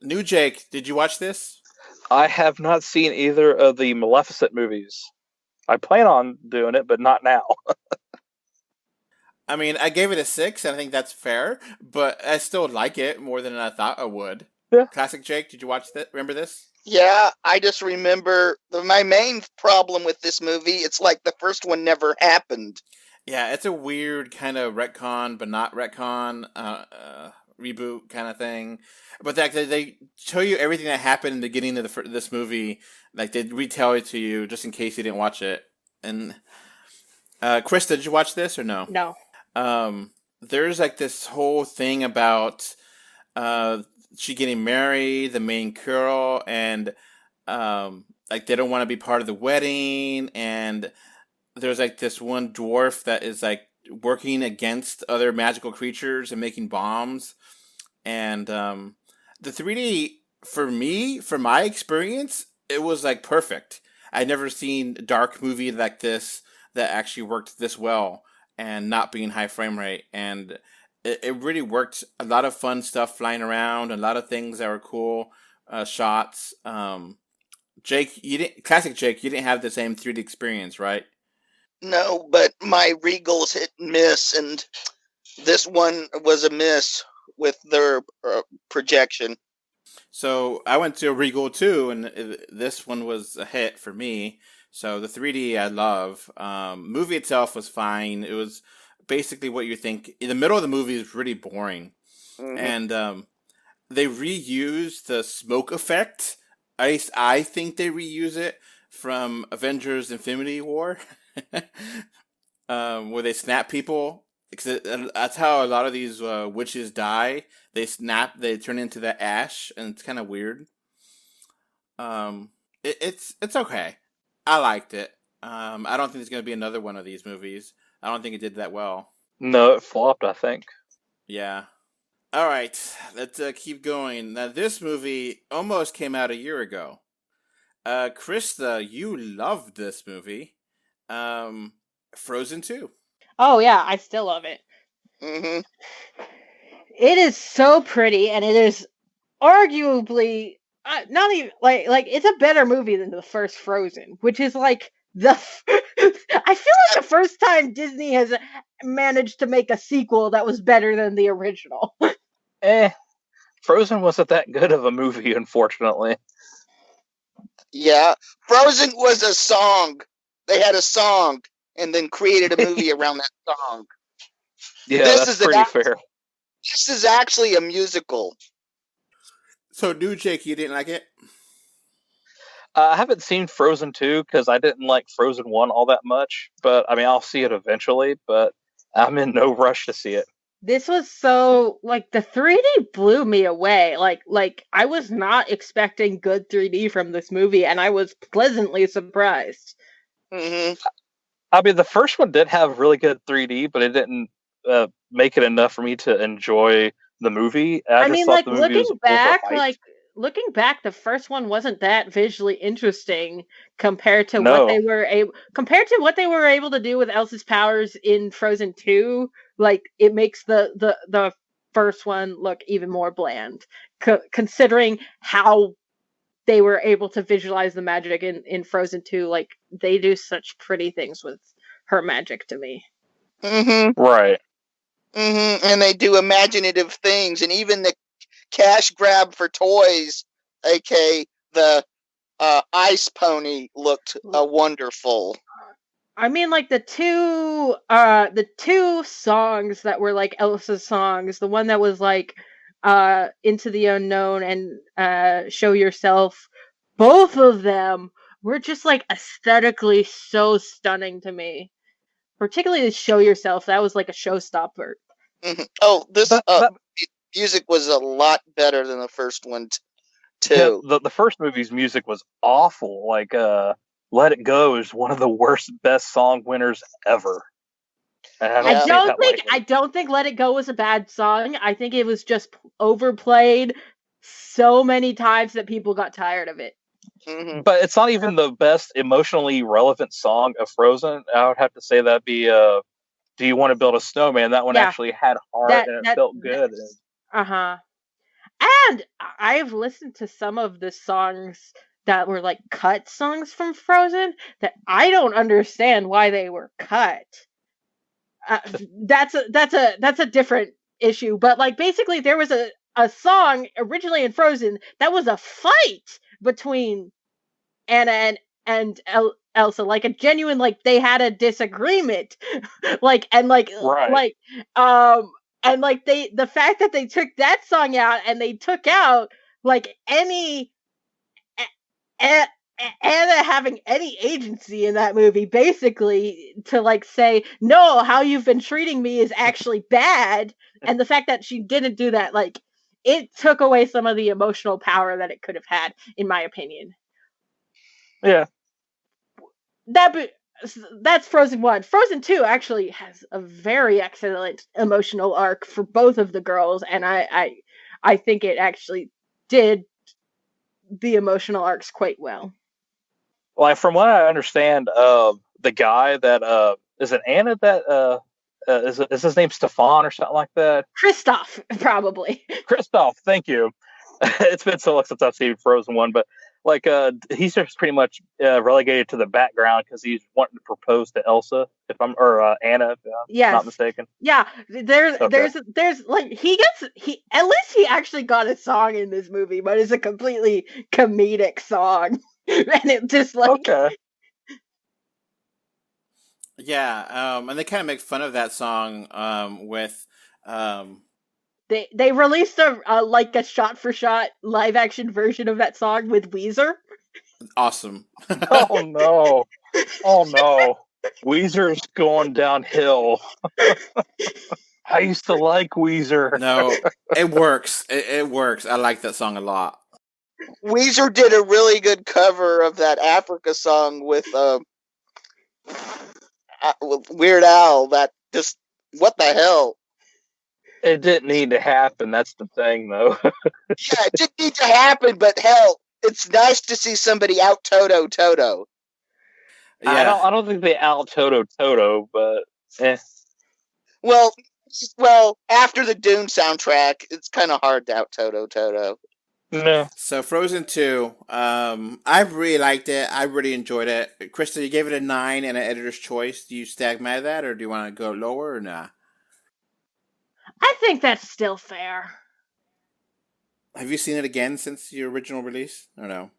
New Jake, did you watch this? I have not seen either of the Maleficent movies. I plan on doing it, but not now. I mean, I gave it a 6, and I think that's fair, but I still like it more than I thought I would. Yeah. Classic Jake, did you watch that? Remember this? Yeah, I just remember my main problem with this movie, it's like the first one never happened. Yeah, it's a weird kind of retcon, but not retcon, reboot kind of thing. But they show you everything that happened in the beginning of this movie. Like, they retell it to you just in case you didn't watch it. And, Krista, did you watch this or no? No. There's like this whole thing about she getting married, the main girl, and like they don't want to be part of the wedding, and there's like this one dwarf that is like working against other magical creatures and making bombs, and the 3D for me, for my experience, it was like perfect. I'd never seen a dark movie like this that actually worked this well and not being high frame rate, and it really worked. A lot of fun stuff flying around, a lot of things that were cool shots. Jake, classic Jake, you didn't have the same 3D experience, right? No, but my Regals hit and miss, and this one was a miss with their projection. So I went to a Regal too, and this one was a hit for me. So the 3D I love. Movie itself was fine. It was basically what you think. In the middle of the movie is really boring, and they reused the smoke effect. I think they reuse it from Avengers Infinity War, where they snap people. That's how a lot of these witches die. They snap, they turn into the ash, and it's kind of weird. It's okay. I liked it. I don't think there's going to be another one of these movies. I don't think it did that well. No, it flopped, I think. Yeah. All right, let's keep going. Now, this movie almost came out a year ago. Krista, you loved this movie. Frozen 2. Oh yeah, I still love it. Mm-hmm. It is so pretty, and it is arguably not even like it's a better movie than the first Frozen, which is like I feel like the first time Disney has managed to make a sequel that was better than the original. Frozen wasn't that good of a movie, unfortunately. Yeah, Frozen was a song. They had a song and then created a movie around that song. Yeah, that's pretty fair. This is actually a musical. So, new Jake, you didn't like it? I haven't seen Frozen 2 because I didn't like Frozen 1 all that much. But I mean, I'll see it eventually. But I'm in no rush to see it. This was so like the 3D blew me away. Like I was not expecting good 3D from this movie, and I was pleasantly surprised. Hmm. I mean, the first one did have really good 3D, but it didn't make it enough for me to enjoy the movie. I just mean, thought like the movie was overhyped. looking back, the first one wasn't that visually interesting compared to No. compared to what they were able to do with Elsa's powers in Frozen 2. Like it makes the first one look even more bland, considering how they were able to visualize the magic in Frozen 2. Like they do such pretty things with her magic to me. Hmm. Right. And they do imaginative things, and even the cash grab for toys, aka the ice pony, looked wonderful. I mean, like the two songs that were like Elsa's songs, the one that was like Into the Unknown and Show Yourself, both of them were just like aesthetically so stunning to me. Particularly Show Yourself, that was like a showstopper. Oh, this music was a lot better than the first one too. Yeah, the first movie's music was awful. Like Let It Go is one of the worst best song winners ever. I don't think Let It Go was a bad song. I think it was just overplayed so many times that people got tired of it. Mm-hmm. But it's not even the best emotionally relevant song of Frozen. I would have to say that'd be Do You Want to Build a Snowman? That one actually had heart and it felt good. Uh-huh. And I've listened to some of the songs that were like cut songs from Frozen that I don't understand why they were cut. That's a different issue. But like basically there was a song originally in Frozen that was a fight between Anna and Elsa, like a genuine, like they had a disagreement, like and like right. and like the fact that they took that song out and they took out like any Anna having any agency in that movie, basically to like say no, how you've been treating me is actually bad, and the fact that she didn't do that, like it took away some of the emotional power that it could have had, in my opinion. Yeah. That's Frozen 1. Frozen 2 actually has a very excellent emotional arc for both of the girls, and I think it actually did the emotional arcs quite well. Like from what I understand, the guy that is it Anna that is his name Stefan or something like that? Kristoff, probably. Kristoff, thank you. It's been so long since I've seen Frozen 1, but like he's just pretty much relegated to the background because he's wanting to propose to Elsa, Anna, if I'm not mistaken. Yeah, there's like he at least he actually got a song in this movie, but it's a completely comedic song, and it just like okay. Yeah, and they kind of make fun of that song with. They released a shot for shot live action version of that song with Weezer. Awesome. Oh no. Oh no. Weezer's going downhill. I used to like Weezer. No, it works. It works. I like that song a lot. Weezer did a really good cover of that Africa song with Weird Al. That just, what the hell? It didn't need to happen. That's the thing, though. Yeah, it didn't need to happen, but hell, it's nice to see somebody out Toto. Yeah. I don't think they out Toto, but eh. Well, after the Dune soundtrack, it's kind of hard to out Toto. No. So Frozen 2, I really liked it. I really enjoyed it. Krista, you gave it a 9 and an editor's choice. Do you stag mad at that, or do you want to go lower or nah? I think that's still fair. Have you seen it again since the original release, or no?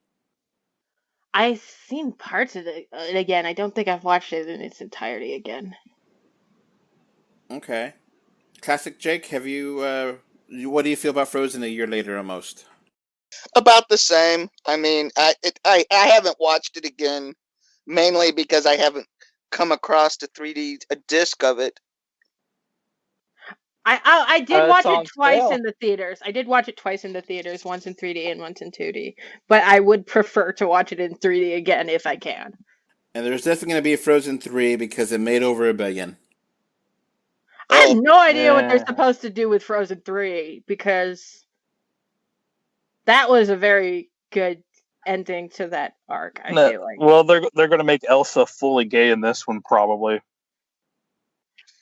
I've seen parts of it again. I don't think I've watched it in its entirety again. Okay. Classic Jake, have you, what do you feel about Frozen a year later almost? About the same. I mean, I haven't watched it again, mainly because I haven't come across the 3D disc of it. I did It's watch on it twice sale. in the theaters. I did watch it twice in the theaters, once in 3D and once in 2D. But I would prefer to watch it in 3D again if I can. And there's definitely going to be a Frozen 3 because it made over $1 billion. I have Oh, no idea what they're yeah. supposed to do with Frozen 3 because that was a very good ending to that arc, I No, feel like. well, they're going to make Elsa fully gay in this one, probably.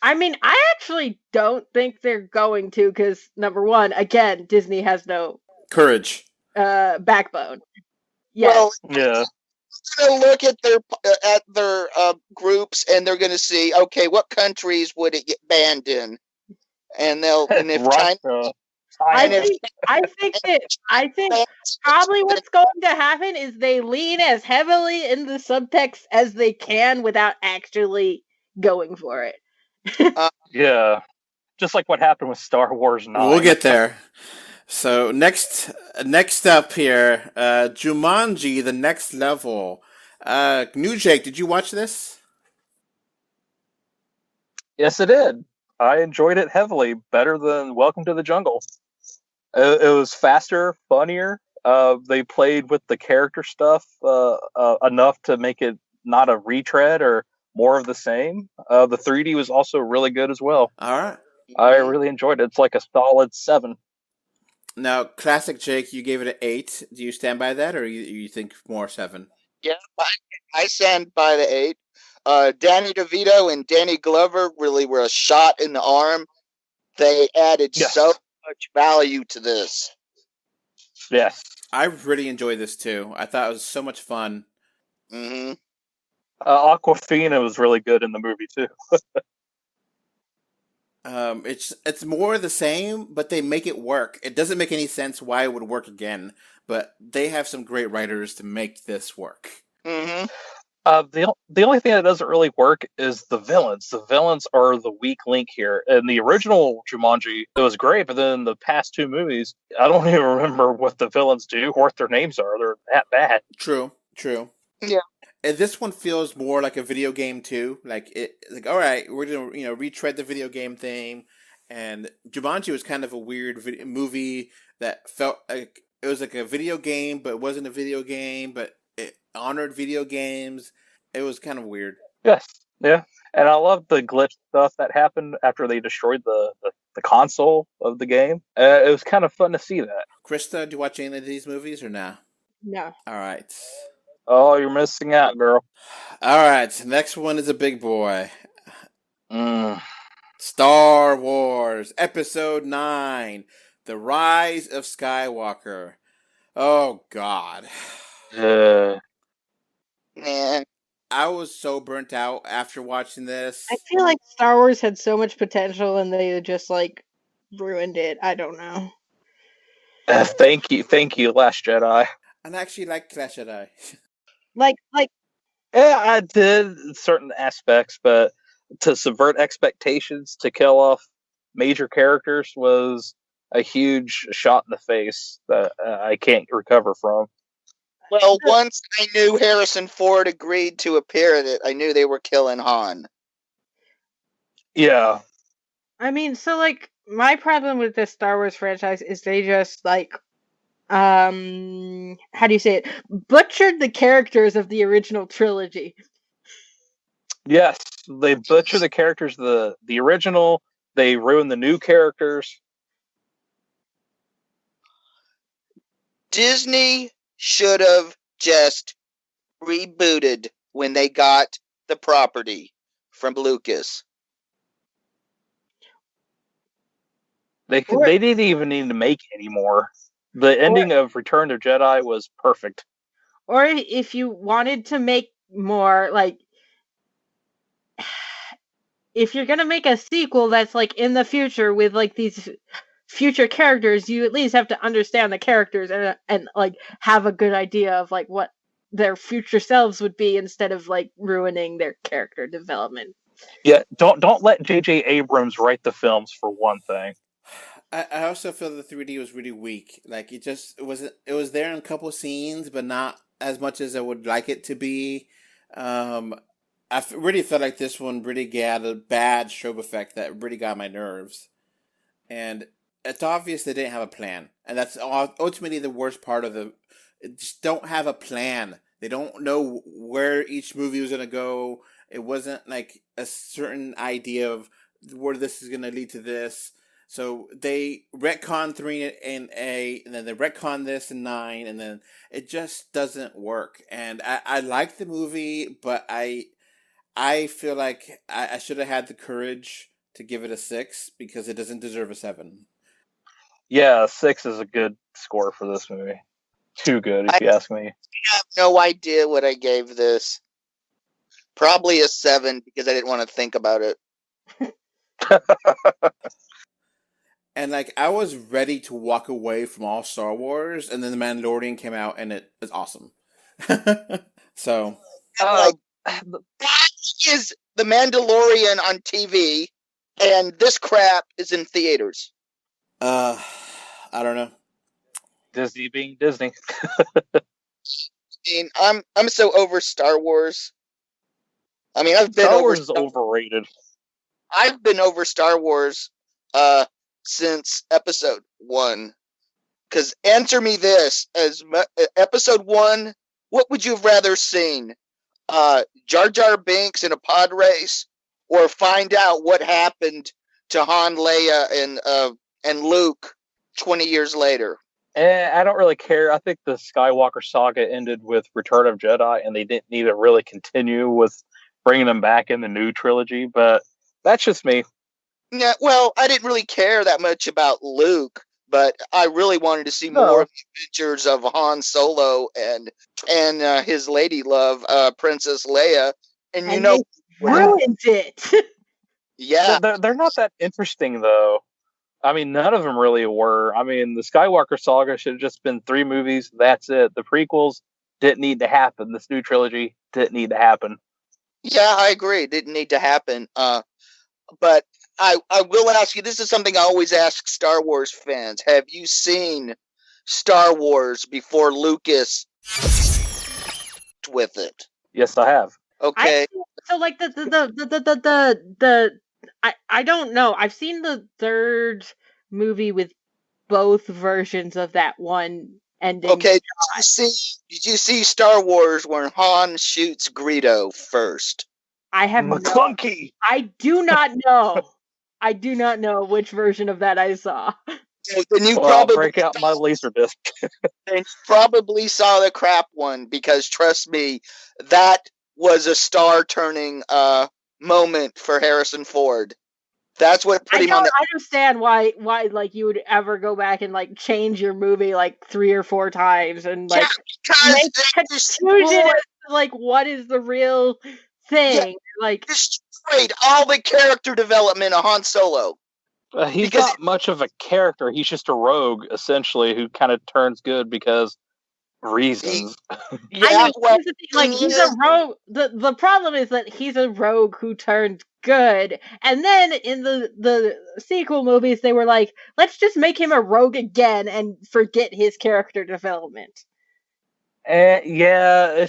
I mean, I actually don't think they're going to because, number one, again, Disney has no Courage. backbone. Yes. well, Yeah. they're going to look at their groups and they're going to see, okay, what countries would it get banned in, and if China. Russia. I And if think probably what's going to happen is they lean as heavily in the subtext as they can without actually going for it. Yeah. Just like what happened with Star Wars 9. We'll get there. So next up here, Jumanji: The Next Level. New Jake, did you watch this? Yes, it did. I enjoyed it heavily. Better than Welcome to the Jungle. It was faster, funnier. They played with the character stuff enough to make it not a retread or more of the same. The 3D was also really good as well. All right. I really enjoyed it. It's like a solid 7. Now, classic Jake, you gave it an 8. Do you stand by that, or you think more 7? Yeah, I stand by the 8. Danny DeVito and Danny Glover really were a shot in the arm. They added so much value to this. Yes. I really enjoyed this too. I thought it was so much fun. Mm-hmm. Aquafina was really good in the movie too. It's more the same, but they make it work. It doesn't make any sense why it would work again, but they have some great writers to make this work. Mm-hmm. The only thing that doesn't really work is the villains. The villains are the weak link here. In the original Jumanji, it was great, but then the past 2 movies, I don't even remember what the villains do or what their names are. They're that bad. True. Yeah. And this one feels more like a video game too. Like all right, we're gonna retread the video game thing. And Jumanji was kind of a weird movie that felt like it was like a video game, but it wasn't a video game, but it honored video games. It was kind of weird. Yes, yeah, and I love the glitch stuff that happened after they destroyed the console of the game. It was kind of fun to see that. Krista, do you watch any of these movies or nah? No. All right. Oh, you're missing out, girl. All right. Next one is a big boy. Mm. Star Wars Episode 9: The Rise of Skywalker. Oh God. Man. I was so burnt out after watching this. I feel like Star Wars had so much potential and they just ruined it. I don't know. Thank you, Last Jedi. I actually like Clash Jedi. Yeah, I did certain aspects, but to subvert expectations, to kill off major characters was a huge shot in the face that I can't recover from. Well, once I knew Harrison Ford agreed to appear in it, I knew they were killing Han. Yeah. I mean, so my problem with the Star Wars franchise is they just how do you say it? Butchered the characters of the original trilogy. Yes, they butcher the characters of the original. They ruin the new characters. Disney should have just rebooted when they got the property from Lucas. They didn't even need to make anymore. The ending of Return of Jedi was perfect. Or if you wanted to make more, if you're gonna make a sequel that's in the future with these future characters, you at least have to understand the characters and have a good idea of what their future selves would be instead of ruining their character development. Yeah, don't let J.J. Abrams write the films for one thing. I also feel the 3D was really weak. Like it was there in a couple scenes, but not as much as I would like it to be. Really felt like this one really had a bad strobe effect that really got my nerves. And it's obvious they didn't have a plan. And that's ultimately the worst part of the... Just don't have a plan. They don't know where each movie was going to go. It wasn't like a certain idea of where this is going to lead to this. So they retcon 3 in 8, and then they retcon this in 9, and then it just doesn't work. And I like the movie, but I feel like I should have had the courage to give it a 6 because it doesn't deserve a 7. Yeah, 6 is a good score for this movie. Too good, if you ask me. I have no idea what I gave this. Probably a 7 because I didn't want to think about it. And like I was ready to walk away from all Star Wars, and then The Mandalorian came out, and it was awesome. So, Like, that is The Mandalorian on TV, and this crap is in theaters. I don't know. Disney being Disney. I mean, I'm so over Star Wars. I mean, I've been Star over Wars is overrated. I've been over Star Wars since episode 1. Because answer me this: episode 1, what would you have rather seen? Jar Jar Binks in a pod race, or find out what happened to Han, Leia, and Luke 20 years later? I don't really care. I think the Skywalker saga ended with Return of Jedi, and they didn't need to really continue with bringing them back in the new trilogy, but that's just me. Yeah, well, I didn't really care that much about Luke, but I really wanted to see more of the adventures of Han Solo and his lady love, Princess Leia. And you know, ruined it. Yeah, They're not that interesting, though. I mean, none of them really were. I mean, the Skywalker saga should have just been 3 movies. That's it. The prequels didn't need to happen. This new trilogy didn't need to happen. yeah, I agree. It didn't need to happen. But I will ask you, this is something I always ask Star Wars fans. Have you seen Star Wars before Lucas with it? Yes, I have. Okay. So like I don't know. I've seen the 3rd movie with both versions of that one ending. Okay, did you see Star Wars when Han shoots Greedo first? I have McClunky. I do not know. I do not know which version of that I saw. Then you I'll break out my Laserdisc. And you probably saw the crap one, because trust me, that was a star-turning moment for Harrison Ford. That's what put I him on don't understand why like you would ever go back and like change your movie like 3 or 4 times and like make confusion as to, like, what is the real thing. Like, destroyed all the character development of Han Solo. He's not much of a character. He's just a rogue, essentially, who kind of turns good because reasons. Yeah, he's a rogue. The problem is that he's a rogue who turned good, and then in the sequel movies they were like, let's just make him a rogue again and forget his character development. Yeah,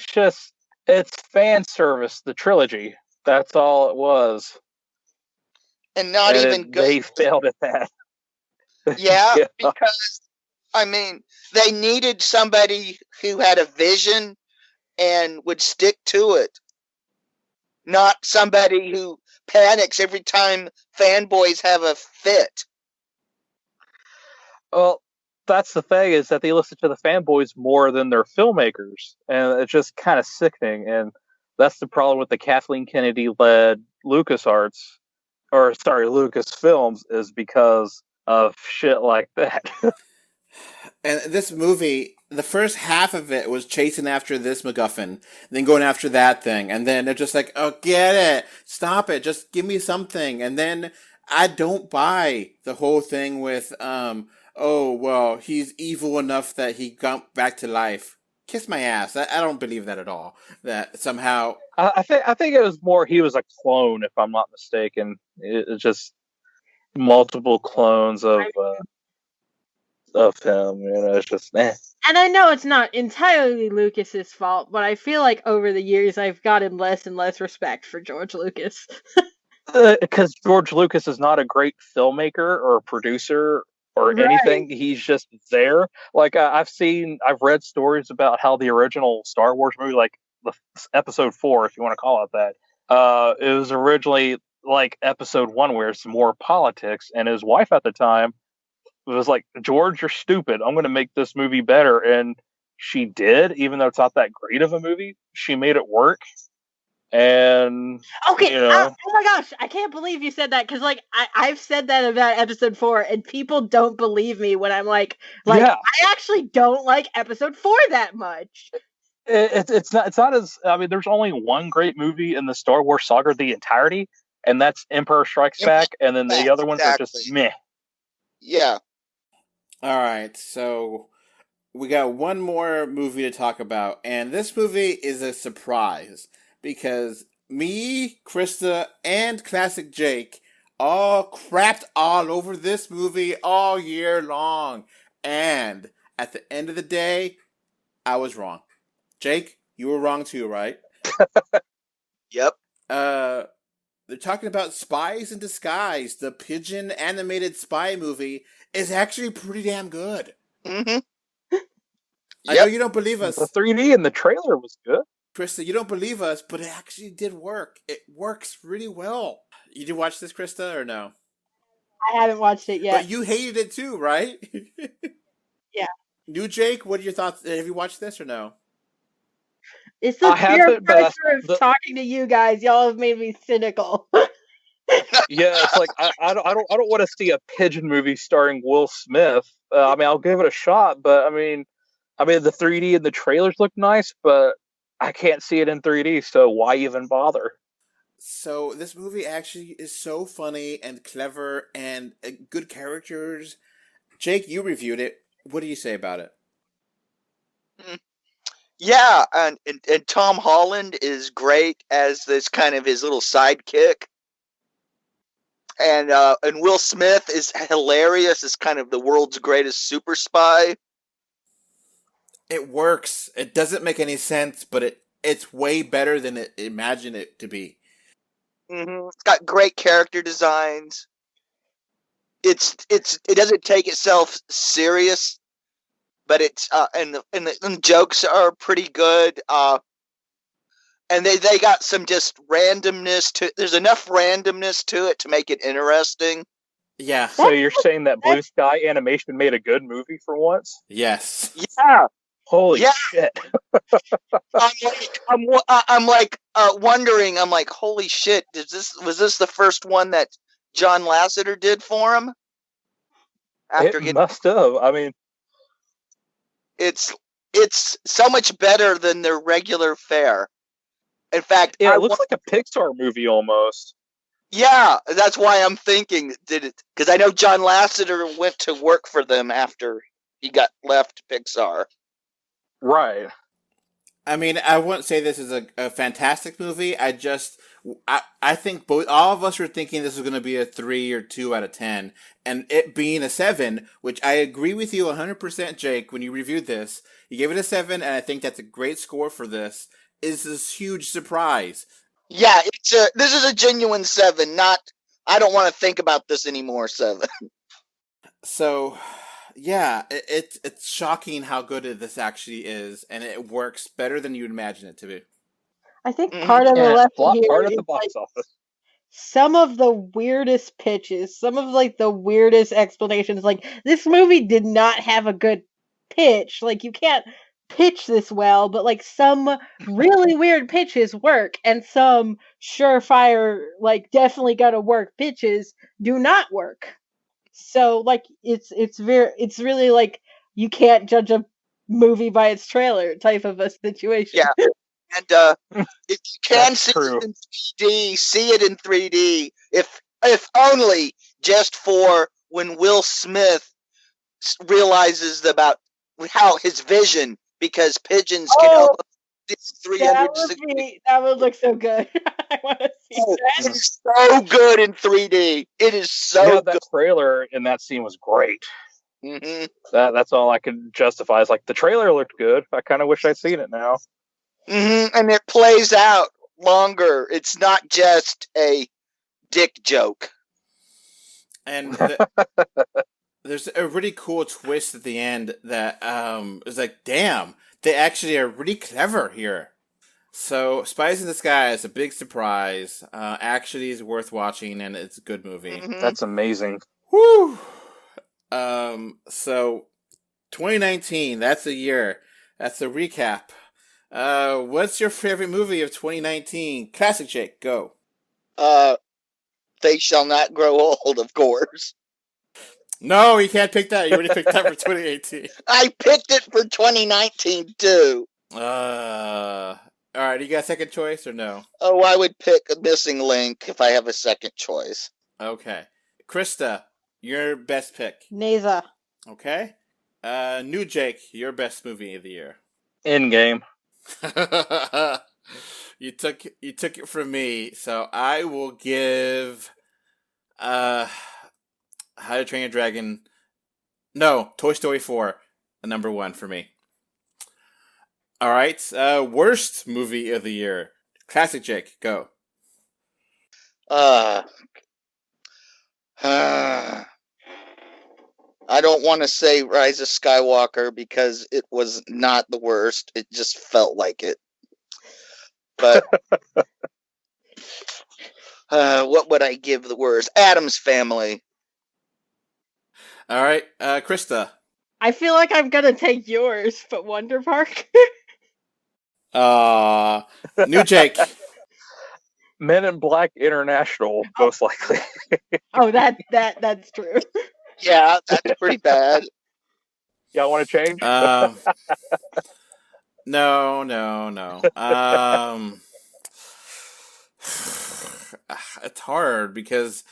it's fan service. The trilogy. That's all it was. And not even good. They failed at that. Yeah, because, I mean, they needed somebody who had a vision and would stick to it. Not somebody who panics every time fanboys have a fit. Well, that's the thing, is that they listen to the fanboys more than their filmmakers. And it's just kind of sickening. And that's the problem with the Kathleen Kennedy-led LucasArts. Or, sorry, Lucasfilms, is because of shit like that. And this movie, the first half of it was chasing after this MacGuffin, then going after that thing, and then they're just like, oh, get it, stop it, just give me something. And then I don't buy the whole thing with, oh, well, he's evil enough that he got back to life. Kiss my ass. I don't believe that at all. That somehow... I think it was more he was a clone, if I'm not mistaken. It's just multiple clones of... of him. It's just And I know it's not entirely Lucas's fault, but I feel like over the years I've gotten less and less respect for George Lucas. Because George Lucas is not a great filmmaker or producer or anything. He's just there. Like I've read stories about how the original Star Wars movie, like the Episode 4, if you want to call it that, it was originally like Episode 1, where it's more politics, and his wife at the time was like, George, you're stupid. I'm going to make this movie better. And she did, even though it's not that great of a movie. She made it work. And okay, oh my gosh, I can't believe you said that, because like I've said that about Episode 4, and people don't believe me when I'm like I actually don't like Episode 4 that much. It's not as, I mean, there's only one great movie in the Star Wars saga, the entirety, and that's Empire Strikes Back, and then the other ones are just meh. Yeah. All right, so we got one more movie to talk about, and this movie is a surprise because me, Krista, and Classic Jake all crapped all over this movie all year long, and at the end of the day, I was wrong. Jake, you were wrong too, right? Yep. They're talking about Spies in Disguise. The pigeon animated spy movie is actually pretty damn good. Mm-hmm. I know you don't believe us. The 3D in the trailer was good. Krista, you don't believe us, but it actually did work. It works really well. You did watch this, Krista, or no? I haven't watched it yet. But you hated it too, right? Yeah. New Jake, what are your thoughts? Have you watched this or no? It's the peer pressure of talking to you guys. Y'all have made me cynical. Yeah, it's like I don't want to see a pigeon movie starring Will Smith. I mean, I'll give it a shot, but I mean, the 3D and the trailers look nice, but I can't see it in 3D, so why even bother? So this movie actually is so funny and clever and good characters. Jake, you reviewed it. What do you say about it? Yeah, and Tom Holland is great as this kind of his little sidekick. And Will Smith is hilarious as kind of the world's greatest super spy. It works. It doesn't make any sense, but it's way better than it imagined it to be. Mm-hmm. It's got great character designs. It doesn't take itself serious, but it's and the jokes are pretty good. And they got some just randomness to. There's enough randomness to it to make it interesting. Yeah. So you're saying that Blue Sky Animation made a good movie for once? Yes. Yeah. Holy shit! I'm like wondering. I'm like, holy shit! Was this the first one that John Lasseter did for him? Must have. I mean, it's so much better than their regular fare. In fact, it looks like a Pixar movie almost. Yeah, that's why I'm thinking, did it? Because I know John Lasseter went to work for them after he got left Pixar. Right. I mean, I wouldn't say this is a fantastic movie. I think all of us were thinking this was going to be a 3 or 2 out of 10, and it being a 7, which I agree with you 100%, Jake. When you reviewed this, you gave it a 7, and I think that's a great score for this. Is this huge surprise? Yeah, this is a genuine 7. Not, I don't want to think about this anymore 7. So, yeah, it's shocking how good this actually is, and it works better than you'd imagine it to be. I think part of the lesson here part of is the box office. Some of the weirdest pitches, some of like the weirdest explanations. Like, this movie did not have a good pitch. Like, you can't pitch this well, but like some really weird pitches work, and some surefire, like definitely gonna work pitches do not work. So like it's really like you can't judge a movie by its trailer type of a situation. Yeah. And if you can see it in 3D, see it in 3D. If only just for when Will Smith realizes about how his vision, because pigeons can help 360. That would look so good. I want to see that. It is so good in 3D. It is so good. That trailer in that scene was great. Mm-hmm. That's all I can justify. Is like the trailer looked good. I kind of wish I'd seen it now. Mm-hmm. And it plays out longer. It's not just a dick joke. And there's a really cool twist at the end that is like, damn, they actually are really clever here. So, Spies in the Sky is a big surprise. Actually, is worth watching, and it's a good movie. Mm-hmm. That's amazing. Woo! So 2019, that's a year. That's a recap. What's your favorite movie of 2019? Classic Jake, go. They Shall Not Grow Old, of course. No, you can't pick that. You already picked that for 2018. I picked it for 2019 too. Alright, you got a second choice or no? Oh, I would pick a Missing Link if I have a second choice. Okay. Krista, your best pick. Neza. Okay. New Jake, your best movie of the year. Endgame. You took it from me, so I will give How to Train Your Dragon. No, Toy Story 4, the number one for me. All right, worst movie of the year. Classic Jake, go. I don't want to say Rise of Skywalker because it was not the worst. It just felt like it. But what would I give the worst? Addams Family. All right, Krista. I feel like I'm gonna take yours, but Wonder Park. New Jake. Men in Black International, most likely. Oh, that's true. Yeah, that's pretty bad. Y'all want to change? No. It's hard because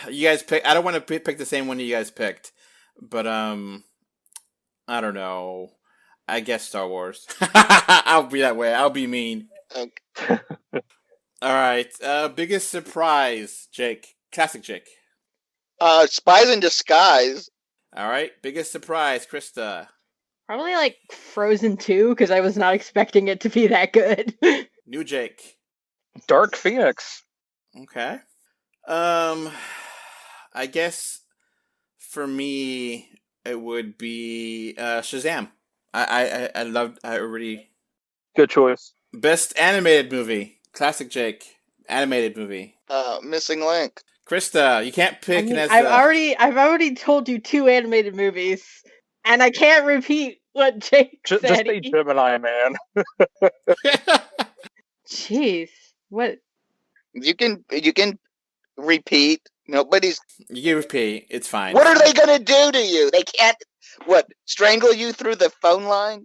you guys pick. I don't want to pick the same one you guys picked, but I don't know. I guess Star Wars. I'll be that way. I'll be mean. Okay. All right. Biggest surprise, Jake. Classic Jake. Spies in Disguise. All right. Biggest surprise, Krista. Probably like Frozen 2, because I was not expecting it to be that good. New Jake. Dark Phoenix. Okay. I guess for me it would be Shazam. I already. Good choice. Best animated movie. Classic Jake. Animated movie. Missing Link. Krista, you can't pick. I mean, I've already told you 2 animated movies, and I can't repeat what Jake said. Just say Gemini Man. Jeez, what? You can repeat. Nobody's. You repeat. It's fine. What are they gonna do to you? They can't. What? Strangle you through the phone line?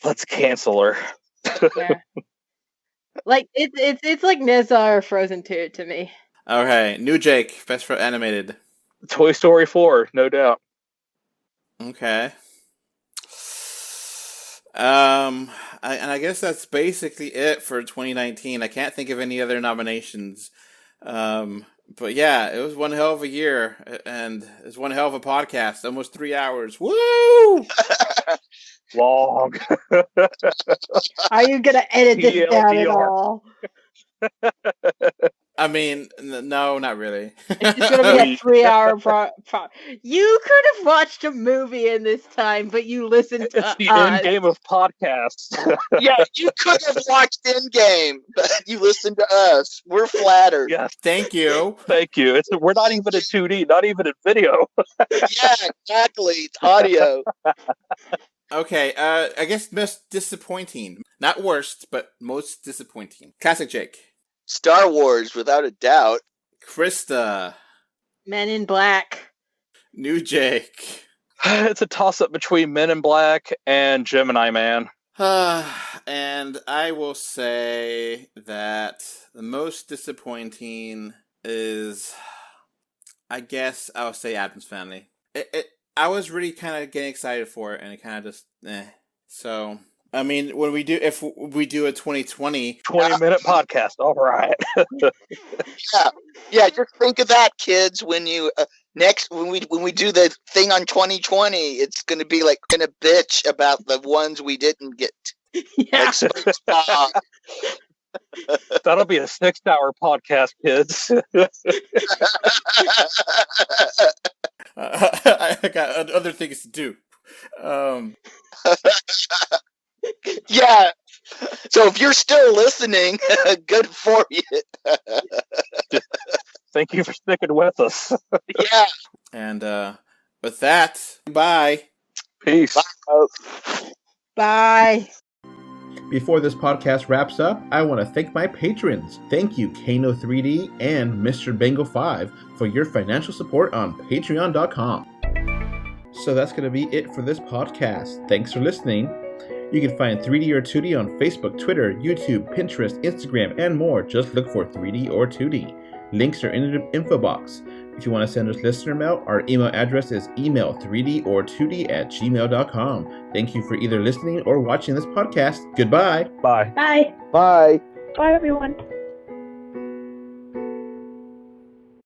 Let's cancel her. Yeah. Like it's like Nizza or Frozen 2 to me. Okay, New Jake, best for animated. Toy Story 4, no doubt. Okay. I guess that's basically it for 2019. I can't think of any other nominations. But yeah, it was one hell of a year, and it was one hell of a podcast. Almost 3 hours. Woo! Long. Are you gonna edit this down at all? I mean, no, not really. It's just gonna be a 3-hour You could have watched a movie in this time, but you listened to It's the us. end game of podcasts. Yeah, you could have watched Endgame, but you listened to us. We're flattered. Yes, Thank you. thank you. We're not even in 2D, not even in video. Yeah, exactly. It's audio. Okay, I guess most disappointing. Not worst, but most disappointing. Classic Jake. Star Wars, without a doubt. Krista. Men in Black. New Jake. It's a toss-up between Men in Black and Gemini Man. And I will say that the most disappointing is, I guess I'll say Addams Family. I was really kind of getting excited for it, and it kind of just, So, I mean, if we do a 2020... 20-minute podcast, all right. Yeah, just think of that, kids, when you next when we do the thing on 2020, it's gonna be like gonna bitch about the ones we didn't get. Yeah. Like SpongeBob. That'll be a 6-hour podcast, kids. I got other things to do. Yeah. So if you're still listening, good for you. Thank you for sticking with us. Yeah. And with that, bye. Peace. Bye. Before this podcast wraps up, I want to thank my patrons. Thank you, Kano3D and Mr. Bengo5 for your financial support on patreon.com. So that's going to be it for this podcast. Thanks for listening. You can find 3D or 2D on Facebook, Twitter, YouTube, Pinterest, Instagram, and more. Just look for 3D or 2D. Links are in the info box. If you want to send us listener mail, our email address is email3dortwo@gmail.com. Thank you for either listening or watching this podcast. Goodbye. Bye. Bye. Bye. Bye, everyone.